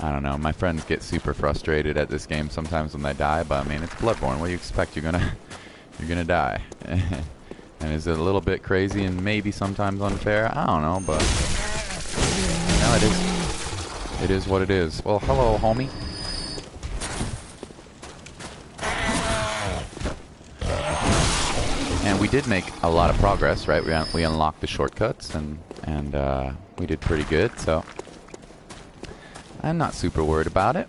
I don't know. My friends get super frustrated at this game sometimes when they die, but I mean, it's Bloodborne. What do you expect? You're gonna die. And is it a little bit crazy and maybe sometimes unfair? I don't know, but no, it is what it is. Well, hello, homie. And we did make a lot of progress, right? We unlocked the shortcuts, and we did pretty good, so I'm not super worried about it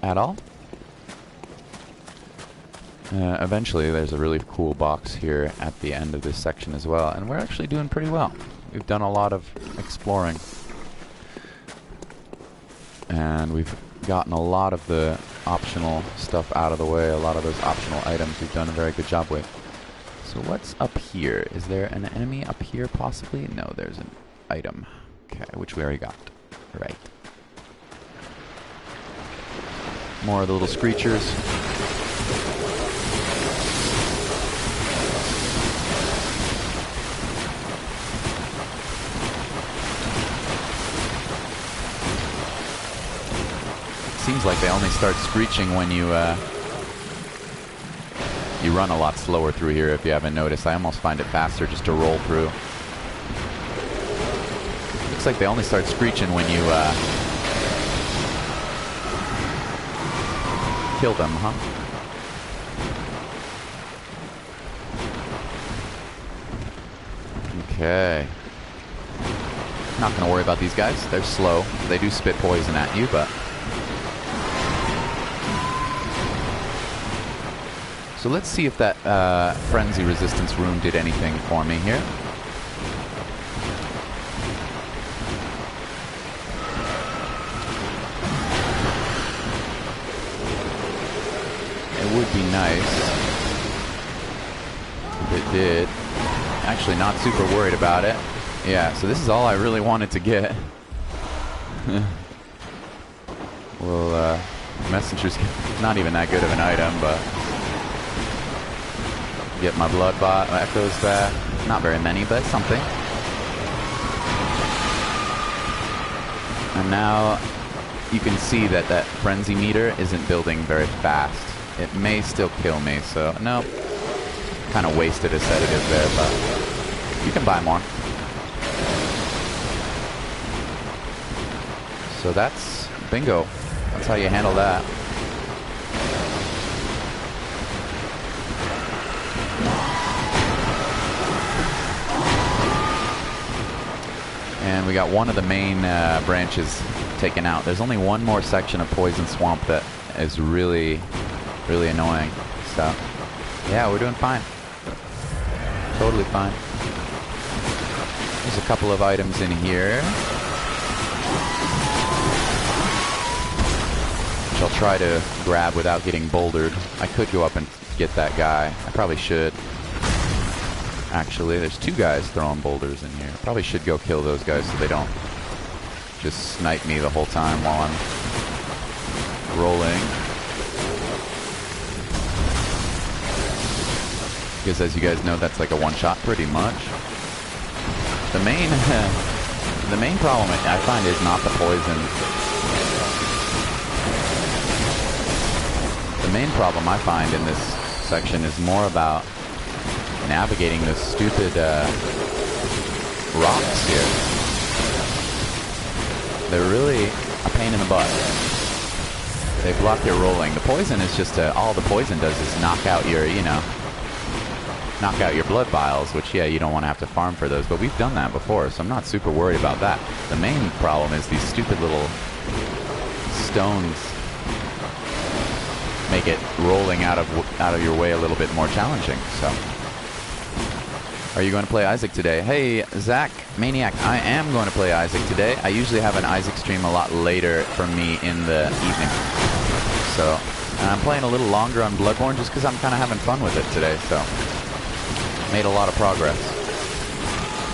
at all. Eventually, there's a really cool box here at the end of this section as well, and we're actually doing pretty well. We've done a lot of exploring, and we've gotten a lot of the optional stuff out of the way. A lot of those optional items we've done a very good job with. So what's up here? Is there an enemy up here possibly? No, there's an item. Okay, which we already got. Right. More of the little screechers. Seems like they only start screeching when you run a lot slower through here, if you haven't noticed. I almost find it faster just to roll through. Looks like they only start screeching when you kill them, huh? Okay. Not gonna worry about these guys. They're slow. They do spit poison at you, but... So let's see if that frenzy resistance rune did anything for me here. It would be nice if it did. Actually, not super worried about it. Yeah, so this is all I really wanted to get. Well, Messenger's not even that good of an item, but... Get my blood bot echoes back. Not very many, but something. And now you can see that that frenzy meter isn't building very fast. It may still kill me, so no. Kind of wasted a sedative there, but you can buy more. So that's bingo. That's how you handle that. And we got one of the main branches taken out. There's only one more section of Poison Swamp that is really, really annoying. So, yeah, we're doing fine. Totally fine. There's a couple of items in here, which I'll try to grab without getting bouldered. I could go up and get that guy. I probably should. Actually, there's two guys throwing boulders in here. Probably should go kill those guys so they don't just snipe me the whole time while I'm rolling. Because as you guys know, that's like a one-shot pretty much. The main problem I find is not the poison. The main problem I find in this section is more about navigating those stupid rocks here. They're really a pain in the butt. They block your rolling. The poison is just all the poison does is knock out your, knock out your blood vials, which, yeah, you don't want to have to farm for those, but we've done that before, so I'm not super worried about that. The main problem is these stupid little stones make it rolling out of your way a little bit more challenging, so... Are you going to play Isaac today? Hey, Zach, Maniac, I am going to play Isaac today. I usually have an Isaac stream a lot later for me in the evening. So, and I'm playing a little longer on Bloodborne just because I'm kind of having fun with it today, so. Made a lot of progress.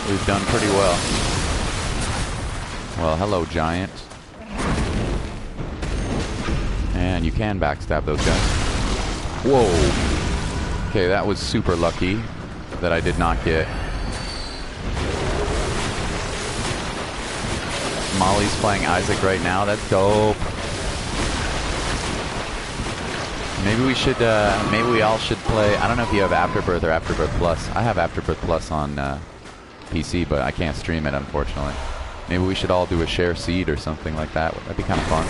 We've done pretty well. Well, hello, Giant. And you can backstab those guys. Whoa. Okay, that was super lucky that I did not get. Molly's playing Isaac right now. That's dope. Maybe we should, maybe we all should play. I don't know if you have Afterbirth or Afterbirth Plus. I have Afterbirth Plus on PC, but I can't stream it, unfortunately. Maybe we should all do a share seed or something like that. That'd be kind of fun.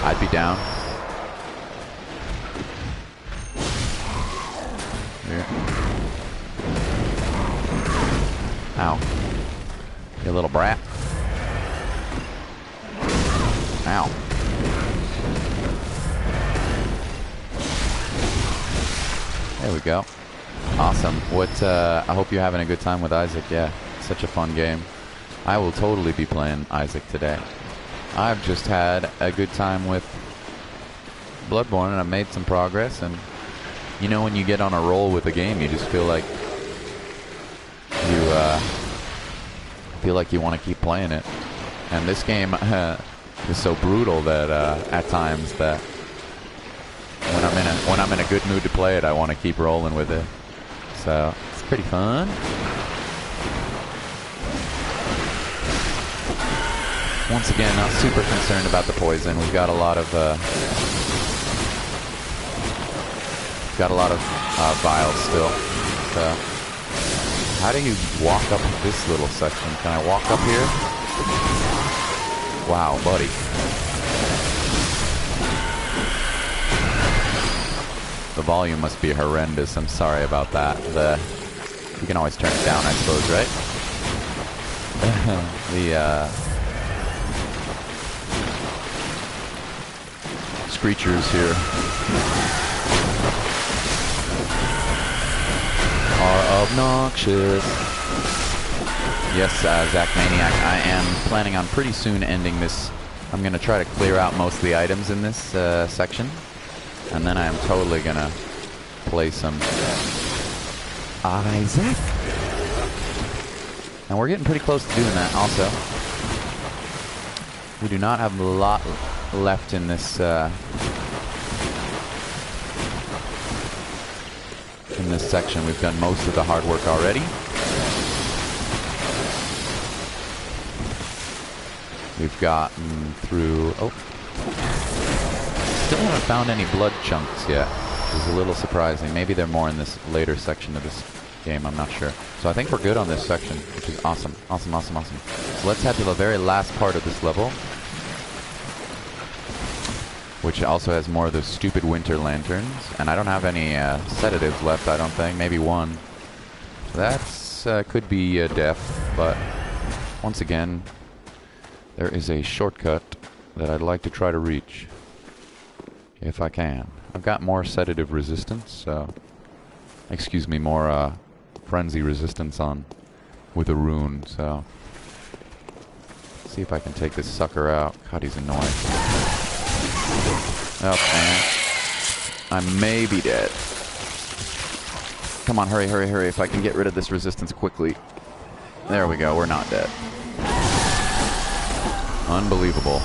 I'd be down. Here. Ow. You little brat. Ow. There we go. Awesome. I hope you're having a good time with Isaac. Yeah, such a fun game. I will totally be playing Isaac today. I've just had a good time with Bloodborne, and I've made some progress, and you know, when you get on a roll with a game, you just feel like you want to keep playing it. And this game, is so brutal that at times that when I'm in a good mood to play it, I want to keep rolling with it. So it's pretty fun. Once again, not super concerned about the poison. We've got a lot of vials still. So how do you walk up this little section? Can I walk up here? Wow, buddy. The volume must be horrendous. I'm sorry about that. You can always turn it down, I suppose, right? The screechers here are obnoxious. Yes, Zach Maniac, I am planning on pretty soon ending this. I'm going to try to clear out most of the items in this section. And then I am totally going to play some Isaac. And we're getting pretty close to doing that also. We do not have a lot left in this section. We've done most of the hard work already. We've gotten through... Oh. Still haven't found any blood chunks yet, which is a little surprising. Maybe they're more in this later section of this game, I'm not sure. So I think we're good on this section, which is awesome. Awesome, awesome, awesome. So let's head to the very last part of this level, which also has more of those stupid winter lanterns. And I don't have any sedatives left, I don't think. Maybe one. So that's could be death, but once again, there is a shortcut that I'd like to try to reach. If I can. I've got more sedative resistance, so... Excuse me, more frenzy resistance on with a rune, so... See if I can take this sucker out. God, he's annoying. Oh, man. I may be dead. Come on, hurry, hurry, hurry. If I can get rid of this resistance quickly. There we go, we're not dead. Unbelievable.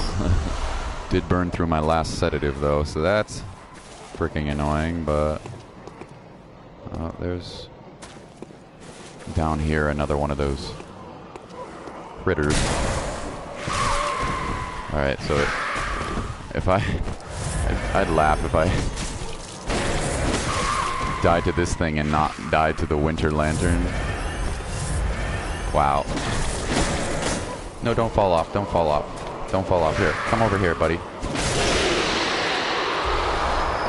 Did burn through my last sedative though, so that's freaking annoying, but there's down here another one of those critters. Alright, so I'd laugh if I died to this thing and not died to the winter lantern. Wow. No, don't fall off, don't fall off. Don't fall off. Here, come over here, buddy.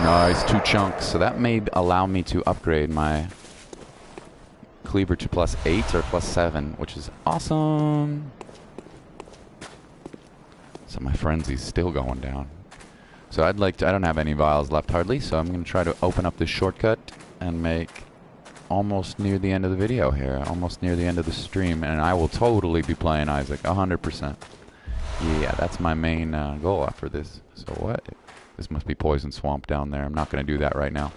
Nice, 2 chunks. So that may allow me to upgrade my cleaver to +8 or +7, which is awesome. So my frenzy's still going down. So I don't have any vials left hardly, so I'm going to try to open up this shortcut and make almost near the end of the video here, almost near the end of the stream, and I will totally be playing Isaac, 100%. Yeah, that's my main goal after this. So what? This must be Poison Swamp down there. I'm not going to do that right now.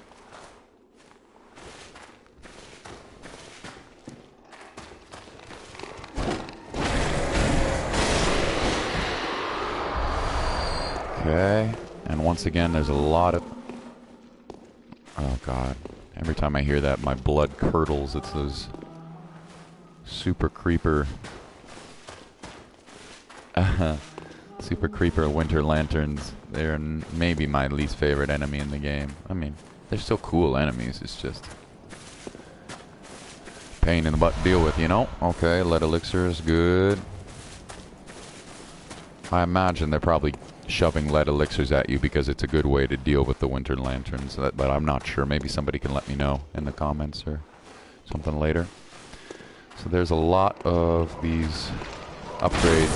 Okay. And once again, there's a lot of... Oh, God. Every time I hear that, my blood curdles. It's those super creeper... Super creeper winter lanterns. They're maybe my least favorite enemy in the game. I mean, they're still cool enemies. It's just pain in the butt to deal with, you know? Okay, lead elixir is good. I imagine they're probably shoving lead elixirs at you because it's a good way to deal with the winter lanterns, but I'm not sure. Maybe somebody can let me know in the comments or something later. So there's a lot of these upgrade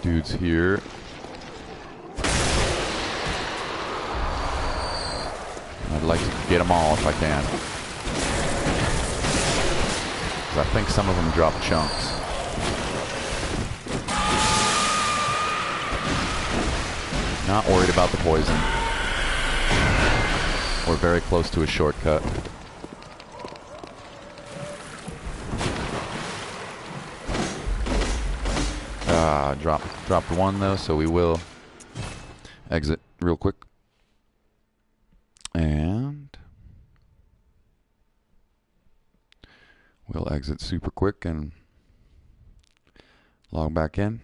dudes here. I'd like to get them all if I can. 'Cause I think some of them drop chunks. Not worried about the poison. We're very close to a shortcut. Dropped one though, so we will exit real quick. And we'll exit super quick and log back in.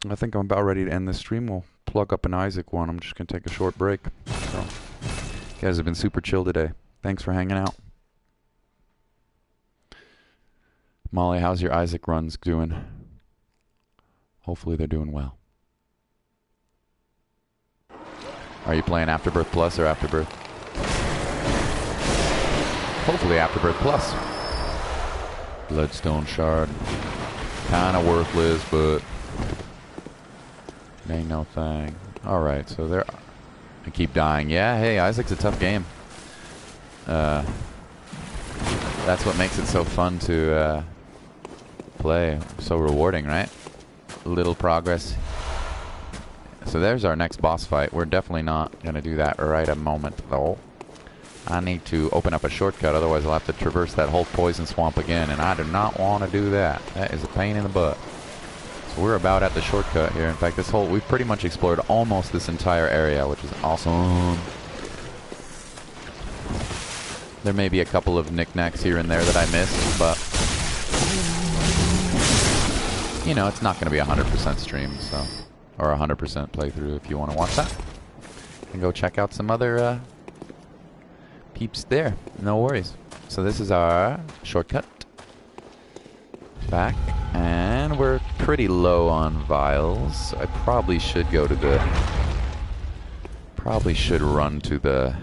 I think I'm about ready to end this stream. We'll plug up an Isaac one. I'm just going to take a short break. So, you guys have been super chill today. Thanks for hanging out. Molly, how's your Isaac runs doing? Hopefully they're doing well. Are you playing Afterbirth Plus or Afterbirth? Hopefully Afterbirth Plus. Bloodstone Shard. Kinda worthless, but ain't no thing. Alright, so there. I keep dying. Yeah, hey, Isaac's a tough game. That's what makes it so fun to play. So rewarding, right? Little progress. So there's our next boss fight. We're definitely not going to do that right a moment, though. I need to open up a shortcut, otherwise I'll have to traverse that whole poison swamp again, and I do not want to do that. That is a pain in the butt. So we're about at the shortcut here. In fact, we've pretty much explored almost this entire area, which is awesome. There may be a couple of knickknacks here and there that I missed, but you know, it's not going to be a 100% stream, so, or a 100% playthrough. If you want to watch that, and go check out some other peeps there. No worries. So this is our shortcut back, and we're pretty low on vials. So I probably should go to the. Probably should run to the.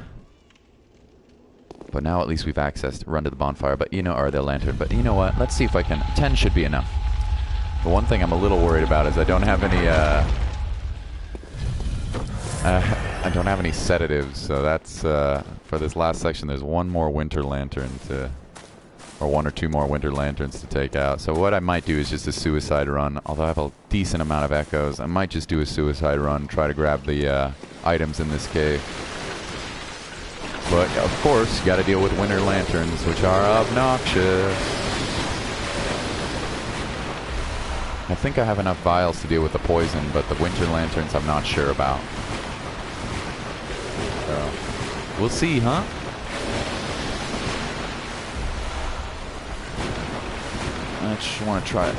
But now at least we've run to the bonfire. But you know, or the lantern. But you know what? Let's see if I can. 10 should be enough. The one thing I'm a little worried about is I don't have any. I don't have any sedatives, so that's for this last section. There's one more winter lantern or one or two more winter lanterns to take out. So what I might do is just a suicide run. Although I have a decent amount of echoes, I might just do a suicide run, try to grab the items in this cave. But of course, you got to deal with winter lanterns, which are obnoxious. I think I have enough vials to deal with the poison, but the winter lanterns I'm not sure about. So, we'll see, huh? I just want to try it.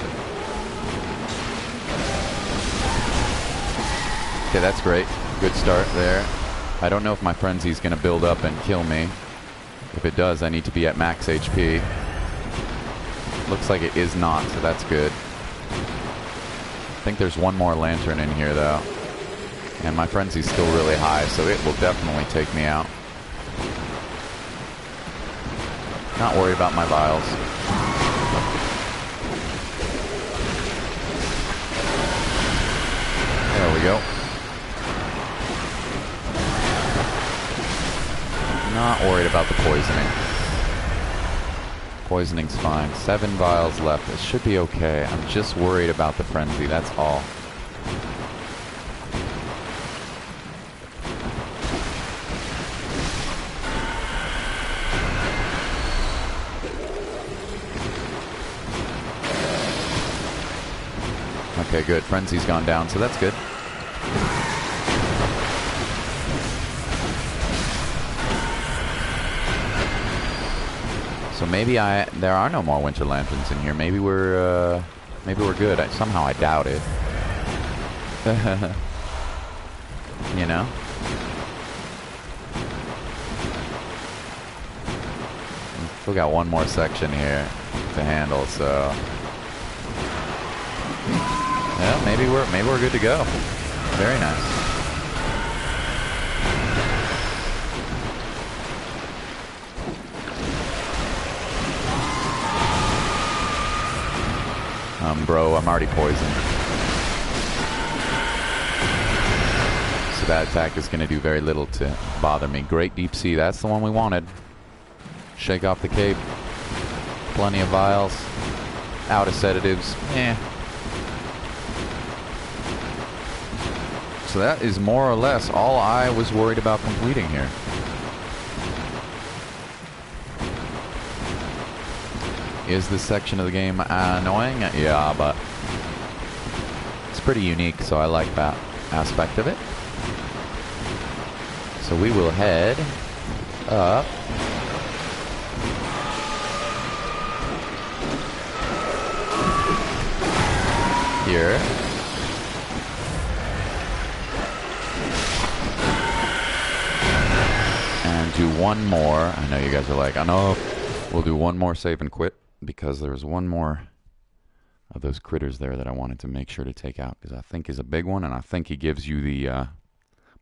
Okay, that's great. Good start there. I don't know if my frenzy's going to build up and kill me. If it does, I need to be at max HP. Looks like it is not, so that's good. I think there's one more lantern in here, though. And my frenzy's still really high, so it will definitely take me out. Not worried about my vials. There we go. Not worried about the poisoning. Poisoning's fine. 7 vials left. It should be okay. I'm just worried about the frenzy, that's all. Okay, good. Frenzy's gone down, so that's good. So maybe there are no more winter lanterns in here. Maybe we're good. Somehow I doubt it. You know? Still got one more section here to handle, so yeah, maybe we're good to go. Very nice. Bro, I'm already poisoned. So that attack is going to do very little to bother me. Great deep sea, that's the one we wanted. Shake off the cape. Plenty of vials. Out of sedatives. Eh. So that is more or less all I was worried about completing here. Is this section of the game annoying? Yeah, but pretty unique, so I like that aspect of it. So we will head up here. And do one more. I know you guys are like, I know. We'll do one more save and quit because there's one more of those critters there that I wanted to make sure to take out because I think is a big one, and I think he gives you the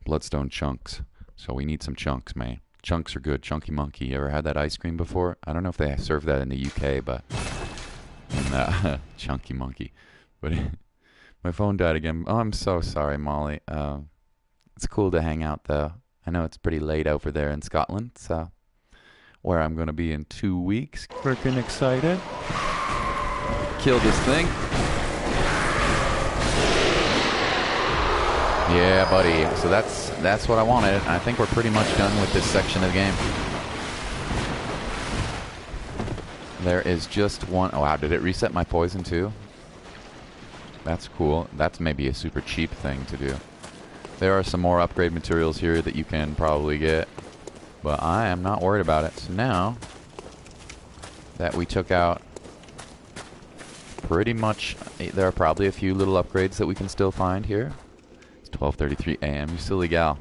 bloodstone chunks. So we need some chunks, man. Chunks are good. Chunky monkey. You ever had that ice cream before? I don't know if they serve that in the UK, but chunky monkey. But my phone died again. Oh, I'm so sorry, Molly. It's cool to hang out, though. I know it's pretty late over there in Scotland, so where I'm going to be in 2 weeks. Freaking excited. Kill this thing. Yeah, buddy. So that's what I wanted. I think we're pretty much done with this section of the game. There is just one. Oh, wow. Did it reset my poison, too? That's cool. That's maybe a super cheap thing to do. There are some more upgrade materials here that you can probably get, but I am not worried about it. So now that we took out pretty much, there are probably a few little upgrades that we can still find here. It's 12:33 a.m. You silly gal.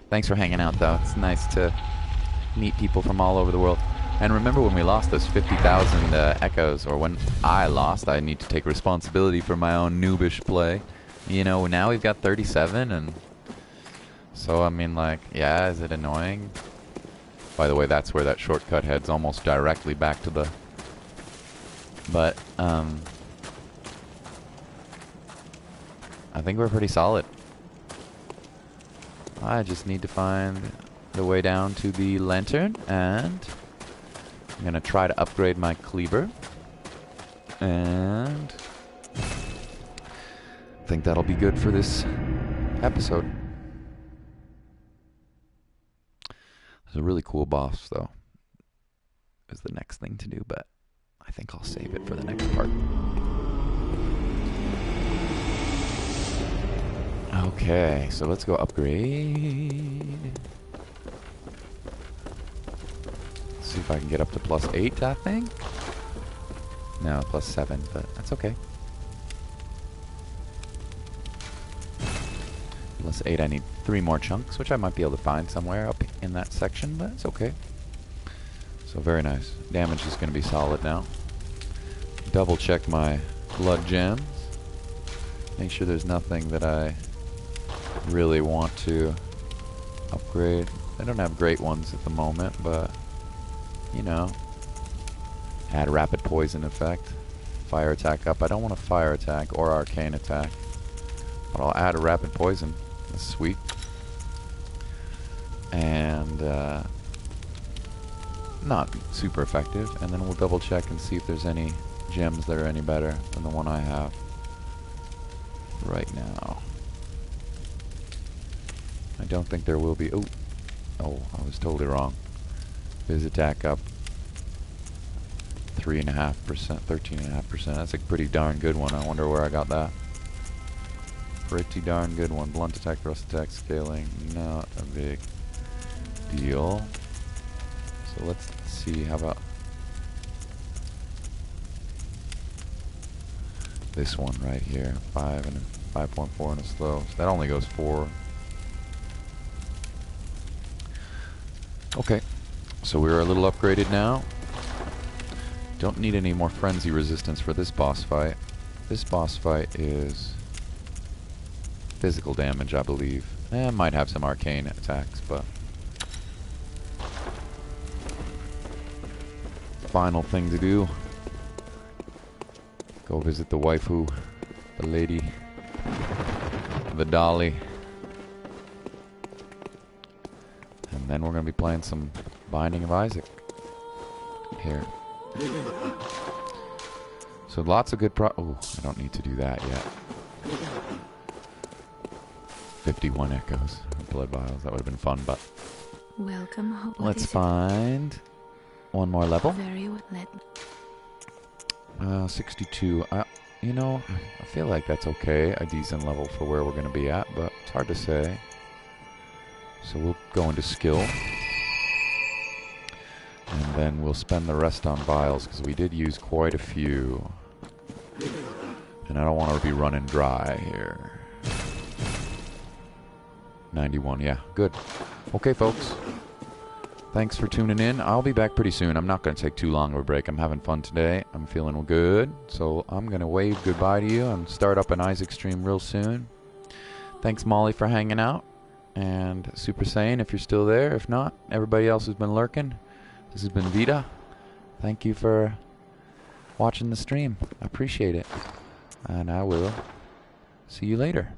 Thanks for hanging out, though. It's nice to meet people from all over the world. And remember when we lost those 50,000 echoes, or when I lost, I need to take responsibility for my own noobish play. You know, now we've got 37, and so, I mean, like, yeah, is it annoying? By the way, that's where that shortcut heads almost directly back to the... But, I think we're pretty solid. I just need to find the way down to the lantern, and I'm going to try to upgrade my cleaver. And I think that'll be good for this episode. There's a really cool boss, though, is the next thing to do, but I think I'll save it for the next part. Okay, so let's go upgrade. Let's see if I can get up to +8, I think. No, +7, but that's okay. +8, I need 3 more chunks, which I might be able to find somewhere up in that section, but it's okay. So very nice. Damage is going to be solid now. Double check my blood gems. Make sure there's nothing that I really want to upgrade. I don't have great ones at the moment, but you know, add rapid poison effect, fire attack up. I don't want a fire attack or arcane attack, but I'll add a rapid poison. That's sweet. And not super effective. And then we'll double check and see if there's any gems that are any better than the one I have right now. I don't think there will be. Oh, I was totally wrong. His attack up 3.5%, 13.5%. That's a pretty darn good one. I wonder where I got that. Pretty darn good one. Blunt attack, thrust attack, scaling. Not a big deal. So let's see. How about this one right here? 5 and a 5.4 and a slow. So that only goes 4. Okay, so we're a little upgraded now. Don't need any more frenzy resistance for this boss fight. This boss fight is physical damage, I believe. Might have some arcane attacks, but final thing to do. Go visit the waifu, the lady, the dolly. And then we're going to be playing some Binding of Isaac here. So lots of good oh, I don't need to do that yet. 51 echoes. Blood vials. That would have been fun, but Welcome. let's find one more level. Very well. 62. you know, I feel like that's okay, a decent level for where we're going to be at, but it's hard to say. So we'll go into skill. And then we'll spend the rest on vials, because we did use quite a few. And I don't want to be running dry here. 91, yeah, good. Okay, folks. Thanks for tuning in. I'll be back pretty soon. I'm not going to take too long of a break. I'm having fun today. I'm feeling good. So I'm going to wave goodbye to you and start up an Isaac stream real soon. Thanks, Molly, for hanging out. And Super Saiyan, if you're still there. If not, everybody else who's been lurking. This has been Vita. Thank you for watching the stream. I appreciate it. And I will see you later.